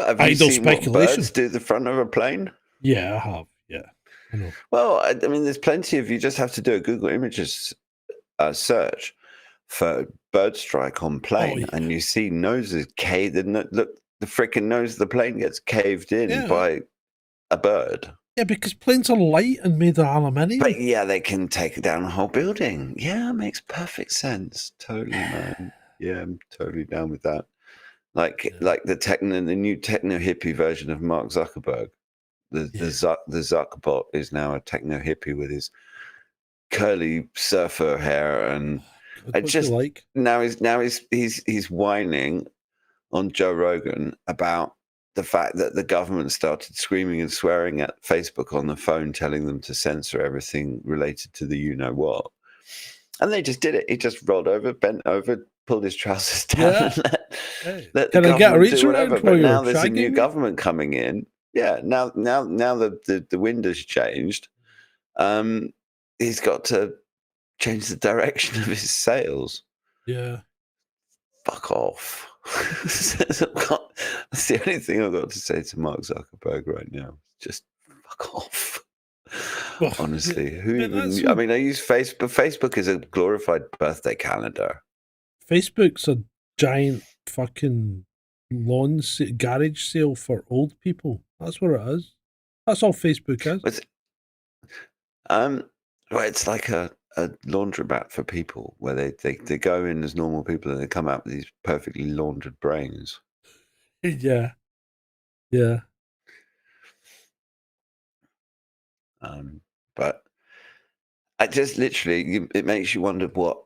have you seen what birds do the front of a plane? Yeah, I have. Yeah, I know. Well, I mean, there's plenty of. You just have to do a Google Images search for bird strike on plane, and you see noses caved. Look, the freaking nose of the plane gets caved in by a bird. Yeah, because planes are light and made of aluminium. But yeah, they can take down a whole building. Yeah, makes perfect sense. Totally, man. Yeah, I'm totally down with that. Like the new techno hippie version of Mark Zuckerberg. The Zuckbot is now a techno hippie with his curly surfer hair, and now he's whining on Joe Rogan about the fact that the government started screaming and swearing at Facebook on the phone, telling them to censor everything related to the you-know-what. And they just did it. He just rolled over, bent over, pulled his trousers down, and let the government do whatever. But now there's a new government coming in. Yeah, now the wind has changed. He's got to change the direction of his sales. Yeah. Fuck off. That's the only thing I've got to say to Mark Zuckerberg right now. Just fuck off. Well, honestly, I use Facebook. Facebook is a glorified birthday calendar. Facebook's a giant fucking garage sale for old people. That's what it is. That's all Facebook is. It's like a laundromat for people where they go in as normal people and they come out with these perfectly laundered brains. Yeah. Yeah. But I just literally, it makes you wonder what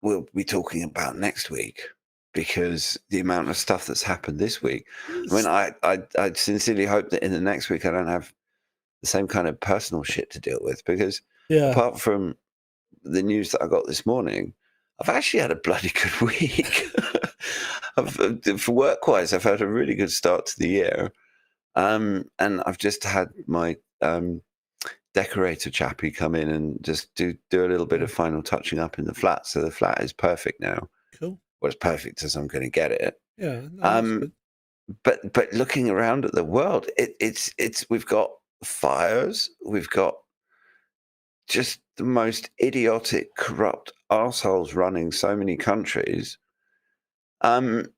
we'll be talking about next week, because the amount of stuff that's happened this week. I mean, I sincerely hope that in the next week I don't have the same kind of personal shit to deal with, because apart from the news that I got this morning, I've actually had a bloody good week. For work-wise, I've had a really good start to the year. And I've just had my decorator chappie come in and just do a little bit of final touching up in the flat. So the flat is perfect now. Cool. Well, as perfect as I'm going to get it. Yeah. No, but looking around at the world, it's we've got fires, we've got just the most idiotic, corrupt arseholes running so many countries. And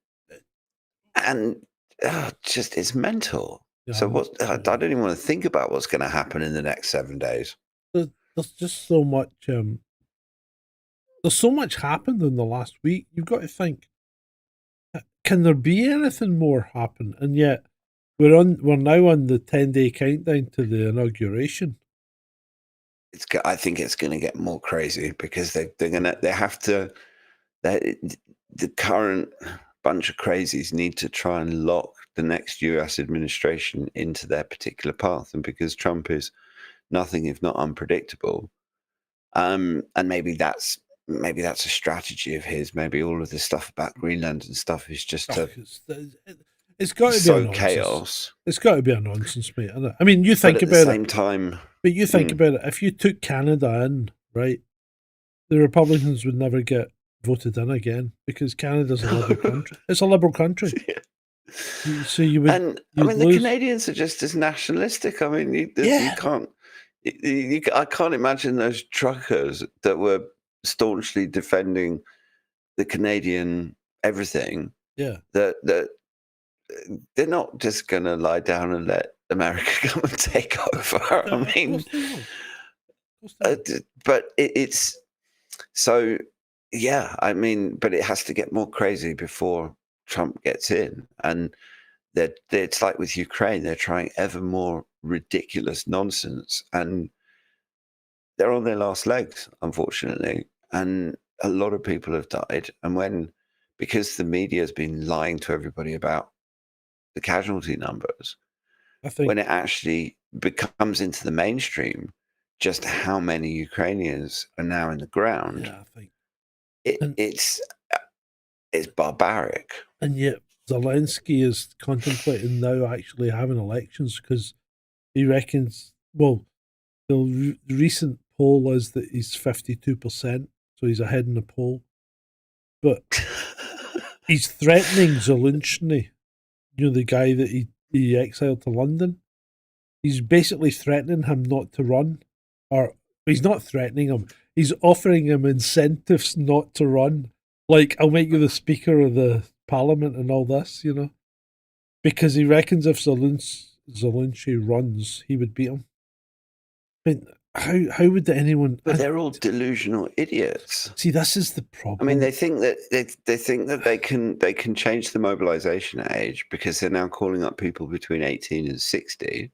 just it's mental. Yeah, so I don't even want to think about what's going to happen in the next 7 days. There's just so much. There's so much happened in the last week. You've got to think, can there be anything more happen? And yet we're now on the 10-day countdown to the inauguration. I think it's going to get more crazy, because the current bunch of crazies need to try and lock the next US administration into their particular path. And because Trump is nothing if not unpredictable, and maybe that's a strategy of his. Maybe all of this stuff about Greenland and stuff is just it's got to be so chaos. It's got to be a nonsense, mate. Isn't it? I mean, you think about it. At the same time, but you think about it. If you took Canada in, right, the Republicans would never get voted in again, because Canada's a liberal country. It's a liberal country. Yeah. So you would. And I mean, the Canadians are just as nationalistic. I mean, you can't. I can't imagine those truckers that were staunchly defending the Canadian everything. Yeah. That they're not just going to lie down and let America come and take over. I mean, but it's so, yeah. I mean, but it has to get more crazy before Trump gets in. And it's like with Ukraine, they're trying ever more ridiculous nonsense, and they're on their last legs, unfortunately. And a lot of people have died. And because the media has been lying to everybody about the casualty numbers, I think when it actually becomes into the mainstream just how many Ukrainians are now in the ground, I think it's barbaric. And yet Zelensky is contemplating now actually having elections, because he reckons, well, the recent poll is that he's 52%, so he's ahead in the poll. But he's threatening Zelensky, the guy that he exiled to London. He's basically threatening him not to run. Or he's not threatening him, he's offering him incentives not to run. Like, I'll make you the Speaker of the Parliament and all this, because he reckons if Zelensky runs, he would beat him. I mean, how would anyone? But they're all delusional idiots. See, this is the problem. I mean, they think that they can change the mobilization age, because they're now calling up people between 18 and 60.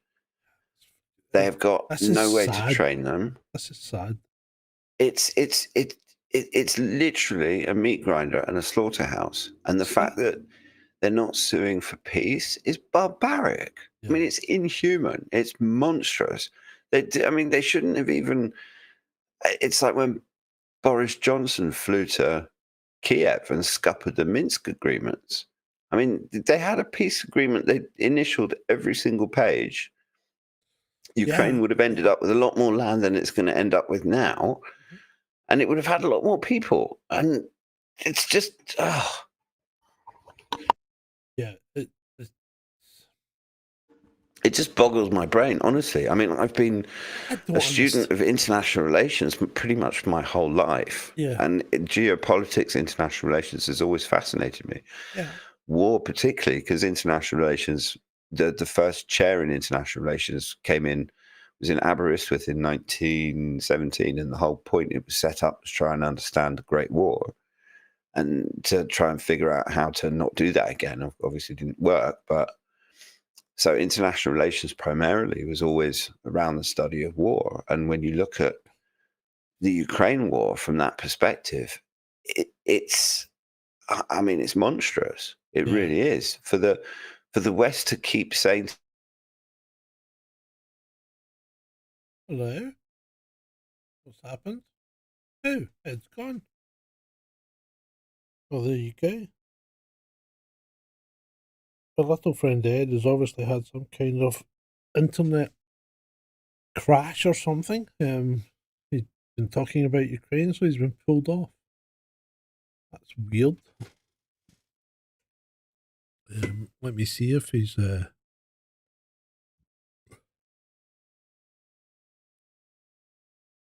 They have got no way to train them. This is sad. It's literally a meat grinder and a slaughterhouse. And the fact that they're not suing for peace is barbaric. Yeah. I mean, it's inhuman. It's monstrous. They shouldn't have even. It's like when Boris Johnson flew to Kiev and scuppered the Minsk agreements. I mean, they had a peace agreement. They initialed every single page. Ukraine would have ended up with a lot more land than it's going to end up with now. And it would have had a lot more people. And it's just, Yeah. It just boggles my brain, honestly. I mean, I've been a student of international relations pretty much my whole life. Yeah. And geopolitics, international relations has always fascinated me. Yeah. War, particularly, because international relations, the first chair in international relations was in Aberystwyth in 1917. And the whole point it was set up was try and understand the Great War and to try and figure out how to not do that again. Obviously, it didn't work, but So international relations primarily was always around the study of war. And when you look at the Ukraine war from that perspective, it's monstrous. It really is. For the West to keep saying, hello, what's happened? Oh, it's gone. Well, there you go. My little friend Ed has obviously had some kind of internet crash or something. He's been talking about Ukraine, so he's been pulled off. That's weird. Let me see if he's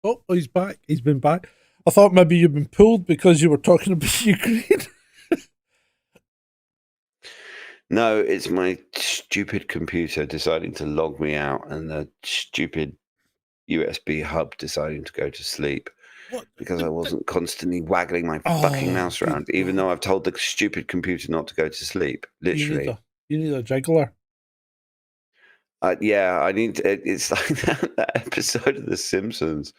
Oh, he's back. He's been back. I thought maybe you've been pulled because you were talking about Ukraine. no, it's my stupid computer deciding to log me out and the stupid USB hub deciding to go to sleep. What? Because I wasn't constantly waggling my fucking mouse around, even though I've told the stupid computer not to go to sleep. Literally. You need a jiggler. Yeah, I need. It's like that episode of The Simpsons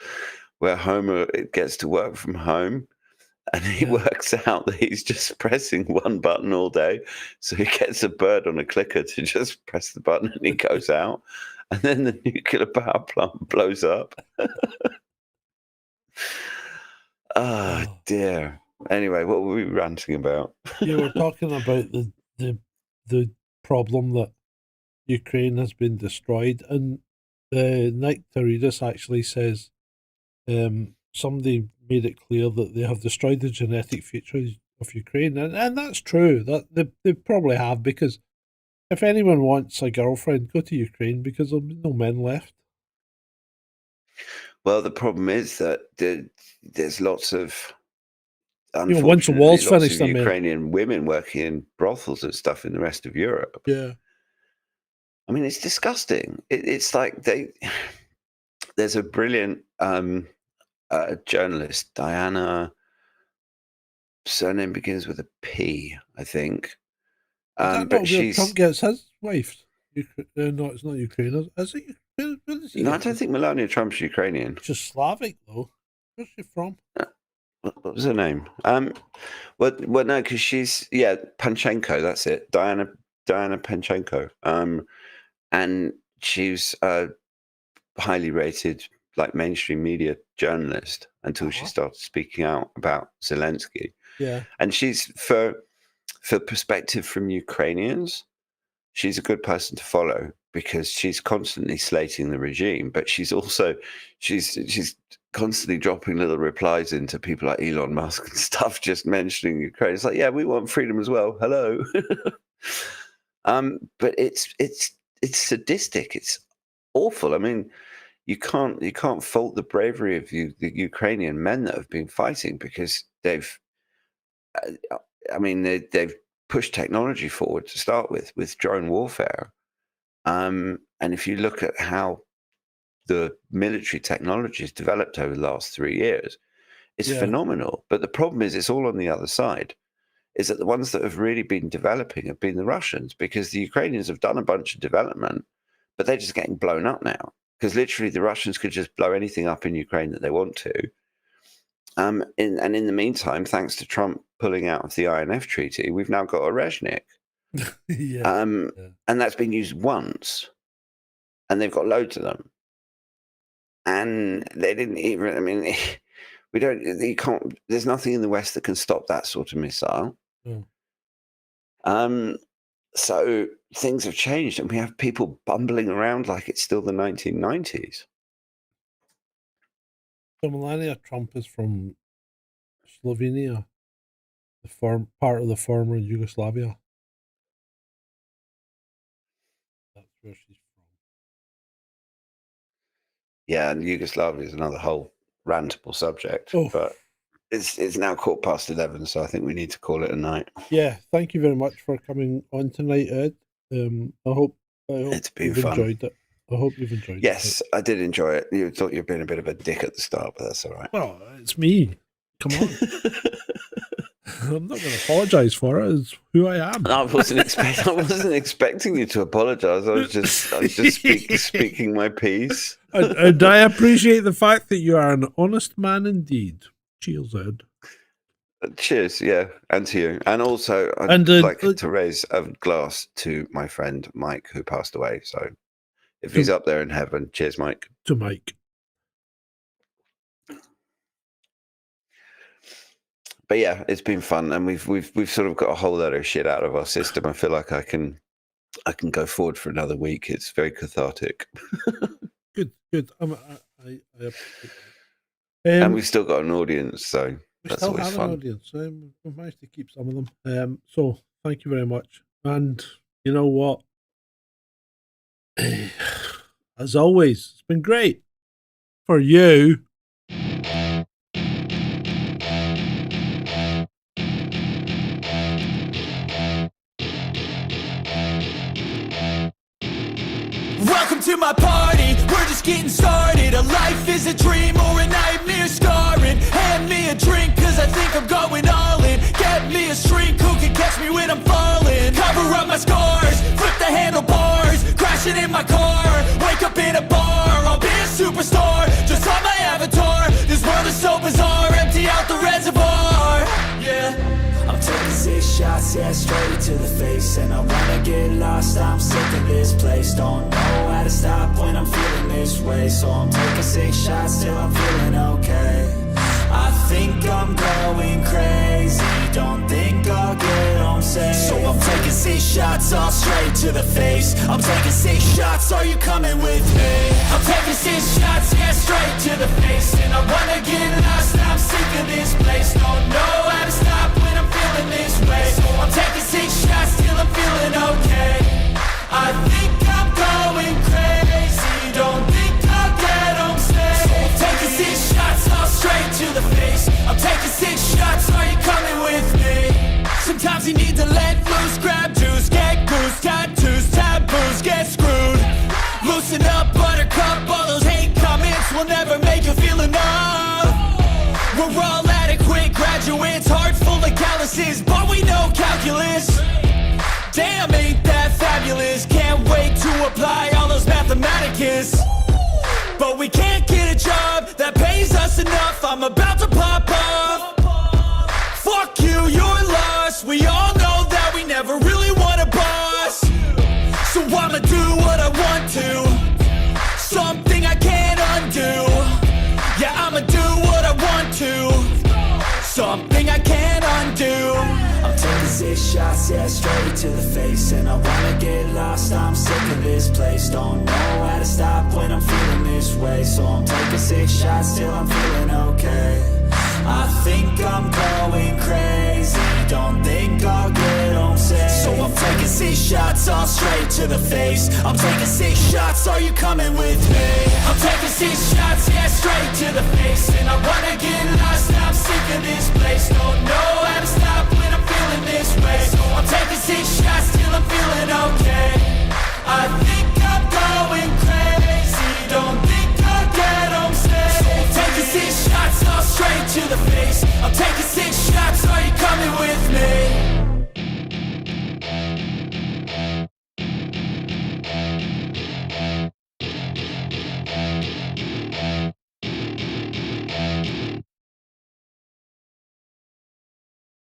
where Homer gets to work from home, and he works out that he's just pressing one button all day. So he gets a bird on a clicker to just press the button, and he goes out, and then the nuclear power plant blows up. Oh dear. Anyway, what were we ranting about? You were talking about the problem that Ukraine has been destroyed, and Nick Taridis actually says somebody made it clear that they have destroyed the genetic future of Ukraine, and that's true. That they probably have, because if anyone wants a girlfriend, go to Ukraine, because there'll be no men left. Well, the problem is that there's lots of, once the wall's finished, Ukrainian women working in brothels and stuff in the rest of Europe. Yeah. I mean, it's disgusting. It's like there's a brilliant journalist, Diana, surname begins with a P, I think. But Trump gets his wife. No, it's not Ukraine. Is it? No, I don't think Melania Trump's Ukrainian. She's Slavic, though. Where's she from? What was her name? Well, no, because she's Panchenko. That's it, Diana Panchenko. And she's a highly rated, like, mainstream media journalist until she started speaking out about Zelensky. Yeah, and she's for perspective from Ukrainians, she's a good person to follow, because she's constantly slating the regime, but she's also she's constantly dropping little replies into people like Elon Musk and stuff, just mentioning Ukraine. It's like, yeah, we want freedom as well. Hello. But it's sadistic. It's awful. I mean, you can't fault the bravery of the Ukrainian men that have been fighting, because they've pushed technology forward to start with drone warfare. And if you look at how the military technology has developed over the last 3 years, it's phenomenal. But the problem is, it's all on the other side. Is that the ones that have really been developing have been the Russians, because the Ukrainians have done a bunch of development, but they're just getting blown up now. Because literally the Russians could just blow anything up in Ukraine that they want to. And in the meantime, thanks to Trump pulling out of the INF treaty, we've now got a Reznik. And that's been used once, and they've got loads of them. And they didn't even, I mean, there's nothing in the West that can stop that sort of missile. So things have changed, and we have people bumbling around like it's still the 1990s. So Melania Trump is from Slovenia, part of the former Yugoslavia. That's where she's from. Yeah, and Yugoslavia is another whole rantable subject. But it's now 11:15, so I think we need to call it a night. Yeah, thank you very much for coming on tonight, Ed. I hope it's been you've fun. Enjoyed it. I hope you've enjoyed it. Yes, I did enjoy it. You thought you'd been a bit of a dick at the start, but that's all right. Well, it's me. Come on. I'm not going to apologise for it. It's who I am. I wasn't expecting you to apologise. I was just speaking my piece. And I appreciate the fact that you are an honest man indeed. Cheers, Ed. Cheers, yeah, and to you. And also, I'd like to raise a glass to my friend Mike, who passed away. So if he's up there in heaven, cheers, Mike. To Mike. But yeah, it's been fun, and we've sort of got a whole lot of shit out of our system. I feel like I can go forward for another week. It's very cathartic. Good. I appreciate that. And we've still got an audience, so that's always fun. An audience. We've managed to keep some of them. So thank you very much. And you know what? As always, it's been great for you. Welcome to my party, we're just getting started. A life is a dream or a nightmare scarring. Hand me a drink cause I think I'm going all in. Get me a shrink who can catch me when I'm falling. Cover up my scars, flip the handlebars. Crashing in my car, wake up in a bar. I'll be a superstar, just on my avatar. This world is so bizarre, empty out the reservoir. Yeah, I'm taking 6 shots, yeah, straight to the face. And I wanna get lost, I'm sick of this place. Don't know how to stop when I'm feeling this way. So I'm taking 6 shots till I'm feeling okay. I think I'm going crazy, don't think I'll get home safe. So I'm taking 6 shots, all straight to the face. I'm taking 6 shots, are you coming with me? I'm taking 6 shots, yeah, straight to the face. And I wanna get lost, I'm sick of this place. Don't know how to stop when I'm feeling this way. So I'm taking 6 shots till I'm feeling okay. I think I'm going crazy, don't think I'll get home safe. So I'm taking 6 shots, all straight to the face. I'm taking 6 shots, are you coming with me? Sometimes you need to let loose, grab juice, get goose, tattoos, taboos, get screwed. Loosen up, buttercup, all those hate comments will never make you feel enough. We're all adequate graduates, heart full of calluses, but we know calculus. Damn, ain't that fabulous? Can't wait to apply all those mathematicus. But we can't get a job that pays us enough. I'm about to pop off. Fuck you, you're lost. We all know that we never really want a boss. So I'ma do what I want to, something I can't undo. Yeah, I'ma do what I want to, something I can't undo. I'm taking 6 shots, yeah, straight to the face. And I wanna get lost, I'm sick of this place. Don't know how to stop when I'm feeling this way. So I'm taking 6 shots till I'm feeling okay. I think I'm going crazy, don't think I'll get home safe. So I'm taking 6 shots, all straight to the face. I'm taking 6 shots, are you coming with me? I'm taking 6 shots, yeah, straight to the face. And I wanna get lost, I'm sick of this place. Don't